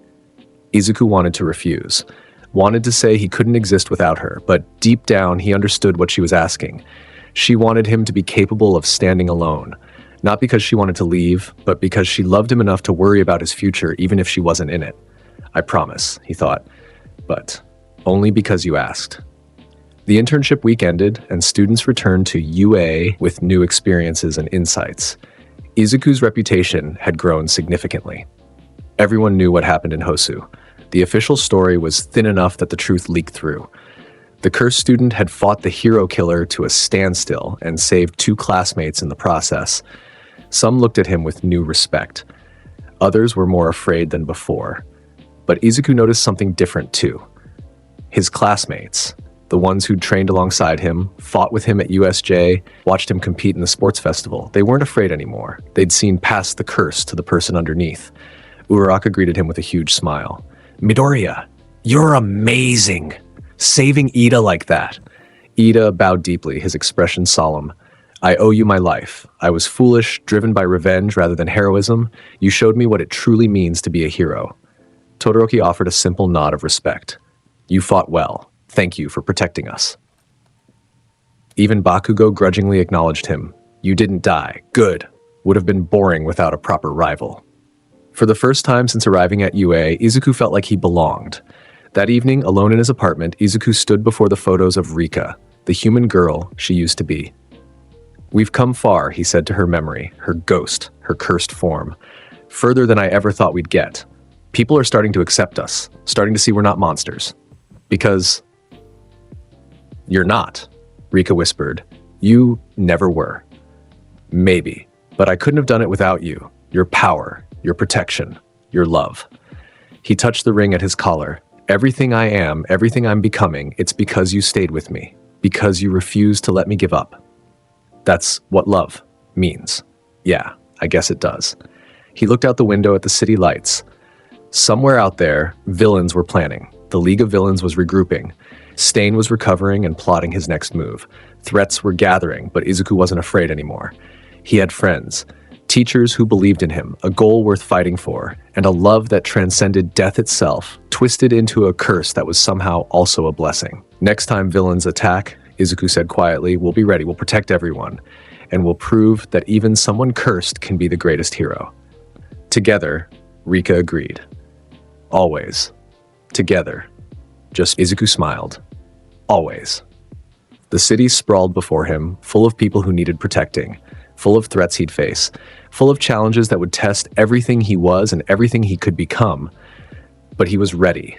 Izuku wanted to refuse. Wanted to say he couldn't exist without her, but deep down he understood what she was asking. She wanted him to be capable of standing alone. Not because she wanted to leave, but because she loved him enough to worry about his future even if she wasn't in it. I promise, he thought, but only because you asked. The internship week ended, and students returned to UA with new experiences and insights. Izuku's reputation had grown significantly. Everyone knew what happened in Hosu. The official story was thin enough that the truth leaked through. The cursed student had fought the hero killer to a standstill and saved 2 classmates in the process. Some looked at him with new respect. Others were more afraid than before. But Izuku noticed something different too. His classmates, the ones who'd trained alongside him, fought with him at USJ, watched him compete in the sports festival, they weren't afraid anymore. They'd seen past the curse to the person underneath. Uraraka greeted him with a huge smile. Midoriya, you're amazing. Saving Ida like that. Ida bowed deeply, his expression solemn. I owe you my life. I was foolish, driven by revenge rather than heroism. You showed me what it truly means to be a hero. Todoroki offered a simple nod of respect. You fought well. Thank you for protecting us. Even Bakugo grudgingly acknowledged him. You didn't die. Good. Would have been boring without a proper rival. For the first time since arriving at UA, Izuku felt like he belonged. That evening, alone in his apartment, Izuku stood before the photos of Rika, the human girl she used to be. We've come far, he said to her memory, her ghost, her cursed form. Further than I ever thought we'd get. People are starting to accept us, starting to see we're not monsters. Because You're not, Rika whispered. You never were. Maybe, but I couldn't have done it without you. Your power, your protection, your love. He touched the ring at his collar. Everything I am, everything I'm becoming, it's because you stayed with me, because you refused to let me give up. That's what love means. Yeah, I guess it does. He looked out the window at the city lights. Somewhere out there, villains were planning. The League of Villains was regrouping. Stain was recovering and plotting his next move. Threats were gathering, but Izuku wasn't afraid anymore. He had friends, teachers who believed in him, a goal worth fighting for, and a love that transcended death itself, twisted into a curse that was somehow also a blessing. Next time villains attack, Izuku said quietly, we'll be ready, we'll protect everyone, and we'll prove that even someone cursed can be the greatest hero. Together, Rika agreed. Always. Together. Just Izuku smiled. Always. The city sprawled before him, full of people who needed protecting, full of threats he'd face, full of challenges that would test everything he was and everything he could become. But he was ready,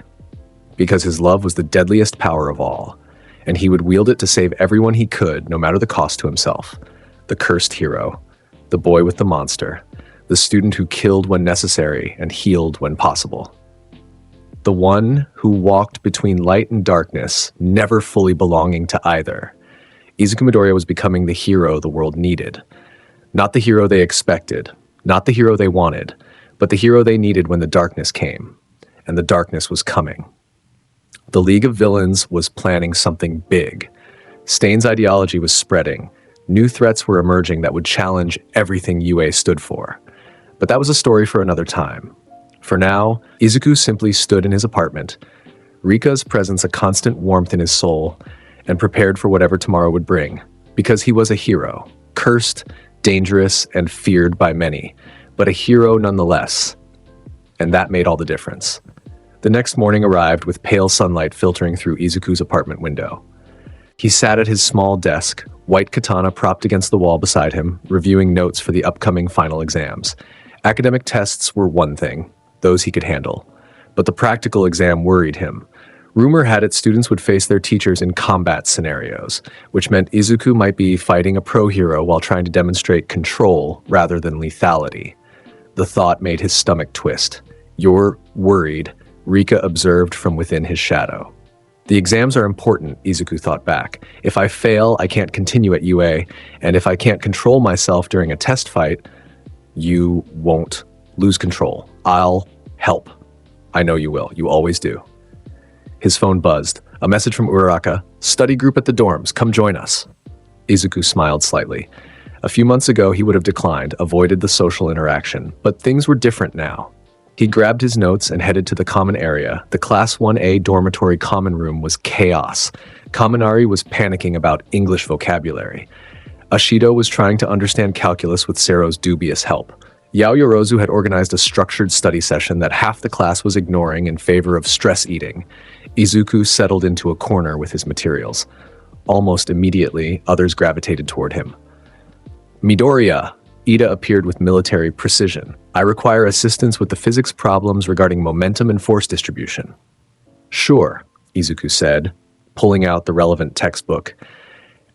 because his love was the deadliest power of all, and he would wield it to save everyone he could, no matter the cost to himself. The cursed hero, the boy with the monster, the student who killed when necessary and healed when possible. The one who walked between light and darkness, never fully belonging to either. Izuku Midoriya was becoming the hero the world needed. Not the hero they expected, not the hero they wanted, but the hero they needed when the darkness came. And the darkness was coming. The League of Villains was planning something big. Stain's ideology was spreading. New threats were emerging that would challenge everything UA stood for. But that was a story for another time. For now, Izuku simply stood in his apartment, Rika's presence a constant warmth in his soul, and prepared for whatever tomorrow would bring. Because he was a hero, cursed, dangerous, and feared by many, but a hero nonetheless. And that made all the difference. The next morning arrived with pale sunlight filtering through Izuku's apartment window. He sat at his small desk, white katana propped against the wall beside him, reviewing notes for the upcoming final exams. Academic tests were one thing, those he could handle. But the practical exam worried him. Rumor had it students would face their teachers in combat scenarios, which meant Izuku might be fighting a pro-hero while trying to demonstrate control rather than lethality. The thought made his stomach twist. You're worried, Rika observed from within his shadow. The exams are important, Izuku thought back. If I fail, I can't continue at UA, and if I can't control myself during a test fight, you won't lose control. I'll help. I know you will. You always do. His phone buzzed. A message from Uraraka. Study group at the dorms. Come join us. Izuku smiled slightly. A few months ago, he would have declined, avoided the social interaction, but things were different now. He grabbed his notes and headed to the common area. The Class 1A dormitory common room was chaos. Kaminari was panicking about English vocabulary. Ashido was trying to understand calculus with Sero's dubious help. Yaoyorozu had organized a structured study session that half the class was ignoring in favor of stress eating. Izuku settled into a corner with his materials. Almost immediately, others gravitated toward him. Midoriya! Ida appeared with military precision. I require assistance with the physics problems regarding momentum and force distribution. Sure, Izuku said, pulling out the relevant textbook.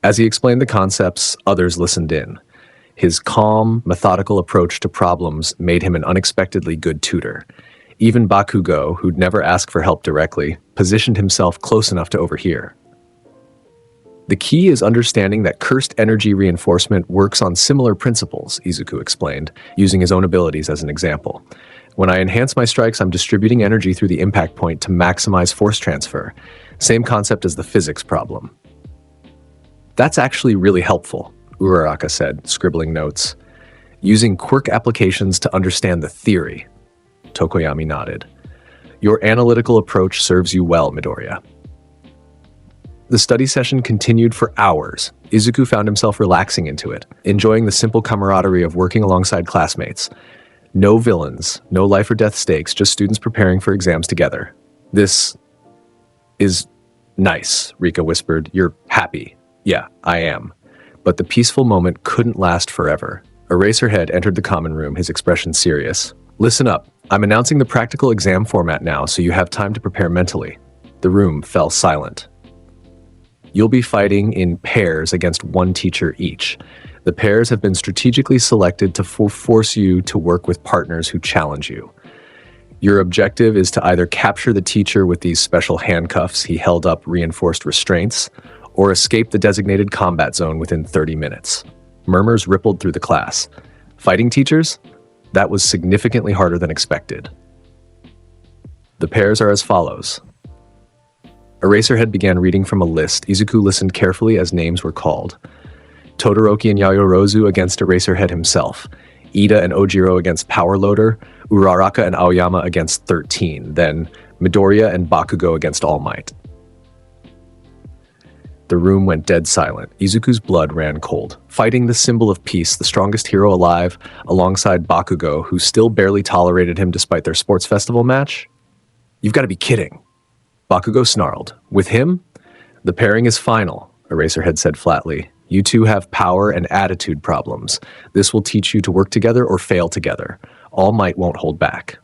As he explained the concepts, others listened in. His calm, methodical approach to problems made him an unexpectedly good tutor. Even Bakugo, who'd never ask for help directly, positioned himself close enough to overhear. The key is understanding that cursed energy reinforcement works on similar principles, Izuku explained, using his own abilities as an example. When I enhance my strikes, I'm distributing energy through the impact point to maximize force transfer. Same concept as the physics problem. That's actually really helpful, Uraraka said, scribbling notes. Using quirk applications to understand the theory. Tokoyami nodded. Your analytical approach serves you well, Midoriya. The study session continued for hours. Izuku found himself relaxing into it, enjoying the simple camaraderie of working alongside classmates. No villains, no life or death stakes, just students preparing for exams together. This is nice, Rika whispered. You're happy. Yeah, I am. But the peaceful moment couldn't last forever. Eraserhead entered the common room, his expression serious. Listen up. I'm announcing the practical exam format now, so you have time to prepare mentally. The room fell silent. You'll be fighting in pairs against one teacher each. The pairs have been strategically selected to force you to work with partners who challenge you. Your objective is to either capture the teacher with these special handcuffs he held up reinforced restraints, or escape the designated combat zone within 30 minutes. Murmurs rippled through the class. Fighting teachers? That was significantly harder than expected. The pairs are as follows. Eraserhead began reading from a list. Izuku listened carefully as names were called. Todoroki and Yayorozu against Eraserhead himself. Ida and Ojiro against Power Loader. Uraraka and Aoyama against 13. Then Midoriya and Bakugo against All Might. The room went dead silent. Izuku's blood ran cold. Fighting the symbol of peace, the strongest hero alive, alongside Bakugo, who still barely tolerated him despite their sports festival match? You've got to be kidding. Bakugo snarled. With him? The pairing is final, Eraserhead said flatly. You two have power and attitude problems. This will teach you to work together or fail together. All Might won't hold back.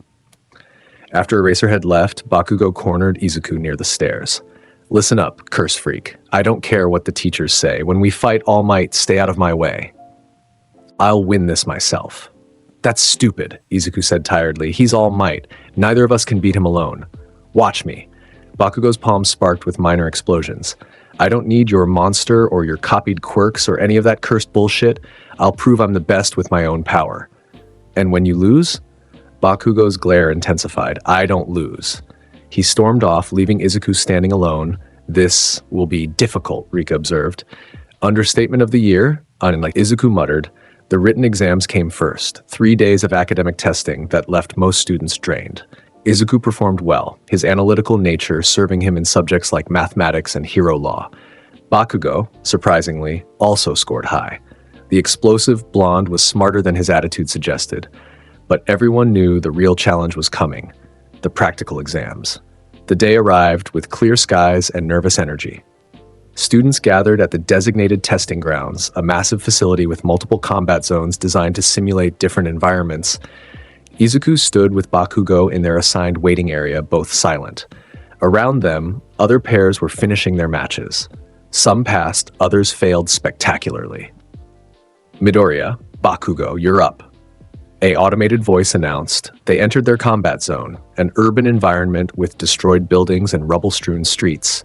After Eraserhead left, Bakugo cornered Izuku near the stairs. Listen up, curse freak. I don't care what the teachers say. When we fight All Might, stay out of my way. I'll win this myself. That's stupid, Izuku said tiredly. He's All Might. Neither of us can beat him alone. Watch me. Bakugo's palms sparked with minor explosions. I don't need your monster or your copied quirks or any of that cursed bullshit. I'll prove I'm the best with my own power. And when you lose? Bakugo's glare intensified. I don't lose. He stormed off, leaving Izuku standing alone. This will be difficult, Rika observed. Understatement of the year, unlike Izuku muttered, the written exams came first. 3 days of academic testing that left most students drained. Izuku performed well, his analytical nature serving him in subjects like mathematics and hero law. Bakugo, surprisingly, also scored high. The explosive blonde was smarter than his attitude suggested, but everyone knew the real challenge was coming. The practical exams. The day arrived with clear skies and nervous energy. Students gathered at the designated testing grounds, a massive facility with multiple combat zones designed to simulate different environments. Izuku stood with Bakugo in their assigned waiting area, both silent. Around them, other pairs were finishing their matches. Some passed, others failed spectacularly. Midoriya, Bakugo, you're up. A automated voice announced. They entered their combat zone, an urban environment with destroyed buildings and rubble-strewn streets.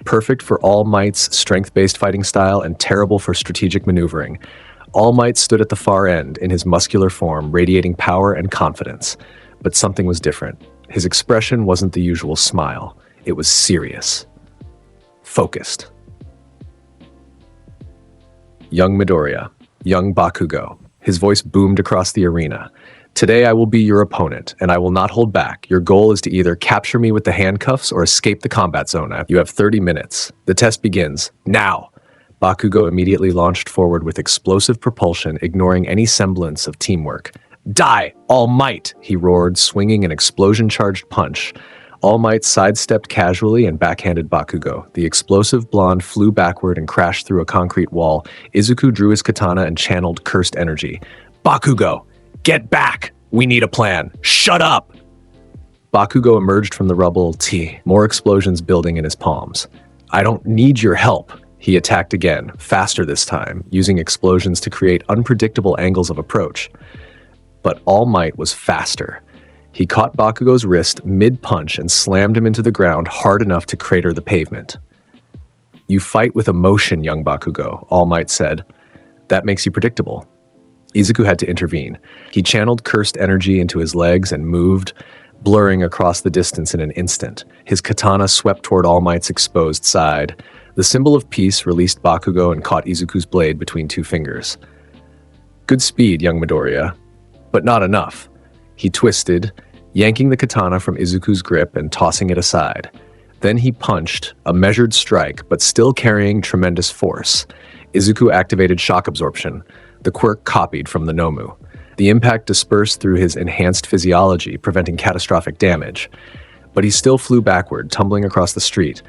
Perfect for All Might's strength-based fighting style and terrible for strategic maneuvering. All Might stood at the far end in his muscular form, radiating power and confidence. But something was different. His expression wasn't the usual smile. It was serious. Focused. Young Midoriya, young Bakugo. His voice boomed across the arena. Today I will be your opponent, and I will not hold back. Your goal is to either capture me with the handcuffs or escape the combat zone. You have 30 minutes. The test begins. Now! Bakugo immediately launched forward with explosive propulsion, ignoring any semblance of teamwork. Die! All Might! He roared, swinging an explosion-charged punch. All Might sidestepped casually and backhanded Bakugo. The explosive blonde flew backward and crashed through a concrete wall. Izuku drew his katana and channeled cursed energy. Bakugo! Get back! We need a plan! Shut up! Bakugo emerged from the rubble, more explosions building in his palms. I don't need your help. He attacked again, faster this time, using explosions to create unpredictable angles of approach. But All Might was faster. He caught Bakugo's wrist mid-punch and slammed him into the ground hard enough to crater the pavement. You fight with emotion, young Bakugo, All Might said. That makes you predictable. Izuku had to intervene. He channeled cursed energy into his legs and moved, blurring across the distance in an instant. His katana swept toward All Might's exposed side. The symbol of peace released Bakugo and caught Izuku's blade between two fingers. Good speed, young Midoriya, but not enough. He twisted, yanking the katana from Izuku's grip and tossing it aside. Then he punched, a measured strike, but still carrying tremendous force. Izuku activated shock absorption, the quirk copied from the Nomu. The impact dispersed through his enhanced physiology, preventing catastrophic damage. But he still flew backward, tumbling across the street.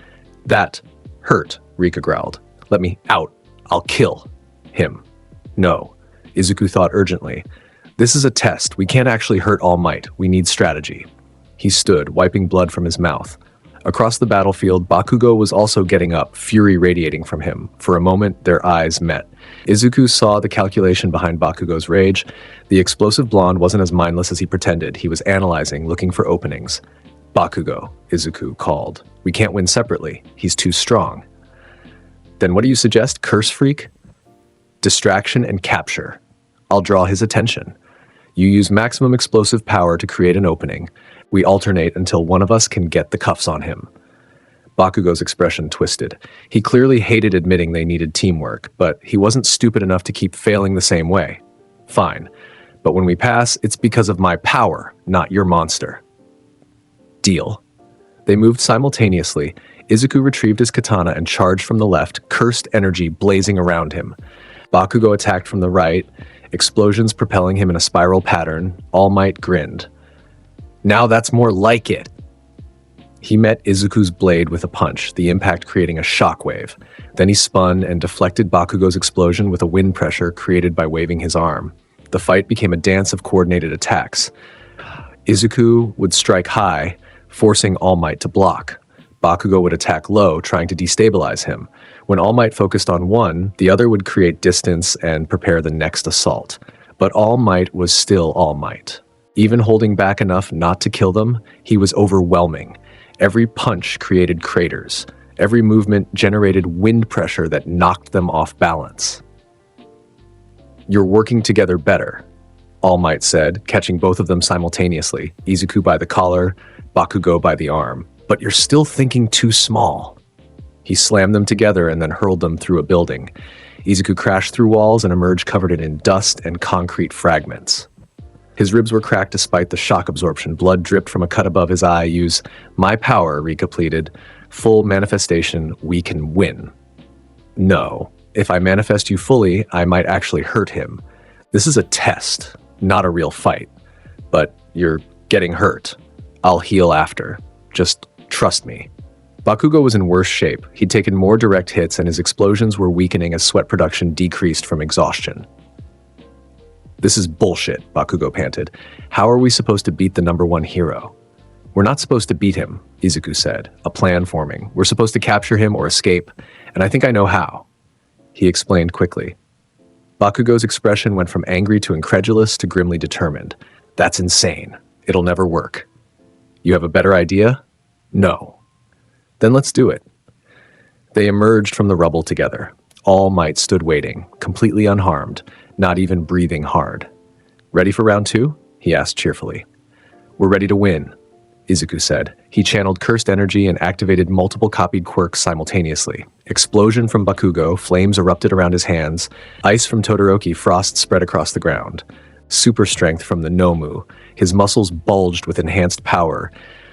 That hurt, Rika growled. Let me out. I'll kill him. No, Izuku thought urgently. This is a test. We can't actually hurt All Might. We need strategy. He stood, wiping blood from his mouth. Across the battlefield, Bakugo was also getting up, fury radiating from him. For a moment, their eyes met. Izuku saw the calculation behind Bakugo's rage. The explosive blonde wasn't as mindless as he pretended. He was analyzing, looking for openings. "Bakugo," Izuku called. "We can't win separately. He's too strong." "Then what do you suggest, Curse Freak?" "Distraction and capture. I'll draw his attention. You use maximum explosive power to create an opening. We alternate until one of us can get the cuffs on him." Bakugo's expression twisted. He clearly hated admitting they needed teamwork, but he wasn't stupid enough to keep failing the same way. "Fine, but when we pass, it's because of my power, not your monster." "Deal." They moved simultaneously. Izuku retrieved his katana and charged from the left, cursed energy blazing around him. Bakugo attacked from the right, explosions propelling him in a spiral pattern. All Might grinned. "Now that's more like it." He met Izuku's blade with a punch, the impact creating a shockwave. Then he spun and deflected Bakugo's explosion with a wind pressure created by waving his arm. The fight became a dance of coordinated attacks. Izuku would strike high, forcing All Might to block. Bakugo would attack low, trying to destabilize him. When All Might focused on one, the other would create distance and prepare the next assault. But All Might was still All Might. Even holding back enough not to kill them, he was overwhelming. Every punch created craters. Every movement generated wind pressure that knocked them off balance. "You're working together better," All Might said, catching both of them simultaneously, Izuku by the collar, Bakugo by the arm. "But you're still thinking too small." He slammed them together and then hurled them through a building. Izuku crashed through walls and emerged covered in dust and concrete fragments. His ribs were cracked despite the shock absorption. Blood dripped from a cut above his eye. "Use my power," Rika pleaded. "Full manifestation, we can win." "No. If I manifest you fully, I might actually hurt him. This is a test, not a real fight. But you're getting hurt. I'll heal after. Just trust me." Bakugo was in worse shape. He'd taken more direct hits and his explosions were weakening as sweat production decreased from exhaustion. "This is bullshit," Bakugo panted. "How are we supposed to beat the #1 hero?" "We're not supposed to beat him," Izuku said, a plan forming. "We're supposed to capture him or escape, and I think I know how." He explained quickly. Bakugo's expression went from angry to incredulous to grimly determined. "That's insane. It'll never work." "You have a better idea?" "No." "Then let's do it." They emerged from the rubble together. All Might stood waiting, completely unharmed, not even breathing hard. "Ready for round 2? He asked cheerfully. "We're ready to win," Izuku said. He channeled cursed energy and activated multiple copied quirks simultaneously. Explosion from Bakugo, flames erupted around his hands. Ice from Todoroki, frost spread across the ground. Super strength from the Nomu. His muscles bulged with enhanced power.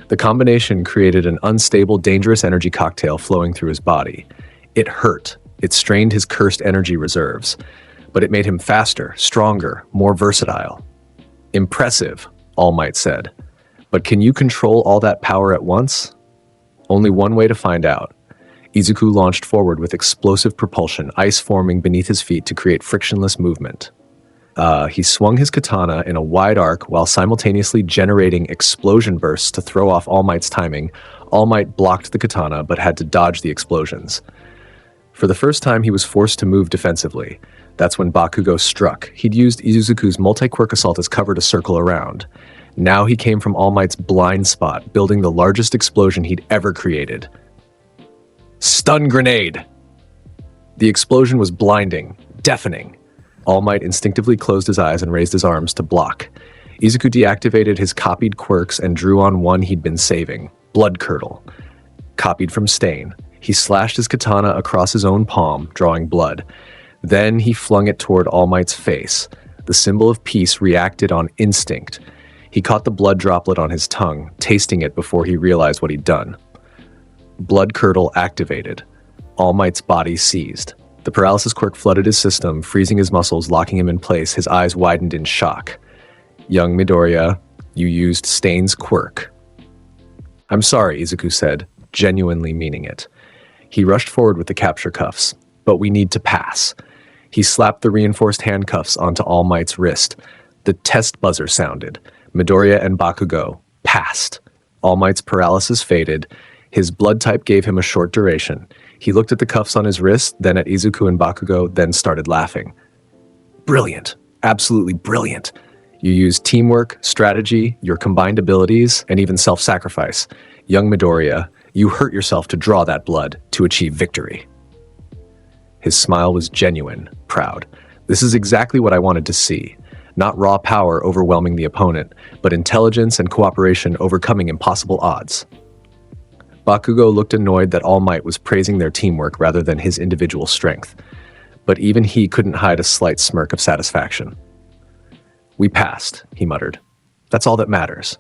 The combination created an unstable, dangerous energy cocktail flowing through his body. It hurt. It strained his cursed energy reserves. But it made him faster, stronger, more versatile. "Impressive," All Might said. "But can you control all that power at once?" "Only one way to find out." Izuku launched forward with explosive propulsion, ice forming beneath his feet to create frictionless movement. He swung his katana in a wide arc while simultaneously generating explosion bursts to throw off All Might's timing. All Might blocked the katana but had to dodge the explosions. For the first time, he was forced to move defensively. That's when Bakugo struck. He'd used Izuku's multi-quirk assault as cover to circle around. Now he came from All Might's blind spot, building the largest explosion he'd ever created. Stun grenade! The explosion was blinding, deafening. All Might instinctively closed his eyes and raised his arms to block. Izuku deactivated his copied quirks and drew on one he'd been saving, Blood Curdle. Copied from Stain. He slashed his katana across his own palm, drawing blood. Then he flung it toward All Might's face. The symbol of peace reacted on instinct. He caught the blood droplet on his tongue, tasting it before he realized what he'd done. Blood Curdle activated. All Might's body seized. The paralysis quirk flooded his system, freezing his muscles, locking him in place. His eyes widened in shock. "Young Midoriya, you used Stain's quirk." "I'm sorry," Izuku said, genuinely meaning it. He rushed forward with the capture cuffs. "But we need to pass." He slapped the reinforced handcuffs onto All Might's wrist. The test buzzer sounded. Midoriya and Bakugo passed. All Might's paralysis faded. His blood type gave him a short duration. He looked at the cuffs on his wrist, then at Izuku and Bakugo, then started laughing. Brilliant. Absolutely brilliant. You used teamwork, strategy, your combined abilities, and even self-sacrifice. Young Midoriya, you hurt yourself to draw that blood to achieve victory. His smile was genuine, proud. This is exactly what I wanted to see. Not raw power overwhelming the opponent, but intelligence and cooperation overcoming impossible odds. Bakugo looked annoyed that All Might was praising their teamwork rather than his individual strength. But even he couldn't hide a slight smirk of satisfaction. We passed, he muttered. That's all that matters.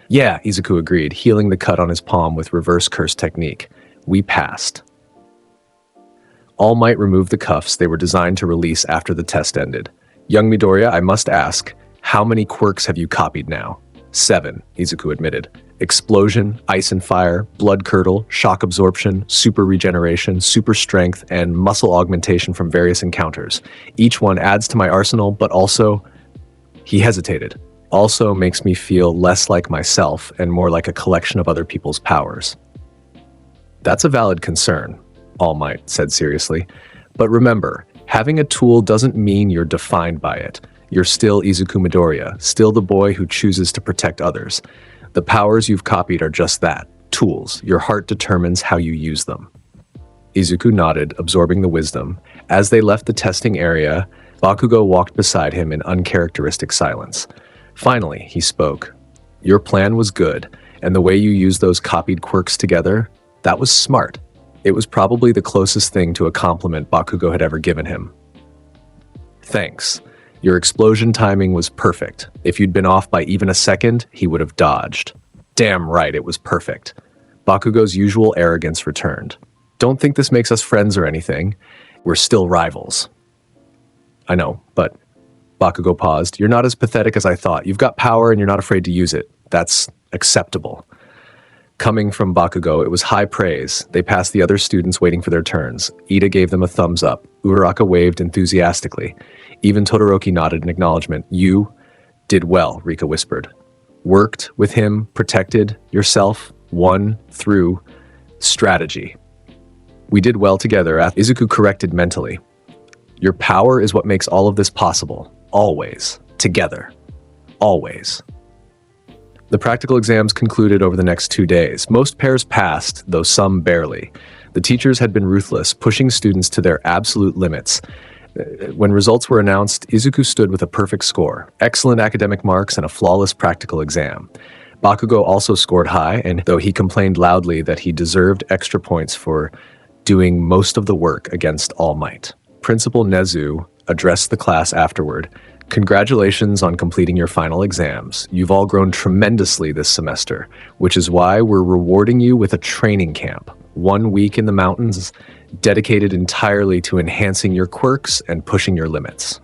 Yeah, Izuku agreed, healing the cut on his palm with reverse curse technique. We passed. All Might removed the cuffs they were designed to release after the test ended. Young Midoriya, I must ask, how many quirks have you copied now? 7, Izuku admitted. Explosion, ice and fire, blood curdle, shock absorption, super regeneration, super strength, and muscle augmentation from various encounters. Each one adds to my arsenal, but also... He hesitated. Also makes me feel less like myself and more like a collection of other people's powers. That's a valid concern, All Might said seriously. But remember, having a tool doesn't mean you're defined by it. You're still Izuku Midoriya, still the boy who chooses to protect others. The powers you've copied are just that, tools. Your heart determines how you use them. Izuku nodded, absorbing the wisdom. As they left the testing area, Bakugo walked beside him in uncharacteristic silence. Finally, he spoke. Your plan was good, and the way you used those copied quirks together, that was smart. It was probably the closest thing to a compliment Bakugo had ever given him. Thanks. Your explosion timing was perfect. If you'd been off by even a second, he would have dodged. Damn right, it was perfect. Bakugo's usual arrogance returned. Don't think this makes us friends or anything. We're still rivals. I know, but... Bakugo paused. You're not as pathetic as I thought. You've got power and you're not afraid to use it. That's acceptable. Coming from Bakugo, it was high praise. They passed the other students waiting for their turns. Ida gave them a thumbs up. Uraraka waved enthusiastically. Even Todoroki nodded in acknowledgement. You did well, Rika whispered. Worked with him, protected yourself, won through strategy. We did well together. Izuku corrected mentally. Your power is what makes all of this possible. Always. Together. Always. The practical exams concluded over the next 2 days. Most pairs passed, though some barely. The teachers had been ruthless, pushing students to their absolute limits. When results were announced, Izuku stood with a perfect score, excellent academic marks, and a flawless practical exam. Bakugo also scored high, and though he complained loudly that he deserved extra points for doing most of the work against All Might. Principal Nezu addressed the class afterward. Congratulations on completing your final exams. You've all grown tremendously this semester, which is why we're rewarding you with a training camp. 1 week in the mountains, dedicated entirely to enhancing your quirks and pushing your limits.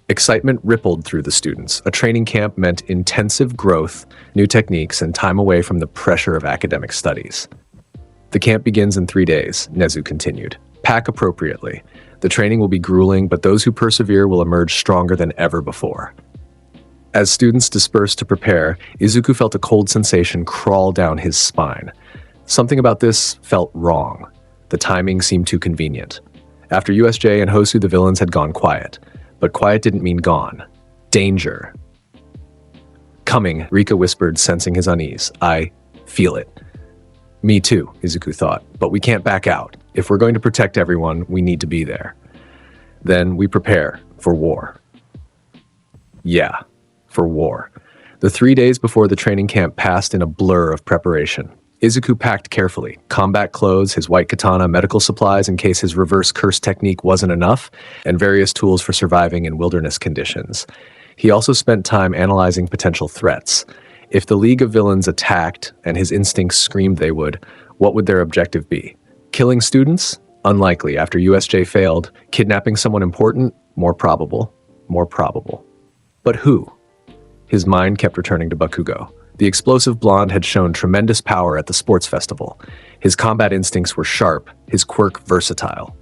Excitement rippled through the students. A training camp meant intensive growth, new techniques, and time away from the pressure of academic studies. The camp begins in 3 days, Nezu continued. Pack appropriately. The training will be grueling, but those who persevere will emerge stronger than ever before. As students dispersed to prepare, Izuku felt a cold sensation crawl down his spine. Something about this felt wrong. The timing seemed too convenient. After USJ and Hosu, the villains had gone quiet. But quiet didn't mean gone. Danger. Coming, Rika whispered, sensing his unease. I feel it. Me too, Izuku thought, but we can't back out. If we're going to protect everyone, we need to be there. Then we prepare for war. Yeah, for war. The 3 days before the training camp passed in a blur of preparation. Izuku packed carefully, combat clothes, his white katana, medical supplies in case his reverse curse technique wasn't enough, and various tools for surviving in wilderness conditions. He also spent time analyzing potential threats. If the League of Villains attacked, and his instincts screamed they would, what would their objective be? Killing students? Unlikely. After USJ failed. Kidnapping someone important? More probable. More probable. But who? His mind kept returning to Bakugo. The explosive blonde had shown tremendous power at the sports festival. His combat instincts were sharp, his quirk versatile.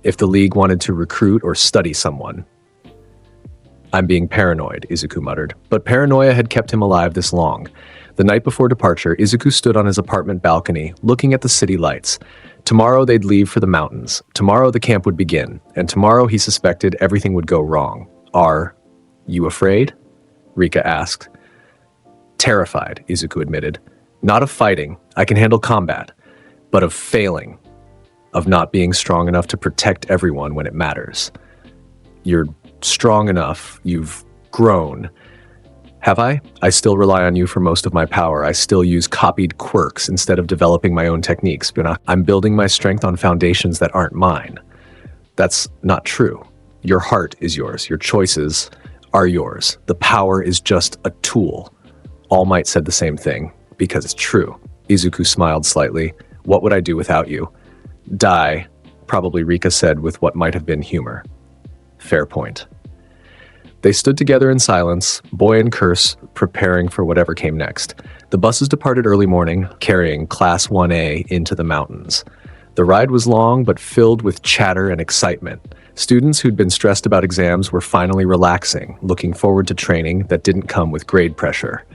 If the League wanted to recruit or study someone... I'm being paranoid, Izuku muttered. But paranoia had kept him alive this long. The night before departure, Izuku stood on his apartment balcony, looking at the city lights. Tomorrow they'd leave for the mountains. Tomorrow the camp would begin. And tomorrow he suspected everything would go wrong. Are you afraid? Rika asked. Terrified, Izuku admitted. Not of fighting, I can handle combat, but of failing. Of not being strong enough to protect everyone when it matters. You're strong enough, you've grown. Have I? I still rely on you for most of my power. I still use copied quirks instead of developing my own techniques. I'm building my strength on foundations that aren't mine. That's not true. Your heart is yours. Your choices are yours. The power is just a tool. All Might said the same thing, because it's true. Izuku smiled slightly. What would I do without you? Die, probably Rika said with what might have been humor. Fair point. They stood together in silence, boy and curse, preparing for whatever came next. The buses departed early morning, carrying Class 1A into the mountains. The ride was long, but filled with chatter and excitement. Students who'd been stressed about exams were finally relaxing, looking forward to training that didn't come with grade pressure.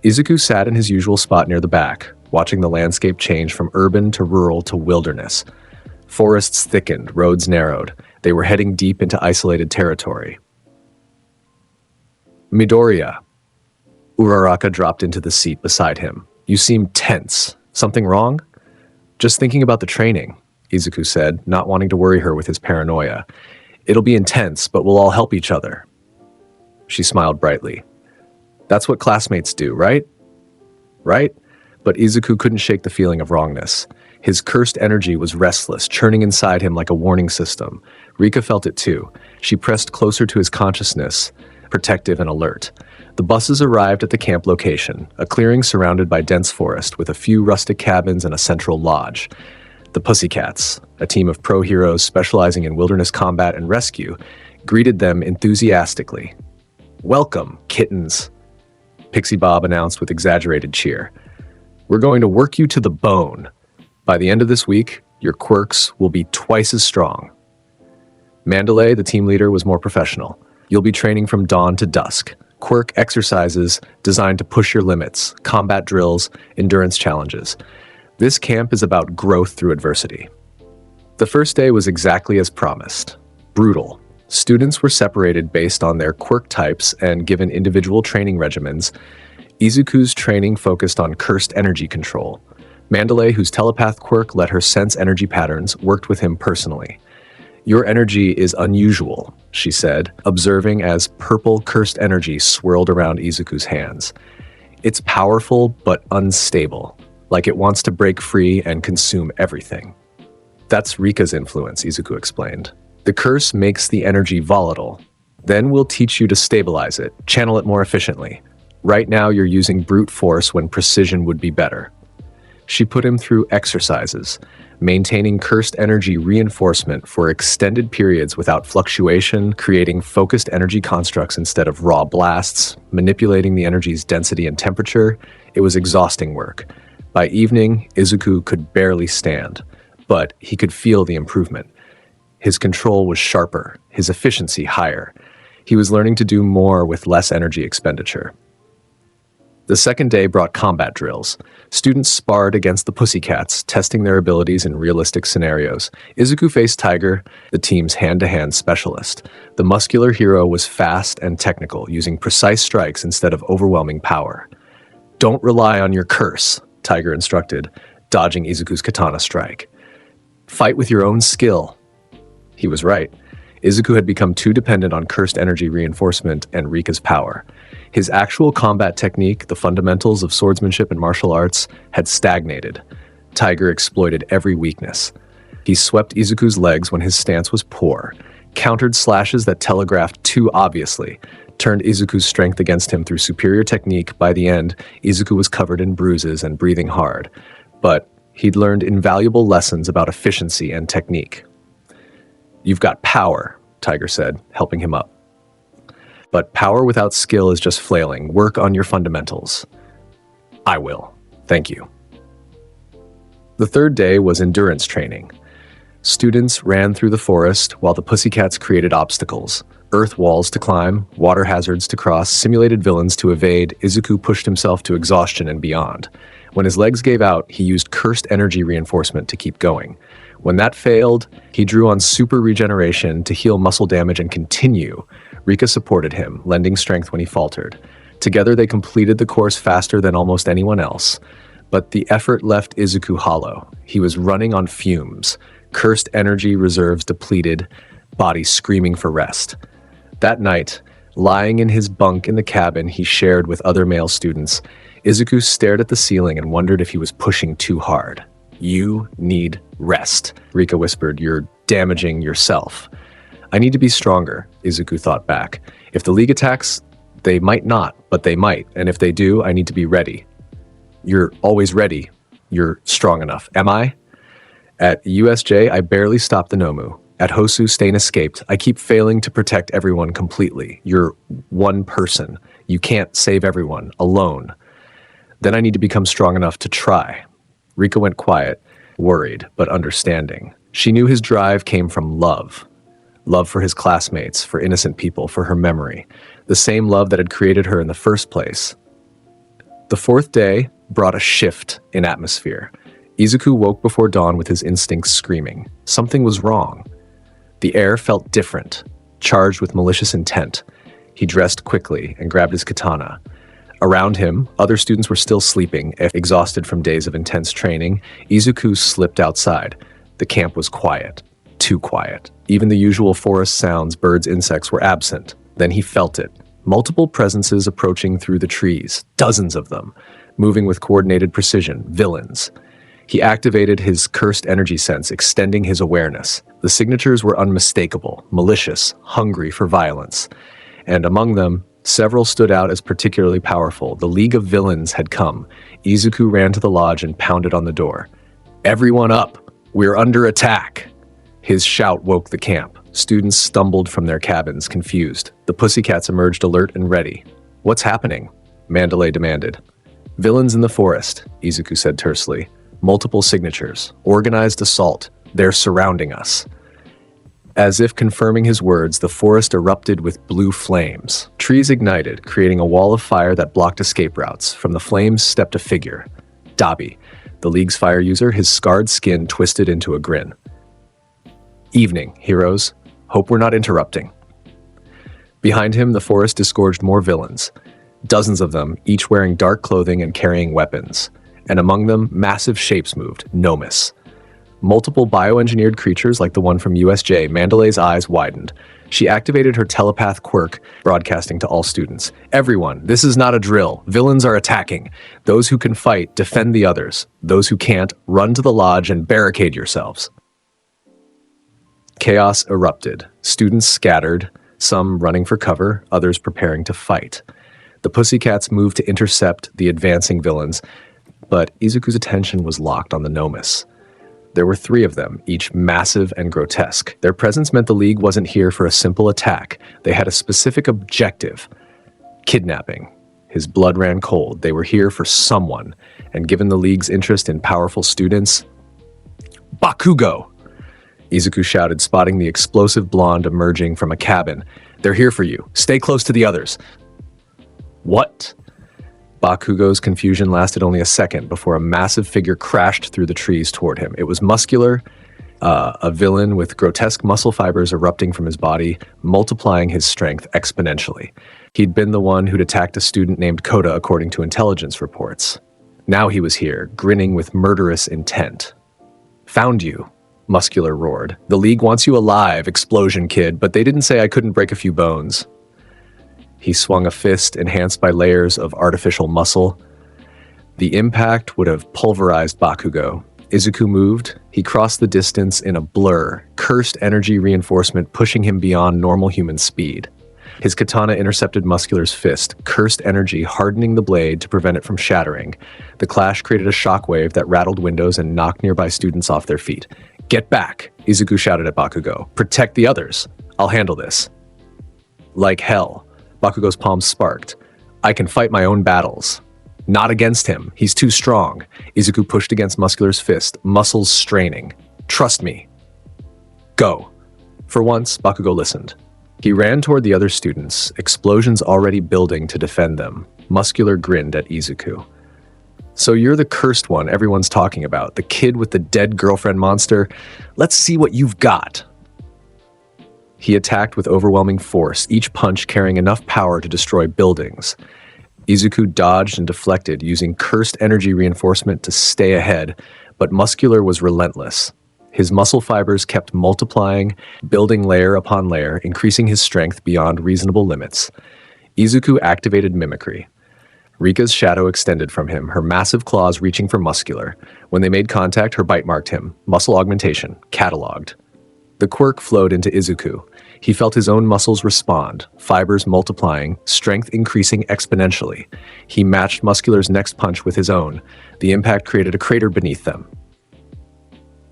Izuku sat in his usual spot near the back, watching the landscape change from urban to rural to wilderness. Forests thickened, roads narrowed. They were heading deep into isolated territory. Midoriya. Uraraka dropped into the seat beside him. You seem tense. Something wrong? Just thinking about the training, Izuku said, not wanting to worry her with his paranoia. It'll be intense, but we'll all help each other. She smiled brightly. That's what classmates do, right? Right? But Izuku couldn't shake the feeling of wrongness. His cursed energy was restless, churning inside him like a warning system. Rika felt it too. She pressed closer to his consciousness, protective and alert. The buses arrived at the camp location, a clearing surrounded by dense forest with a few rustic cabins and a central lodge. The Pussycats, a team of pro heroes specializing in wilderness combat and rescue, greeted them enthusiastically. Welcome, kittens, Pixie Bob announced with exaggerated cheer. We're going to work you to the bone. By the end of this week, your quirks will be twice as strong. Mandalay, the team leader, was more professional. You'll be training from dawn to dusk. Quirk exercises designed to push your limits, combat drills, endurance challenges. This camp is about growth through adversity. The first day was exactly as promised. Brutal. Students were separated based on their quirk types and given individual training regimens. Izuku's training focused on cursed energy control. Mandalay, whose telepath quirk let her sense energy patterns, worked with him personally. Your energy is unusual, she said, observing as purple cursed energy swirled around Izuku's hands. It's powerful but unstable, like it wants to break free and consume everything. That's Rika's influence, Izuku explained. The curse makes the energy volatile. Then we'll teach you to stabilize it, channel it more efficiently. Right now you're using brute force when precision would be better. She put him through exercises, maintaining cursed energy reinforcement for extended periods without fluctuation, creating focused energy constructs instead of raw blasts, manipulating the energy's density and temperature. It was exhausting work. By evening, Izuku could barely stand, but he could feel the improvement. His control was sharper, his efficiency higher. He was learning to do more with less energy expenditure. The second day brought combat drills. Students sparred against the Pussycats, testing their abilities in realistic scenarios. Izuku faced Tiger, the team's hand-to-hand specialist. The muscular hero was fast and technical, using precise strikes instead of overwhelming power. Don't rely on your curse, Tiger instructed, dodging Izuku's katana strike. Fight with your own skill. He was right. Izuku had become too dependent on cursed energy reinforcement and Rika's power. His actual combat technique, the fundamentals of swordsmanship and martial arts, had stagnated. Tiger exploited every weakness. He swept Izuku's legs when his stance was poor, countered slashes that telegraphed too obviously, turned Izuku's strength against him through superior technique. By the end, Izuku was covered in bruises and breathing hard. But he'd learned invaluable lessons about efficiency and technique. You've got power, Tiger said, helping him up. But power without skill is just flailing. Work on your fundamentals. I will. Thank you. The third day was endurance training. Students ran through the forest while the pussycats created obstacles. Earth walls to climb, water hazards to cross, simulated villains to evade. Izuku pushed himself to exhaustion and beyond. When his legs gave out, he used cursed energy reinforcement to keep going. When that failed, he drew on super regeneration to heal muscle damage and continue. Rika supported him, lending strength when he faltered. Together they completed the course faster than almost anyone else. But the effort left Izuku hollow. He was running on fumes. Cursed energy reserves depleted, body screaming for rest. That night, lying in his bunk in the cabin he shared with other male students, Izuku stared at the ceiling and wondered if he was pushing too hard. "You need rest," Rika whispered. "You're damaging yourself." "I need to be stronger," Izuku thought back. "If the League attacks, they might not, but they might. And if they do, I need to be ready." "You're always ready. You're strong enough." "Am I?" "At USJ, I barely stopped the Nomu. At Hosu, Stain escaped. I keep failing to protect everyone completely. You're one person. You can't save everyone alone. Then I need to become strong enough to try." Rika went quiet, worried but understanding. She knew his drive came from love. Love for his classmates, for innocent people, for her memory. The same love that had created her in the first place. The fourth day brought a shift in atmosphere. Izuku woke before dawn with his instincts screaming. Something was wrong. The air felt different, charged with malicious intent. He dressed quickly and grabbed his katana. Around him, other students were still sleeping, exhausted from days of intense training. Izuku slipped outside. The camp was quiet. Too quiet. Even the usual forest sounds, birds, insects, were absent. Then he felt it. Multiple presences approaching through the trees, dozens of them, moving with coordinated precision, villains. He activated his cursed energy sense, extending his awareness. The signatures were unmistakable, malicious, hungry for violence. And among them, several stood out as particularly powerful. The League of Villains had come. Izuku ran to the lodge and pounded on the door. "Everyone up! We're under attack!" His shout woke the camp. Students stumbled from their cabins, confused. The pussycats emerged alert and ready. "What's happening?" Mandalay demanded. "Villains in the forest," Izuku said tersely. "Multiple signatures. Organized assault. They're surrounding us." As if confirming his words, the forest erupted with blue flames. Trees ignited, creating a wall of fire that blocked escape routes. From the flames stepped a figure. Dabi, the League's fire user, his scarred skin twisted into a grin. "Evening, heroes. Hope we're not interrupting." Behind him, the forest disgorged more villains. Dozens of them, each wearing dark clothing and carrying weapons. And among them, massive shapes moved, Nomus. Multiple bioengineered creatures like the one from USJ. Mandalay's eyes widened. She activated her telepath quirk, broadcasting to all students. "Everyone, this is not a drill. Villains are attacking. Those who can fight, defend the others. Those who can't, run to the lodge and barricade yourselves." Chaos erupted. Students scattered, some running for cover, others preparing to fight. The pussycats moved to intercept the advancing villains, but Izuku's attention was locked on the Nomus. There were 3 of them, each massive and grotesque. Their presence meant the League wasn't here for a simple attack. They had a specific objective: kidnapping. His blood ran cold. They were here for someone, and given the League's interest in powerful students... "Bakugo!" Izuku shouted, spotting the explosive blonde emerging from a cabin. "They're here for you. Stay close to the others." "What?" Bakugo's confusion lasted only a second before a massive figure crashed through the trees toward him. It was muscular, a villain with grotesque muscle fibers erupting from his body, multiplying his strength exponentially. He'd been the one who'd attacked a student named Koda, according to intelligence reports. Now he was here, grinning with murderous intent. "Found you," Muscular roared. "The League wants you alive, explosion kid, but they didn't say I couldn't break a few bones." He swung a fist enhanced by layers of artificial muscle. The impact would have pulverized Bakugo. Izuku moved. He crossed the distance in a blur, cursed energy reinforcement pushing him beyond normal human speed. His katana intercepted Muscular's fist, cursed energy hardening the blade to prevent it from shattering. The clash created a shockwave that rattled windows and knocked nearby students off their feet. "Get back!" Izuku shouted at Bakugo. "Protect the others. I'll handle this." Like hell. Bakugo's palms sparked. "I can fight my own battles." "Not against him. He's too strong." Izuku pushed against Muscular's fist, muscles straining. "Trust me." Go. For once, Bakugo listened. He ran toward the other students, explosions already building to defend them. Muscular grinned at Izuku. So you're the cursed one everyone's talking about, the kid with the dead girlfriend monster. Let's see what you've got. He attacked with overwhelming force, each punch carrying enough power to destroy buildings. Izuku dodged and deflected, using cursed energy reinforcement to stay ahead, but Muscular was relentless. His muscle fibers kept multiplying, building layer upon layer, increasing his strength beyond reasonable limits. Izuku activated mimicry. Rika's shadow extended from him, her massive claws reaching for Muscular. When they made contact, her bite marked him. Muscle augmentation, cataloged. The quirk flowed into Izuku. He felt his own muscles respond, fibers multiplying, strength increasing exponentially. He matched Muscular's next punch with his own. The impact created a crater beneath them.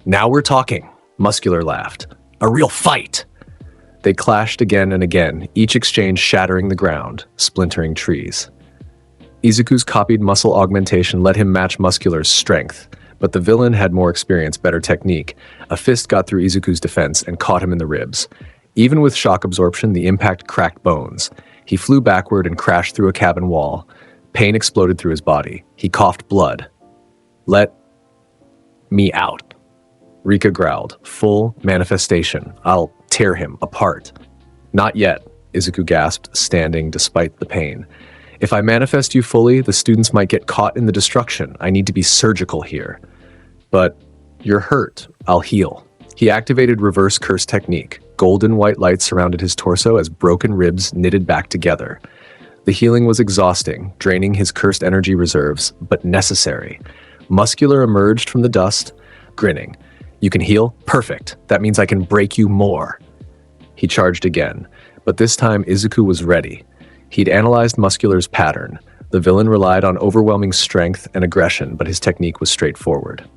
Now we're talking, Muscular laughed. A real fight! They clashed again and again, each exchange shattering the ground, splintering trees. Izuku's copied muscle augmentation let him match Muscular's strength, but the villain had more experience, better technique. A fist got through Izuku's defense and caught him in the ribs. Even with shock absorption, the impact cracked bones. He flew backward and crashed through a cabin wall. Pain exploded through his body. He coughed blood. Let me out, Rika growled. Full manifestation. I'll tear him apart. Not yet, Izuku gasped, standing despite the pain. If I manifest you fully, the students might get caught in the destruction. I need to be surgical here. But you're hurt. I'll heal. He activated reverse curse technique. Golden white light surrounded his torso as broken ribs knitted back together. The healing was exhausting, draining his cursed energy reserves, but necessary. Muscular emerged from the dust, grinning. You can heal? Perfect. That means I can break you more. He charged again, but this time Izuku was ready. He'd analyzed Muscular's pattern. The villain relied on overwhelming strength and aggression, but his technique was straightforward.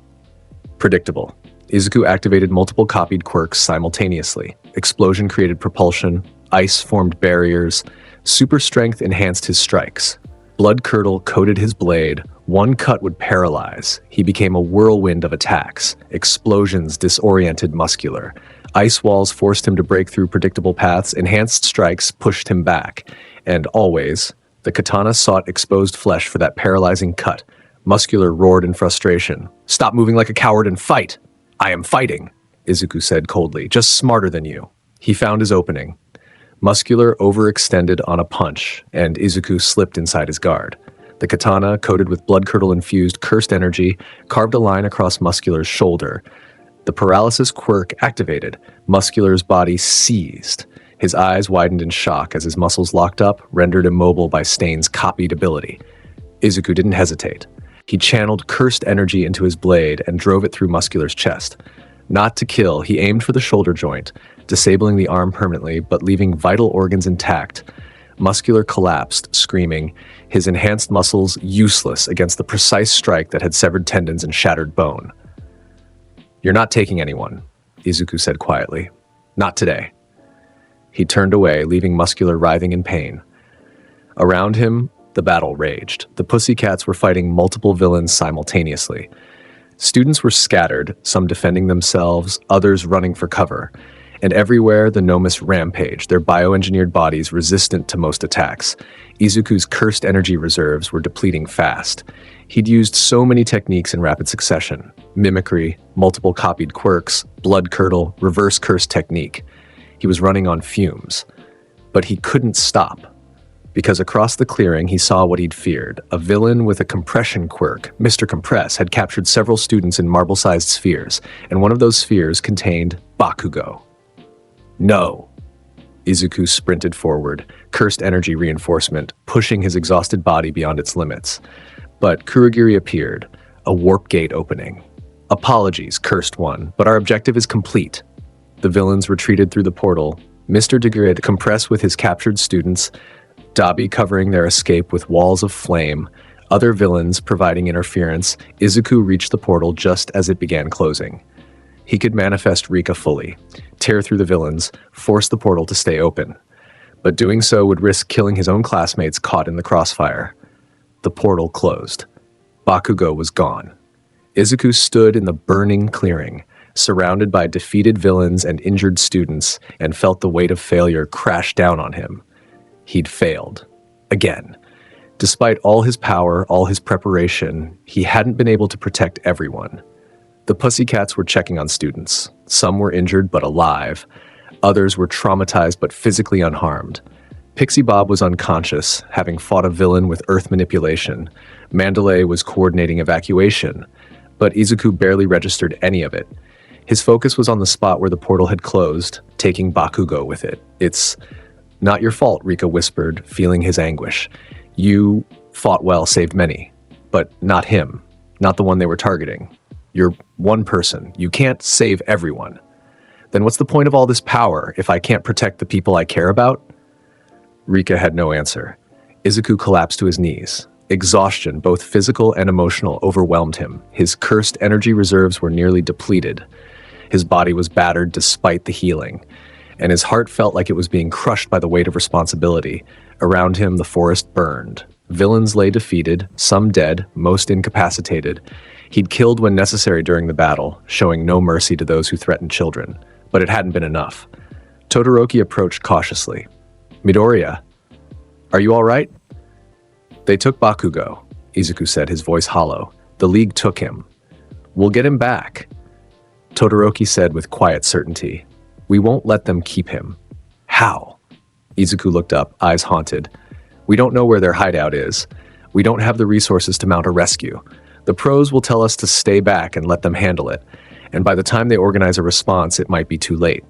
Predictable. Izuku activated multiple copied quirks simultaneously. Explosion created propulsion, ice formed barriers, super strength enhanced his strikes. Blood curdle coated his blade, one cut would paralyze. He became a whirlwind of attacks. Explosions disoriented Muscular. Ice walls forced him to break through predictable paths, enhanced strikes pushed him back. And always, the katana sought exposed flesh for that paralyzing cut. Muscular roared in frustration. Stop moving like a coward and fight! I am fighting, Izuku said coldly, just smarter than you. He found his opening. Muscular overextended on a punch, and Izuku slipped inside his guard. The katana, coated with blood-curdle-infused cursed energy, carved a line across Muscular's shoulder. The paralysis quirk activated. Muscular's body seized. His eyes widened in shock as his muscles locked up, rendered immobile by Stain's copied ability. Izuku didn't hesitate. He channeled cursed energy into his blade and drove it through Muscular's chest. Not to kill, he aimed for the shoulder joint, disabling the arm permanently, but leaving vital organs intact. Muscular collapsed, screaming, his enhanced muscles useless against the precise strike that had severed tendons and shattered bone. You're not taking anyone, Izuku said quietly. Not today. He turned away, leaving Muscular writhing in pain. Around him, the battle raged. The Pussycats were fighting multiple villains simultaneously. Students were scattered, some defending themselves, others running for cover. And everywhere the Nomus rampaged, their bioengineered bodies resistant to most attacks. Izuku's cursed energy reserves were depleting fast. He'd used so many techniques in rapid succession. Mimicry, multiple copied quirks, blood curdle, reverse curse technique. He was running on fumes. But he couldn't stop. Because across the clearing he saw what he'd feared. A villain with a compression quirk, Mr. Compress, had captured several students in marble-sized spheres, and one of those spheres contained Bakugo. No. Izuku sprinted forward, cursed energy reinforcement, pushing his exhausted body beyond its limits. But Kurogiri appeared, a warp gate opening. Apologies, cursed one, but our objective is complete. The villains retreated through the portal, Mr. Degrid compressed with his captured students, Dabi covering their escape with walls of flame, other villains providing interference. Izuku reached the portal just as it began closing. He could manifest Rika fully, tear through the villains, force the portal to stay open. But doing so would risk killing his own classmates caught in the crossfire. The portal closed. Bakugo was gone. Izuku stood in the burning clearing, surrounded by defeated villains and injured students, and felt the weight of failure crash down on him. He'd failed. Again. Despite all his power, all his preparation, he hadn't been able to protect everyone. The Pussycats were checking on students. Some were injured but alive. Others were traumatized but physically unharmed. Pixie Bob was unconscious, having fought a villain with earth manipulation. Mandalay was coordinating evacuation, but Izuku barely registered any of it. His focus was on the spot where the portal had closed, taking Bakugo with it. "It's not your fault," Rika whispered, feeling his anguish. "You fought well, saved many, but not him, not the one they were targeting. You're one person. You can't save everyone. Then what's the point of all this power if I can't protect the people I care about?" Rika had no answer. Izuku collapsed to his knees. Exhaustion, both physical and emotional, overwhelmed him. His cursed energy reserves were nearly depleted. His body was battered despite the healing, and his heart felt like it was being crushed by the weight of responsibility. Around him, the forest burned. Villains lay defeated, some dead, most incapacitated. He'd killed when necessary during the battle, showing no mercy to those who threatened children. But it hadn't been enough. Todoroki approached cautiously. "Midoriya, are you all right?" "They took Bakugo," Izuku said, his voice hollow. "The League took him. We'll get him back." Todoroki said with quiet certainty, "We won't let them keep him." "How?" Izuku looked up, eyes haunted. "We don't know where their hideout is. We don't have the resources to mount a rescue. The pros will tell us to stay back and let them handle it. And by the time they organize a response, it might be too late."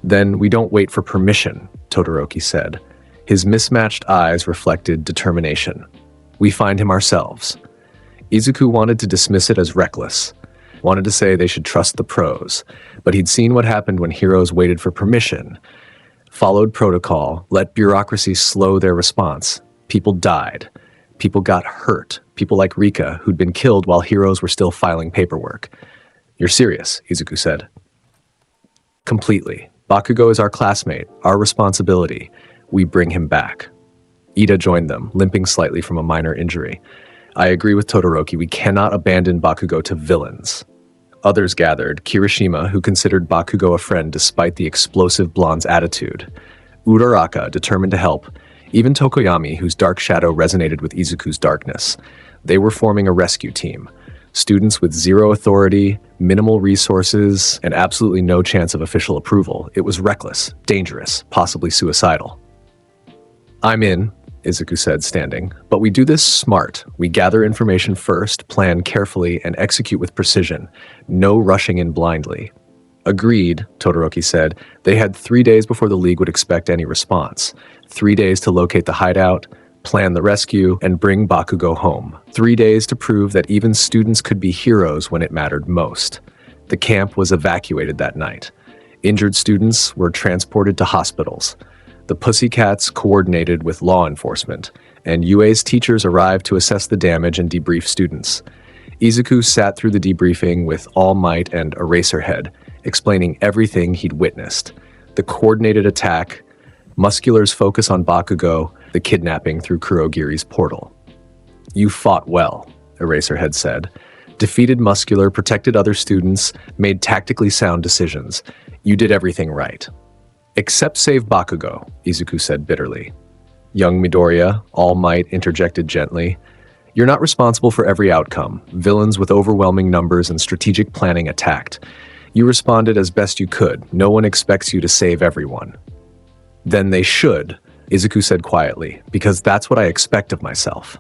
"Then we don't wait for permission," Todoroki said. His mismatched eyes reflected determination. "We find him ourselves." Izuku wanted to dismiss it as reckless, wanted to say they should trust the pros, but he'd seen what happened when heroes waited for permission, followed protocol, let bureaucracy slow their response. People died. People got hurt. People like Rika, who'd been killed while heroes were still filing paperwork. "You're serious," Izuku said. "Completely. Bakugo is our classmate, our responsibility. We bring him back." Ida joined them, limping slightly from a minor injury. "I agree with Todoroki. We cannot abandon Bakugo to villains." Others gathered, Kirishima, who considered Bakugo a friend despite the explosive blonde's attitude. Uraraka, determined to help. Even Tokoyami, whose dark shadow resonated with Izuku's darkness. They were forming a rescue team. Students with zero authority, minimal resources, and absolutely no chance of official approval. It was reckless, dangerous, possibly suicidal. "I'm in," Izuku said, standing. "But we do this smart. We gather information first, plan carefully, and execute with precision. No rushing in blindly." "Agreed," Todoroki said. They had 3 days before the League would expect any response. 3 days to locate the hideout, plan the rescue, and bring Bakugo home. 3 days to prove that even students could be heroes when it mattered most. The camp was evacuated that night. Injured students were transported to hospitals. The Pussycats coordinated with law enforcement, and UA's teachers arrived to assess the damage and debrief students. Izuku sat through the debriefing with All Might and Eraserhead, explaining everything he'd witnessed. The coordinated attack, Muscular's focus on Bakugo, the kidnapping through Kurogiri's portal. "You fought well," Eraserhead said. "Defeated Muscular, protected other students, made tactically sound decisions. You did everything right." "Except save Bakugo," Izuku said bitterly. Young Midoriya, All Might, interjected gently. "You're not responsible for every outcome. Villains with overwhelming numbers and strategic planning attacked. You responded as best you could. No one expects you to save everyone." "Then they should," Izuku said quietly, "because that's what I expect of myself."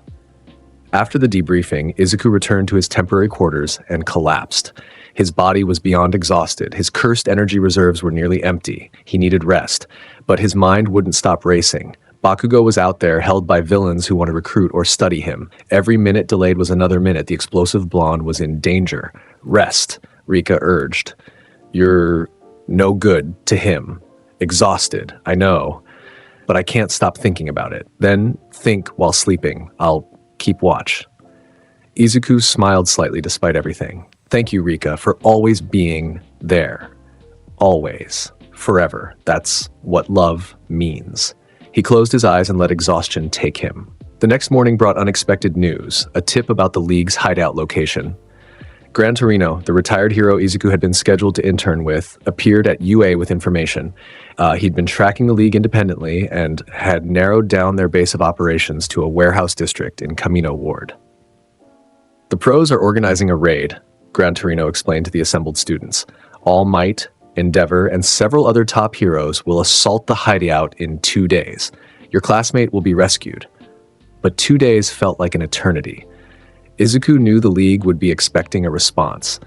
After the debriefing, Izuku returned to his temporary quarters and collapsed. His body was beyond exhausted. His cursed energy reserves were nearly empty. He needed rest, but his mind wouldn't stop racing. Bakugo was out there, held by villains who want to recruit or study him. Every minute delayed was another minute. The explosive blonde was in danger. "Rest," Rika urged. "You're no good to him. Exhausted, I know, but I can't stop thinking about it. Then think while sleeping. I'll keep watch." Izuku smiled slightly despite everything. "Thank you, Rika, for always being there. Always. Forever. That's what love means." He closed his eyes and let exhaustion take him. The next morning brought unexpected news, a tip about the League's hideout location. Gran Torino, the retired hero Izuku had been scheduled to intern with, appeared at UA with information. He'd been tracking the League independently and had narrowed down their base of operations to a warehouse district in Kamino Ward. The pros are organizing a raid, Gran Torino explained to the assembled students. All Might, Endeavor, and several other top heroes will assault the hideout in 2 days. Your classmate will be rescued. But 2 days felt like an eternity. Izuku knew the League would be expecting a response.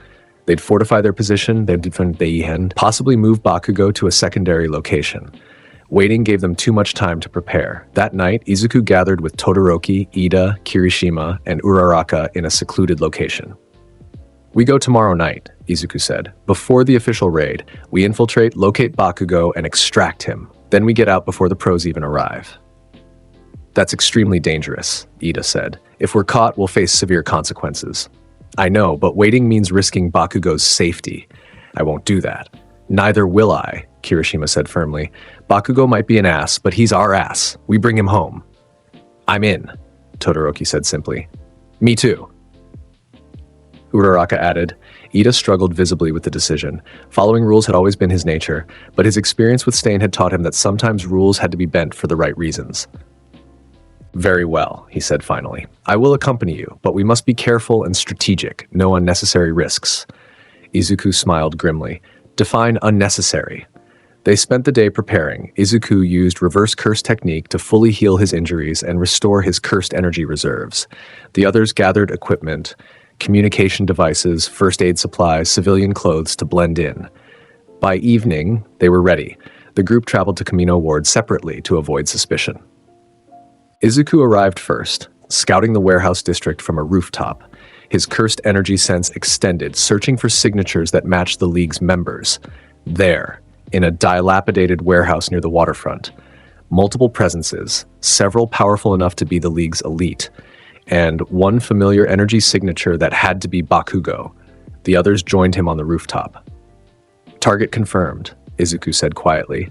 They'd fortify their position, they'd defend Beihen, possibly move Bakugo to a secondary location. Waiting gave them too much time to prepare. That night, Izuku gathered with Todoroki, Ida, Kirishima, and Uraraka in a secluded location. "We go tomorrow night," Izuku said. "Before the official raid, we infiltrate, locate Bakugo, and extract him. Then we get out before the pros even arrive." "That's extremely dangerous," Ida said. "If we're caught, we'll face severe consequences." "I know, but waiting means risking Bakugo's safety. I won't do that." "Neither will I," Kirishima said firmly. "Bakugo might be an ass, but he's our ass. We bring him home." "I'm in," Todoroki said simply. "Me too," Uraraka added. Ida struggled visibly with the decision. Following rules had always been his nature, but his experience with Stain had taught him that sometimes rules had to be bent for the right reasons. "Very well," he said finally. "I will accompany you, but we must be careful and strategic, no unnecessary risks." Izuku smiled grimly. "Define unnecessary." They spent the day preparing. Izuku used reverse curse technique to fully heal his injuries and restore his cursed energy reserves. The others gathered equipment, communication devices, first aid supplies, civilian clothes to blend in. By evening, they were ready. The group traveled to Kamino Ward separately to avoid suspicion. Izuku arrived first, scouting the warehouse district from a rooftop. His cursed energy sense extended, searching for signatures that matched the League's members. There, in a dilapidated warehouse near the waterfront. Multiple presences, several powerful enough to be the League's elite, and one familiar energy signature that had to be Bakugo. The others joined him on the rooftop. "Target confirmed," Izuku said quietly.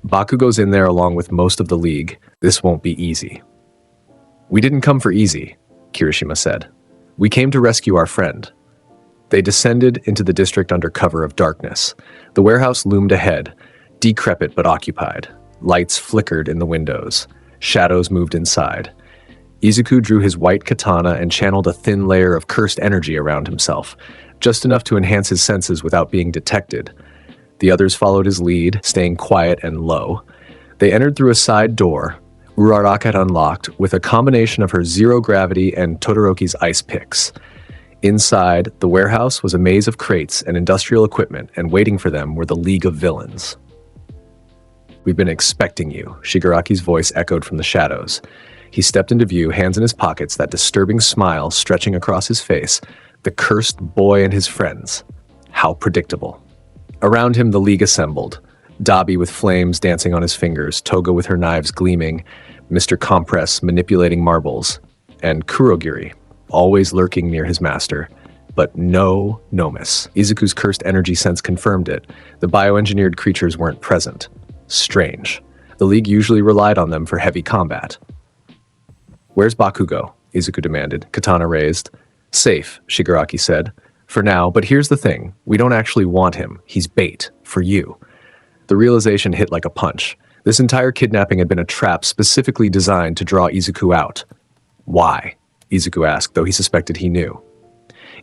"Bakugo's in there along with most of the League. This won't be easy." "We didn't come for easy," Kirishima said. "We came to rescue our friend." They descended into the district under cover of darkness. The warehouse loomed ahead, decrepit but occupied. Lights flickered in the windows. Shadows moved inside. Izuku drew his white katana and channeled a thin layer of cursed energy around himself, just enough to enhance his senses without being detected. The others followed his lead, staying quiet and low. They entered through a side door Uraraka had unlocked with a combination of her zero gravity and Todoroki's ice picks. Inside, the warehouse was a maze of crates and industrial equipment, and waiting for them were the League of Villains. "We've been expecting you," Shigaraki's voice echoed from the shadows. He stepped into view, hands in his pockets, that disturbing smile stretching across his face. The cursed boy and his friends. How predictable. Around him, the League assembled. Dabi with flames dancing on his fingers, Toga with her knives gleaming, Mr. Compress manipulating marbles, and Kurogiri, always lurking near his master. But no Nomus. Izuku's cursed energy sense confirmed it. The bioengineered creatures weren't present. Strange. The League usually relied on them for heavy combat. "Where's Bakugo?" Izuku demanded, katana raised. "Safe," Shigaraki said. "For now, but here's the thing. We don't actually want him. He's bait. For you." The realization hit like a punch. This entire kidnapping had been a trap specifically designed to draw Izuku out. "Why?" Izuku asked, though he suspected he knew.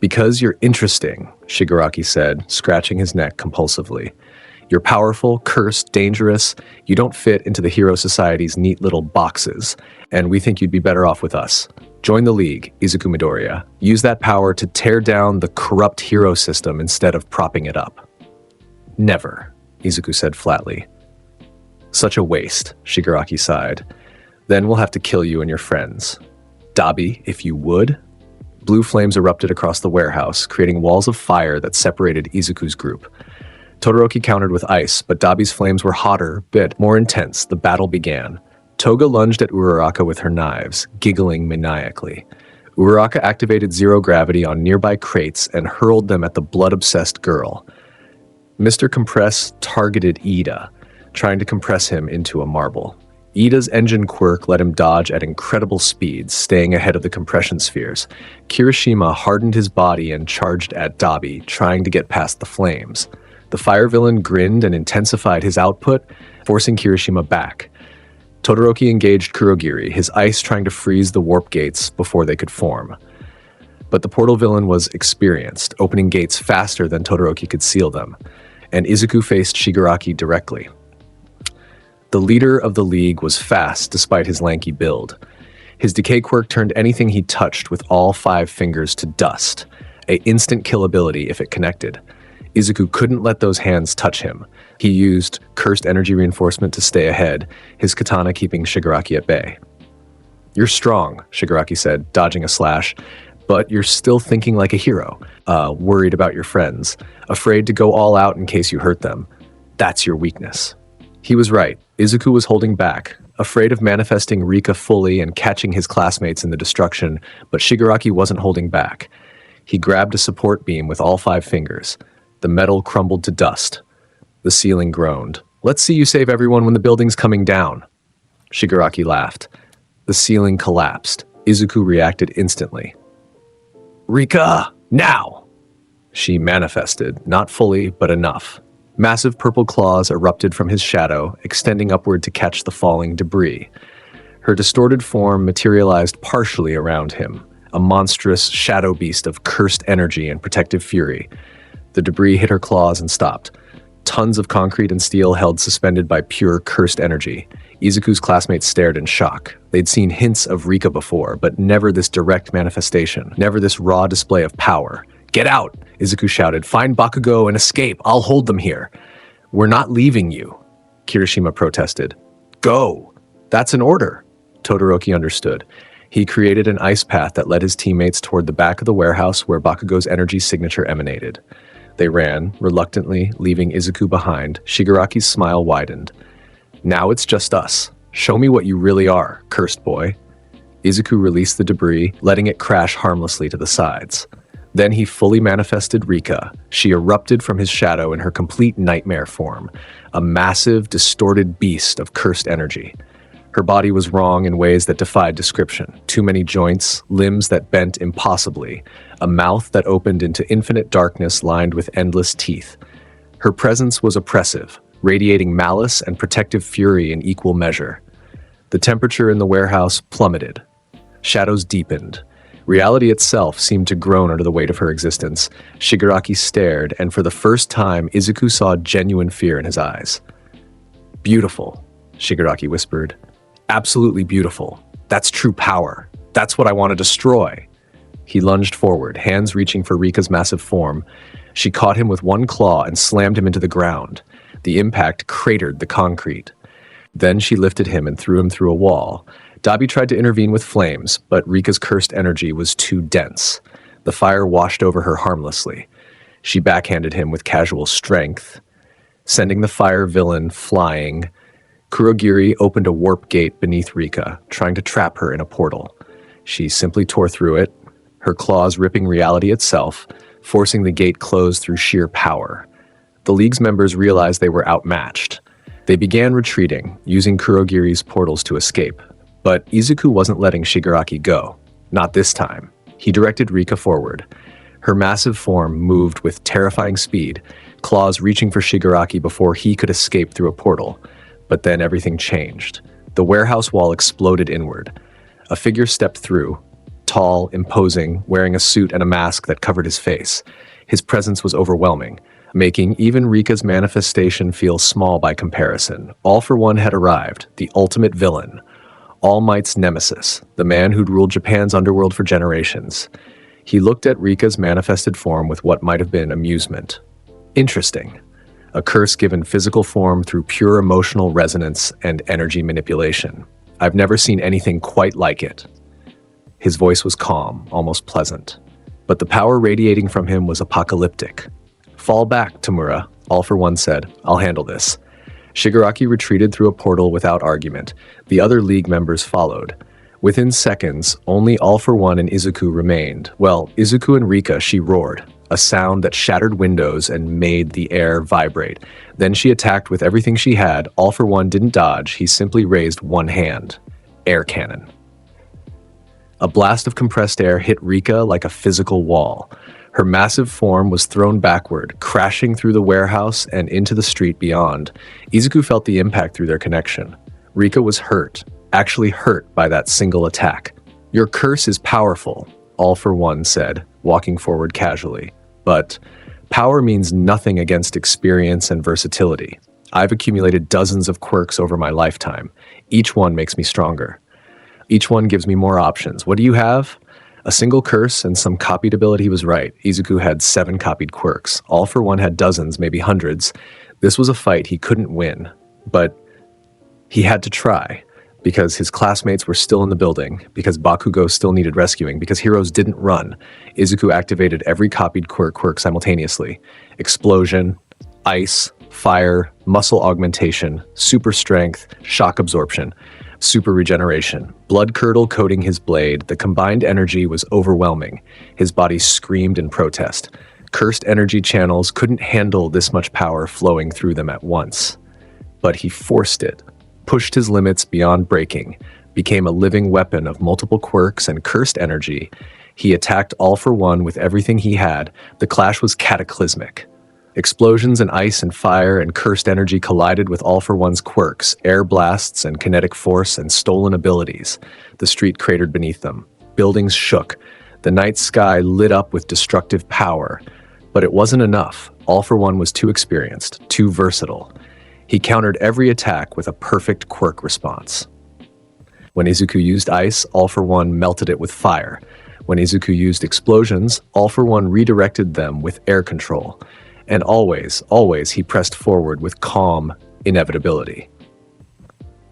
"Because you're interesting," Shigaraki said, scratching his neck compulsively. "You're powerful, cursed, dangerous. You don't fit into the Hero Society's neat little boxes, and we think you'd be better off with us. Join the League, Izuku Midoriya. Use that power to tear down the corrupt hero system instead of propping it up." "Never," Izuku said flatly. "Such a waste," Shigaraki sighed. "Then we'll have to kill you and your friends. Dabi, if you would." Blue flames erupted across the warehouse, creating walls of fire that separated Izuku's group. Todoroki countered with ice, but Dabi's flames were hotter, bit more intense. The battle began. Toga lunged at Uraraka with her knives, giggling maniacally. Uraraka activated zero gravity on nearby crates and hurled them at the blood-obsessed girl. Mr. Compress targeted Ida, trying to compress him into a marble. Ida's engine quirk let him dodge at incredible speeds, staying ahead of the compression spheres. Kirishima hardened his body and charged at Dabi, trying to get past the flames. The fire villain grinned and intensified his output, forcing Kirishima back. Todoroki engaged Kurogiri, his ice trying to freeze the warp gates before they could form. But the portal villain was experienced, opening gates faster than Todoroki could seal them, and Izuku faced Shigaraki directly. The leader of the league was fast despite his lanky build. His decay quirk turned anything he touched with all 5 fingers to dust, an instant kill ability if it connected. Izuku couldn't let those hands touch him. He used cursed energy reinforcement to stay ahead, his katana keeping Shigaraki at bay. "You're strong," Shigaraki said, dodging a slash, "but you're still thinking like a hero, worried about your friends, afraid to go all out in case you hurt them. That's your weakness." He was right. Izuku was holding back, afraid of manifesting Rika fully and catching his classmates in the destruction, but Shigaraki wasn't holding back. He grabbed a support beam with all 5 fingers. The metal crumbled to dust. The ceiling groaned. "Let's see you save everyone when the building's coming down." Shigaraki laughed. The ceiling collapsed. Izuku reacted instantly. "Rika, now!" She manifested, not fully, but enough. Massive purple claws erupted from his shadow, extending upward to catch the falling debris. Her distorted form materialized partially around him, a monstrous shadow beast of cursed energy and protective fury. The debris hit her claws and stopped. Tons of concrete and steel held suspended by pure cursed energy. Izuku's classmates stared in shock. They'd seen hints of Rika before, but never this direct manifestation, never this raw display of power. "Get out!" Izuku shouted. "Find Bakugo and escape. I'll hold them here." "We're not leaving you," Kirishima protested. "Go!" "That's an order." Todoroki understood. He created an ice path that led his teammates toward the back of the warehouse where Bakugo's energy signature emanated. They ran, reluctantly, leaving Izuku behind. Shigaraki's smile widened. "Now it's just us. Show me what you really are, cursed boy." Izuku released the debris, letting it crash harmlessly to the sides. Then he fully manifested Rika. She erupted from his shadow in her complete nightmare form, a massive, distorted beast of cursed energy. Her body was wrong in ways that defied description. Too many joints, limbs that bent impossibly, a mouth that opened into infinite darkness lined with endless teeth. Her presence was oppressive, radiating malice and protective fury in equal measure. The temperature in the warehouse plummeted. Shadows deepened. Reality itself seemed to groan under the weight of her existence. Shigaraki stared, and for the first time, Izuku saw genuine fear in his eyes. "Beautiful," Shigaraki whispered. "Absolutely beautiful. That's true power. That's what I want to destroy." He lunged forward, hands reaching for Rika's massive form. She caught him with one claw and slammed him into the ground. The impact cratered the concrete. Then she lifted him and threw him through a wall. Dabi tried to intervene with flames, but Rika's cursed energy was too dense. The fire washed over her harmlessly. She backhanded him with casual strength, sending the fire villain flying. Kurogiri opened a warp gate beneath Rika, trying to trap her in a portal. She simply tore through it, her claws ripping reality itself, forcing the gate closed through sheer power. The League's members realized they were outmatched. They began retreating, using Kurogiri's portals to escape. But Izuku wasn't letting Shigaraki go. Not this time. He directed Rika forward. Her massive form moved with terrifying speed, claws reaching for Shigaraki before he could escape through a portal. But then everything changed. The warehouse wall exploded inward. A figure stepped through, tall, imposing, wearing a suit and a mask that covered his face. His presence was overwhelming, making even Rika's manifestation feel small by comparison. All for One had arrived, the ultimate villain. All Might's nemesis, the man who'd ruled Japan's underworld for generations. He looked at Rika's manifested form with what might have been amusement. Interesting. A curse given physical form through pure emotional resonance and energy manipulation. I've never seen anything quite like it. His voice was calm, almost pleasant. But the power radiating from him was apocalyptic. "Fall back, Tamura," All for One said. "I'll handle this." Shigaraki retreated through a portal without argument. The other League members followed. Within seconds, only All for One and Izuku remained. Well, Izuku and Rika, she roared. a sound that shattered windows and made the air vibrate. Then she attacked with everything she had. All for One didn't dodge, he simply raised one hand. Air cannon. A blast of compressed air hit Rika like a physical wall. Her massive form was thrown backward, crashing through the warehouse and into the street beyond. Izuku felt the impact through their connection. Rika was hurt, actually hurt by that single attack. Your curse is powerful, All for One said, walking forward casually. But power means nothing against experience and versatility. I've accumulated dozens of quirks over my lifetime. Each one makes me stronger. Each one gives me more options. What do you have? A single curse and some copied ability. He was right. Izuku had 7 copied quirks. All for One had dozens, maybe hundreds. This was a fight he couldn't win, but he had to try, because his classmates were still in the building, because Bakugo still needed rescuing, because heroes didn't run. Izuku activated every copied quirk simultaneously. Explosion, ice, fire, muscle augmentation, super strength, shock absorption, super regeneration, blood curdle coating his blade. The combined energy was overwhelming. His body screamed in protest. Cursed energy channels couldn't handle this much power flowing through them at once. But he forced it, pushed his limits beyond breaking, became a living weapon of multiple quirks and cursed energy. He attacked All for One with everything he had. The clash was cataclysmic. Explosions and ice and fire and cursed energy collided with All for One's quirks, air blasts and kinetic force and stolen abilities. The street cratered beneath them. Buildings shook. The night sky lit up with destructive power. But it wasn't enough. All for One was too experienced, too versatile. He countered every attack with a perfect quirk response. When Izuku used ice, All for One melted it with fire. When Izuku used explosions, All for One redirected them with air control. And always, always he pressed forward with calm inevitability.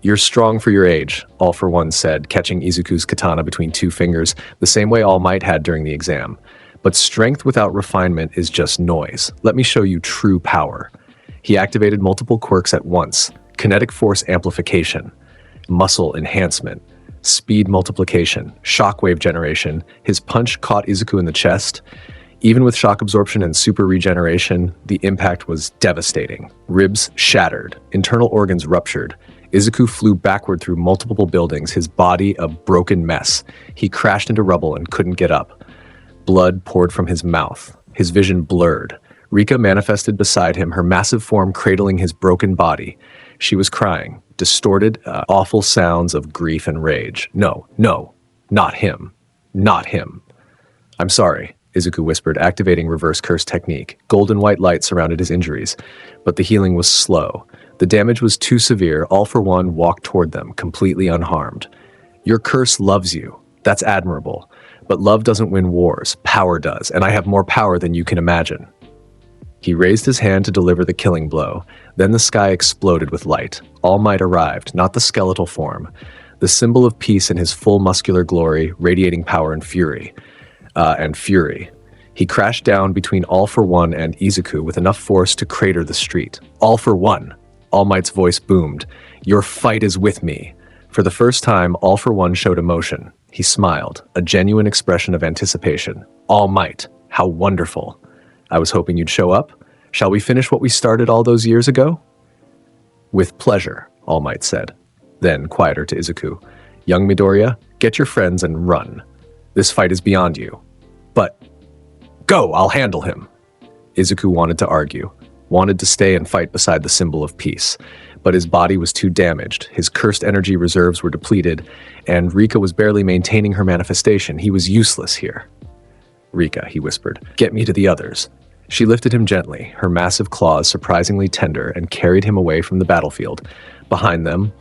You're strong for your age, All for One said, catching Izuku's katana between 2 fingers, the same way All Might had during the exam. But strength without refinement is just noise. Let me show you true power. He activated multiple quirks at once: kinetic force amplification, muscle enhancement, speed multiplication, shockwave generation. His punch caught Izuku in the chest. Even with shock absorption and super regeneration, the impact was devastating. Ribs shattered, internal organs ruptured. Izuku flew backward through multiple buildings, his body a broken mess. He crashed into rubble and couldn't get up. Blood poured from his mouth. His vision blurred. Rika manifested beside him, her massive form cradling his broken body. She was crying, distorted, awful sounds of grief and rage. No, not him. Not him. I'm sorry, Izuku whispered, activating reverse curse technique. Golden white light surrounded his injuries, but the healing was slow. The damage was too severe. All for One walked toward them, completely unharmed. Your curse loves you. That's admirable. But love doesn't win wars. Power does, and I have more power than you can imagine. He raised his hand to deliver the killing blow. Then the sky exploded with light. All Might arrived, not the skeletal form. The symbol of peace in his full muscular glory, radiating power and fury. He crashed down between All for One and Izuku with enough force to crater the street. All for One! All Might's voice boomed. Your fight is with me. For the first time, All for One showed emotion. He smiled, a genuine expression of anticipation. All Might, how wonderful. I was hoping you'd show up. Shall we finish what we started all those years ago? With pleasure, All Might said. Then, quieter to Izuku, young Midoriya, get your friends and run. This fight is beyond you. But, go, I'll handle him. Izuku wanted to argue, wanted to stay and fight beside the symbol of peace. But his body was too damaged, his cursed energy reserves were depleted, and Rika was barely maintaining her manifestation. He was useless here. Rika, he whispered, get me to the others. She lifted him gently, her massive claws surprisingly tender, and carried him away from the battlefield. Behind them,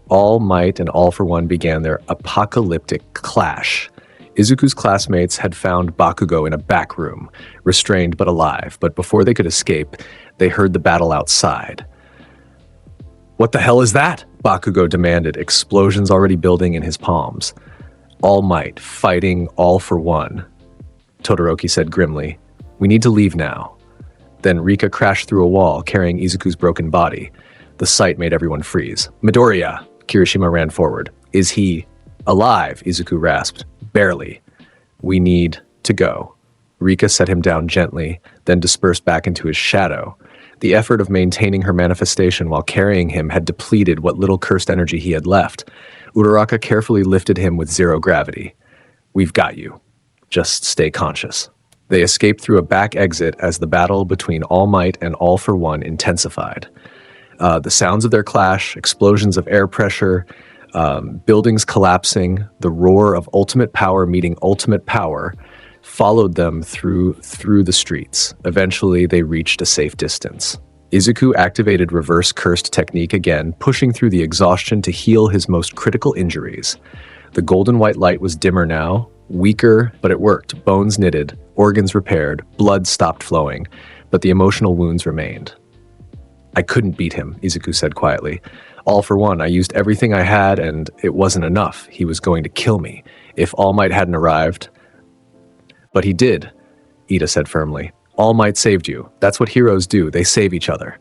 All Might and All for One began their apocalyptic clash. Izuku's classmates had found Bakugo in a back room, restrained but alive, but before they could escape, they heard the battle outside. What the hell is that? Bakugo demanded, explosions already building in his palms. All Might fighting All for One. Todoroki said grimly, we need to leave now. Then Rika crashed through a wall, carrying Izuku's broken body. The sight made everyone freeze. Midoriya! Kirishima ran forward. Is he alive? Izuku rasped. Barely. We need to go. Rika set him down gently, then dispersed back into his shadow. The effort of maintaining her manifestation while carrying him had depleted what little cursed energy he had left. Uraraka carefully lifted him with zero gravity. "We've got you. Just stay conscious." They escaped through a back exit as the battle between All Might and All for One intensified. The sounds of their clash, explosions of air pressure, buildings collapsing, the roar of ultimate power meeting ultimate power followed them through the streets. Eventually, they reached a safe distance. Izuku activated reverse cursed technique again, pushing through the exhaustion to heal his most critical injuries. The golden white light was dimmer now, weaker, but it worked. Bones knitted, organs repaired, blood stopped flowing, but the emotional wounds remained. "I couldn't beat him," Izuku said quietly. "All for One, I used everything I had, and it wasn't enough. He was going to kill me. If All Might hadn't arrived..." "But he did," Ida said firmly. "All Might saved you. That's what heroes do. They save each other."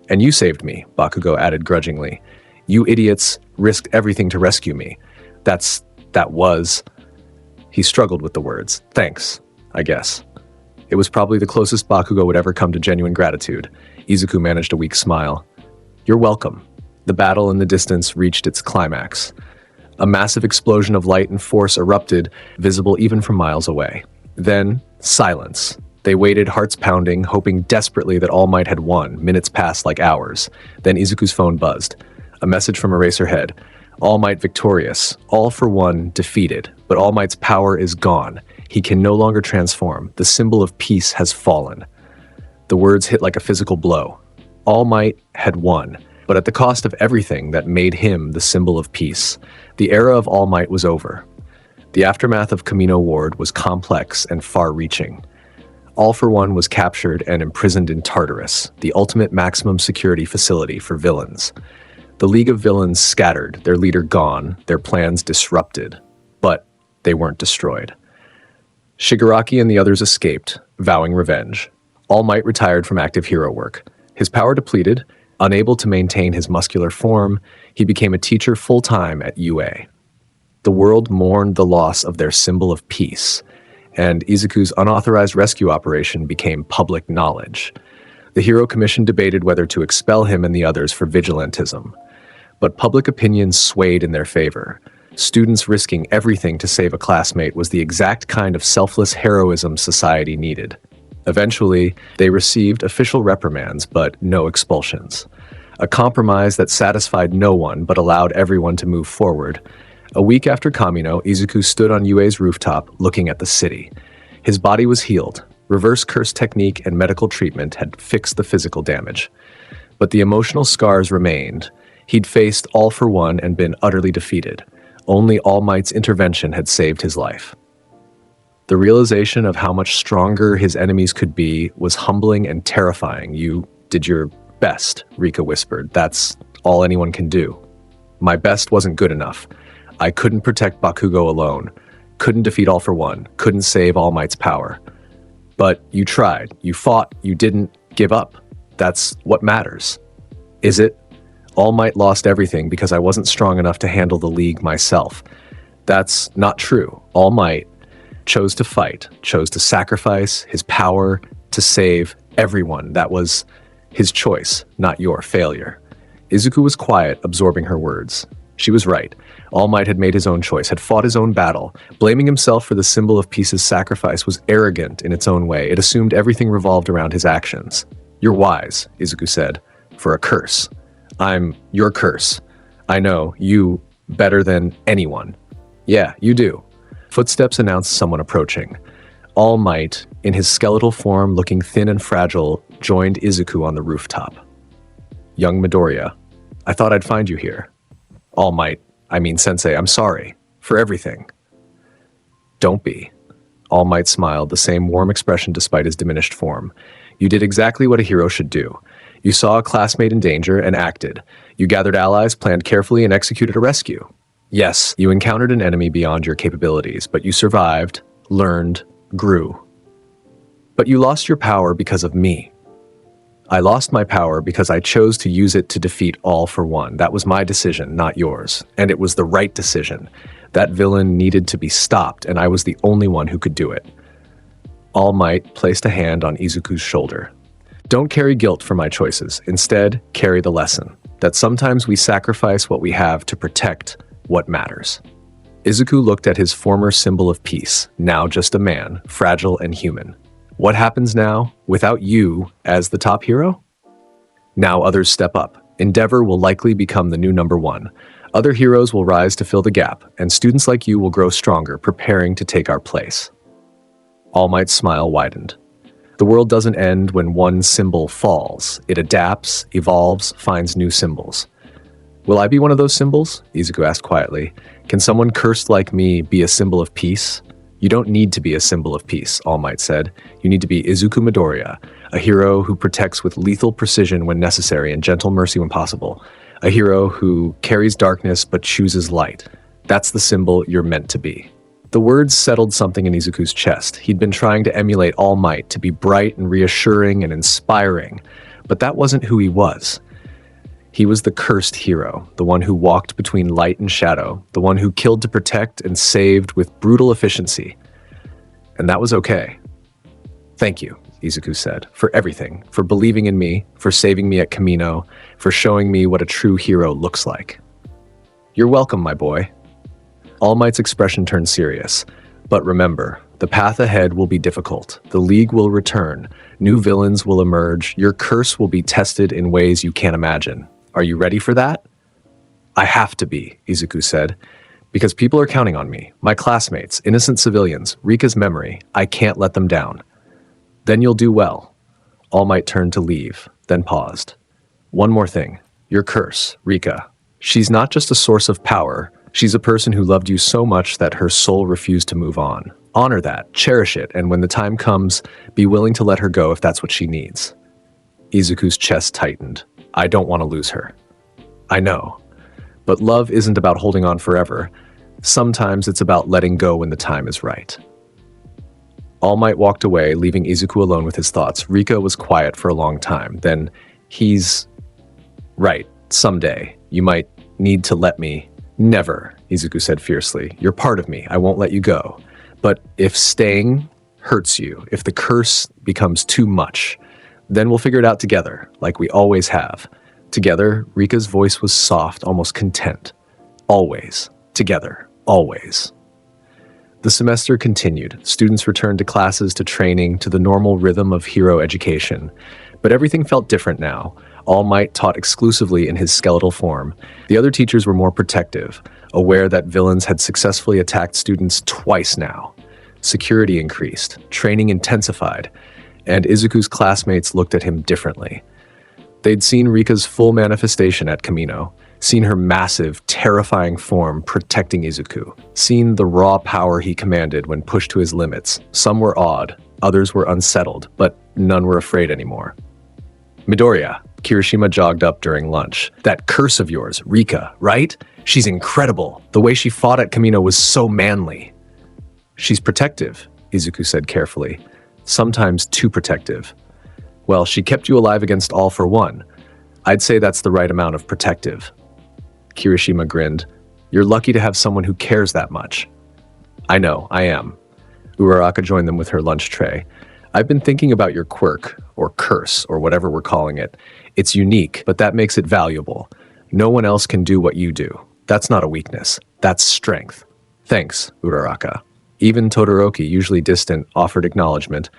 "And you saved me," Bakugo added grudgingly. "You idiots risked everything to rescue me. That was..." He struggled with the words. "Thanks, I guess." It was probably the closest Bakugo would ever come to genuine gratitude. Izuku managed a weak smile. "You're welcome." The battle in the distance reached its climax. A massive explosion of light and force erupted, visible even from miles away. Then, silence. They waited, hearts pounding, hoping desperately that All Might had won. Minutes passed like hours. Then Izuku's phone buzzed. A message from Eraserhead. "All Might victorious. All for One defeated. But All Might's power is gone. He can no longer transform. The symbol of peace has fallen." The words hit like a physical blow. All Might had won, but at the cost of everything that made him the symbol of peace. The era of All Might was over. The aftermath of Kamino Ward was complex and far-reaching. All for One was captured and imprisoned in Tartarus, the ultimate maximum security facility for villains. The League of Villains scattered, their leader gone, their plans disrupted. But they weren't destroyed. Shigaraki and the others escaped, vowing revenge. All Might retired from active hero work. His power depleted, unable to maintain his muscular form, he became a teacher full-time at UA. The world mourned the loss of their symbol of peace, and Izuku's unauthorized rescue operation became public knowledge. The Hero Commission debated whether to expel him and the others for vigilantism. But public opinion swayed in their favor. Students risking everything to save a classmate was the exact kind of selfless heroism society needed. Eventually, they received official reprimands, but no expulsions. A compromise that satisfied no one but allowed everyone to move forward. A week after Kamino, Izuku stood on UA's rooftop, looking at the city. His body was healed. Reverse curse technique and medical treatment had fixed the physical damage. But the emotional scars remained. He'd faced All for One and been utterly defeated. Only All Might's intervention had saved his life. The realization of how much stronger his enemies could be was humbling and terrifying. "You did your best," Rika whispered. "That's all anyone can do." "My best wasn't good enough. I couldn't protect Bakugo alone. Couldn't defeat All for One. Couldn't save All Might's power. But you tried. You fought. You didn't give up. That's what matters." "Is it? All Might lost everything because I wasn't strong enough to handle the League myself." "That's not true. All Might chose to fight, chose to sacrifice his power to save everyone. That was his choice, not your failure." Izuku was quiet, absorbing her words. She was right. All Might had made his own choice, had fought his own battle. Blaming himself for the symbol of peace's sacrifice was arrogant in its own way. It assumed everything revolved around his actions. "You're wise," Izuku said, "for a curse. I'm your curse. I know you better than anyone." "Yeah, you do." Footsteps announced someone approaching. All Might, in his skeletal form looking thin and fragile, joined Izuku on the rooftop. "Young Midoriya, I thought I'd find you here." "All Might, Sensei, I'm sorry. For everything." "Don't be." All Might smiled, the same warm expression despite his diminished form. "You did exactly what a hero should do. You saw a classmate in danger and acted. You gathered allies, planned carefully, and executed a rescue. Yes, you encountered an enemy beyond your capabilities, but you survived, learned, grew. But you lost your power because of me. I lost my power because I chose to use it to defeat All for One. That was my decision, not yours. And it was the right decision. That villain needed to be stopped, and I was the only one who could do it." All Might placed a hand on Izuku's shoulder. Don't carry guilt for my choices. Instead, carry the lesson that sometimes we sacrifice what we have to protect what matters. Izuku looked at his former symbol of peace, now just a man, fragile and human. What happens now, without you as the top hero? Now others step up. Endeavor will likely become the new number one. Other heroes will rise to fill the gap, and students like you will grow stronger, preparing to take our place. All Might's smile widened. The world doesn't end when one symbol falls. It adapts, evolves, finds new symbols. Will I be one of those symbols? Izuku asked quietly. Can someone cursed like me be a symbol of peace? You don't need to be a symbol of peace, All Might said. You need to be Izuku Midoriya, a hero who protects with lethal precision when necessary and gentle mercy when possible. A hero who carries darkness but chooses light. That's the symbol you're meant to be. The words settled something in Izuku's chest. He'd been trying to emulate All Might, to be bright and reassuring and inspiring, but that wasn't who he was. He was the cursed hero, the one who walked between light and shadow, the one who killed to protect and saved with brutal efficiency. And that was okay. Thank you, Izuku said, for everything, for believing in me, for saving me at Kamino, for showing me what a true hero looks like. You're welcome, my boy. All Might's expression turned serious. But remember, the path ahead will be difficult. The League will return. New villains will emerge. Your curse will be tested in ways you can't imagine. Are you ready for that? I have to be, Izuku said, because people are counting on me. My classmates, innocent civilians, Rika's memory. I can't let them down. Then you'll do well. All Might turned to leave, then paused. One more thing. Your curse, Rika. She's not just a source of power. She's a person who loved you so much that her soul refused to move on. Honor that, cherish it, and when the time comes, be willing to let her go if that's what she needs. Izuku's chest tightened. I don't want to lose her. I know. But love isn't about holding on forever. Sometimes it's about letting go when the time is right. All Might walked away, leaving Izuku alone with his thoughts. Rika was quiet for a long time. Then, he's right. Someday, you might need to let me. Never, Izuku said fiercely. You're part of me. I won't let you go. But if staying hurts you, if the curse becomes too much, then we'll figure it out together, like we always have. Together, Rika's voice was soft, almost content. Always. Together. Always. The semester continued. Students returned to classes, to training, to the normal rhythm of hero education. But everything felt different now. All Might taught exclusively in his skeletal form. The other teachers were more protective, aware that villains had successfully attacked students twice now. Security increased, training intensified, and Izuku's classmates looked at him differently. They'd seen Rika's full manifestation at Kamino, seen her massive, terrifying form protecting Izuku, seen the raw power he commanded when pushed to his limits. Some were awed, others were unsettled, but none were afraid anymore. Midoriya, Kirishima jogged up during lunch. That curse of yours, Rika, right? She's incredible. The way she fought at Kamino was so manly. She's protective, Izuku said carefully. Sometimes too protective. Well, she kept you alive against All for One. I'd say that's the right amount of protective. Kirishima grinned. You're lucky to have someone who cares that much. I know, I am. Uraraka joined them with her lunch tray. I've been thinking about your quirk, or curse, or whatever we're calling it. It's unique, but that makes it valuable. No one else can do what you do. That's not a weakness. That's strength. Thanks, Uraraka. Even Todoroki, usually distant, offered acknowledgement.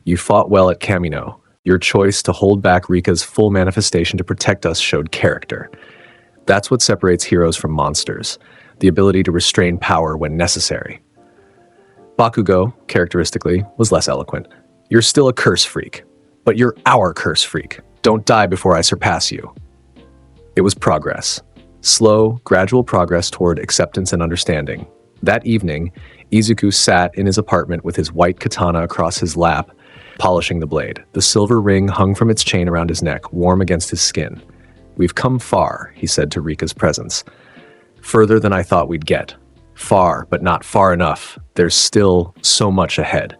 You fought well at Kamino. Your choice to hold back Rika's full manifestation to protect us showed character. That's what separates heroes from monsters, the ability to restrain power when necessary. Bakugo, characteristically, was less eloquent. You're still a curse freak, but you're our curse freak. Don't die before I surpass you. It was progress. Slow, gradual progress toward acceptance and understanding. That evening, Izuku sat in his apartment with his white katana across his lap, polishing the blade. The silver ring hung from its chain around his neck, warm against his skin. We've come far, he said to Rika's presence. Further than I thought we'd get. Far, but not far enough. There's still so much ahead.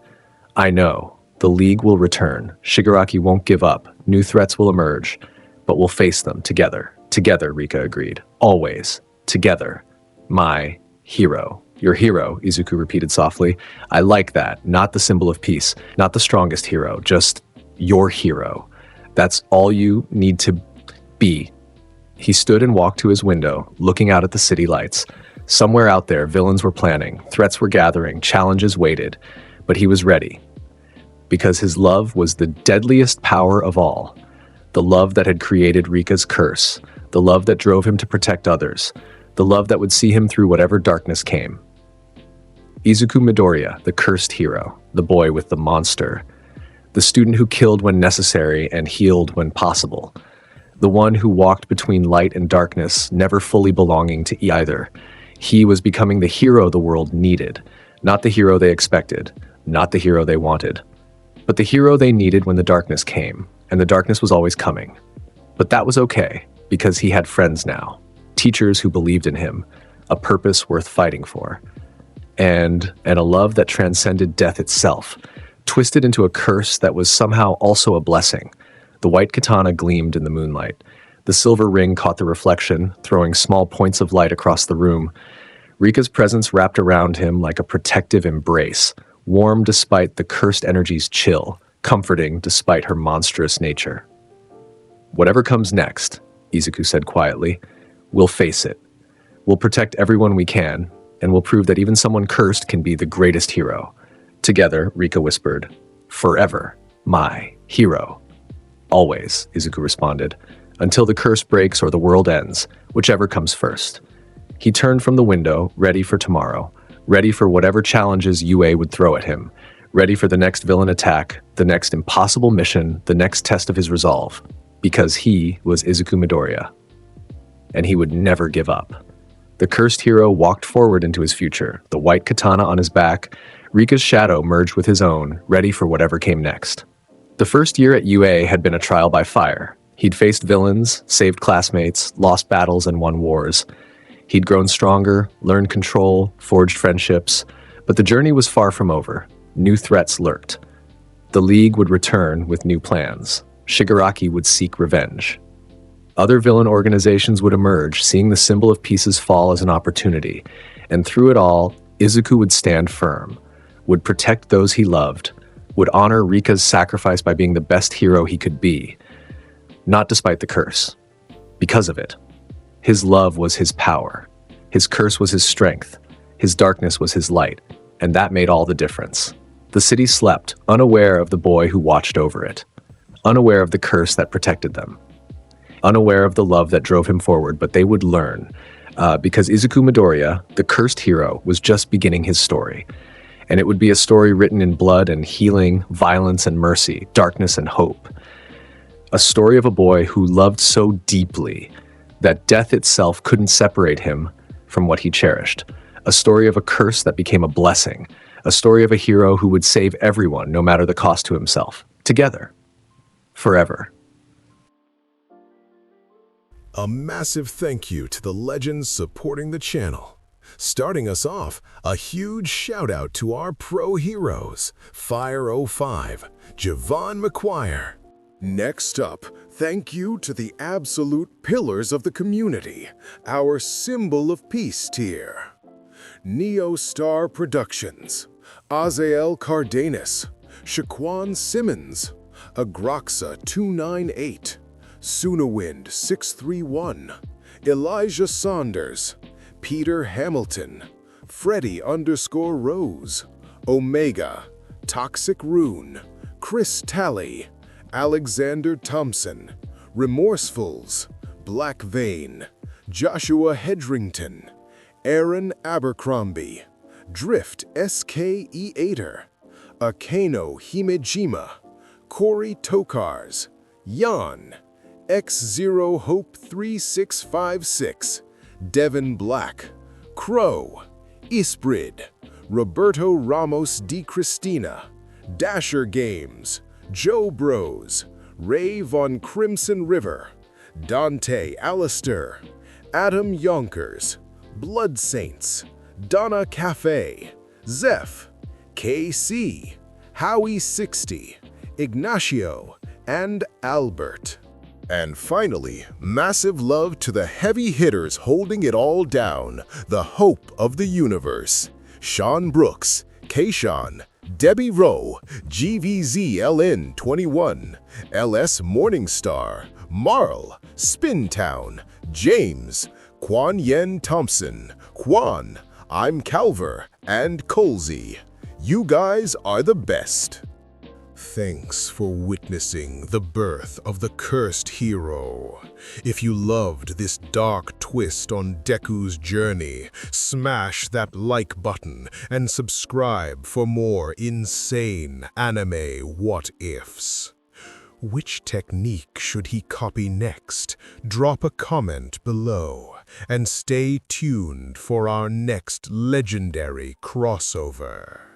I know. The League will return. Shigaraki won't give up. New threats will emerge. But we'll face them together. Together, Rika agreed. Always. Together. My hero. Your hero, Izuku repeated softly. I like that. Not the symbol of peace, not the strongest hero, just your hero. That's all you need to be. He stood and walked to his window, looking out at the city lights. Somewhere out there, villains were planning, threats were gathering, challenges waited. But he was ready. Because his love was the deadliest power of all. The love that had created Rika's curse. The love that drove him to protect others. The love that would see him through whatever darkness came. Izuku Midoriya, the cursed hero, the boy with the monster, the student who killed when necessary and healed when possible, the one who walked between light and darkness, never fully belonging to either. He was becoming the hero the world needed, not the hero they expected, not the hero they wanted, but the hero they needed when the darkness came, and the darkness was always coming. But that was okay, because he had friends now, teachers who believed in him, a purpose worth fighting for. And a love that transcended death itself, twisted into a curse that was somehow also a blessing. The white katana gleamed in the moonlight. The silver ring caught the reflection, throwing small points of light across the room. Rika's presence wrapped around him like a protective embrace, warm despite the cursed energy's chill, comforting despite her monstrous nature. Whatever comes next, Izuku said quietly, we'll face it. We'll protect everyone we can, and we'll prove that even someone cursed can be the greatest hero. Together, Rika whispered, forever, my hero. Always, Izuku responded, until the curse breaks or the world ends, whichever comes first. He turned from the window, ready for tomorrow, ready for whatever challenges UA would throw at him, ready for the next villain attack, the next impossible mission, the next test of his resolve, because he was Izuku Midoriya. And he would never give up. The cursed hero walked forward into his future, the white katana on his back. Rika's shadow merged with his own, ready for whatever came next. The first year at UA had been a trial by fire. He'd faced villains, saved classmates, lost battles, and won wars. He'd grown stronger, learned control, forged friendships, but the journey was far from over. New threats lurked. The League would return with new plans. Shigaraki would seek revenge. Other villain organizations would emerge, seeing the symbol of pieces fall as an opportunity. And through it all, Izuku would stand firm, would protect those he loved, would honor Rika's sacrifice by being the best hero he could be. Not despite the curse. Because of it. His love was his power. His curse was his strength. His darkness was his light. And that made all the difference. The city slept, unaware of the boy who watched over it. Unaware of the curse that protected them. Unaware of the love that drove him forward, but they would learn. Because Izuku Midoriya, the cursed hero, was just beginning his story. And it would be a story written in blood and healing, violence and mercy, darkness and hope. A story of a boy who loved so deeply that death itself couldn't separate him from what he cherished. A story of a curse that became a blessing. A story of a hero who would save everyone, no matter the cost to himself. Together. Forever. A massive thank you to the legends supporting the channel. Starting us off, a huge shout out to our pro heroes, Fire05, Javon McQuire. Next up, thank you to the absolute pillars of the community, our Symbol of Peace tier. Neo Star Productions, Azael Cardenas, Shaquan Simmons, Agroxa298, Sunawind 631, Elijah Saunders, Peter Hamilton, Freddy_Rose, Omega, Toxic Rune, Chris Talley, Alexander Thompson, Remorsefuls, Black Vein, Joshua Hedrington, Aaron Abercrombie, Drift SKE8er, Akano Himejima, Corey Tokars, Jan, X0 Hope 3656, Devin Black, Crow, Isprid, Roberto Ramos Di Cristina, Dasher Games, Joe Bros, Ray Von Crimson River, Dante Alistair, Adam Yonkers, Blood Saints, Donna Cafe, Zeph, KC, Howie60, Ignacio, and Albert. And finally, massive love to the heavy hitters holding it all down, the hope of the universe. Sean Brooks, Kayshawn, Debbie Rowe, GVZLN21, LS Morningstar, Marl, Spintown, James, Quan Yen Thompson, Quan, I'm Calver, and Colsey. You guys are the best. Thanks for witnessing the birth of the cursed hero. If you loved this dark twist on Deku's journey, smash that like button and subscribe for more insane anime what-ifs. Which technique should he copy next? Drop a comment below, and stay tuned for our next legendary crossover.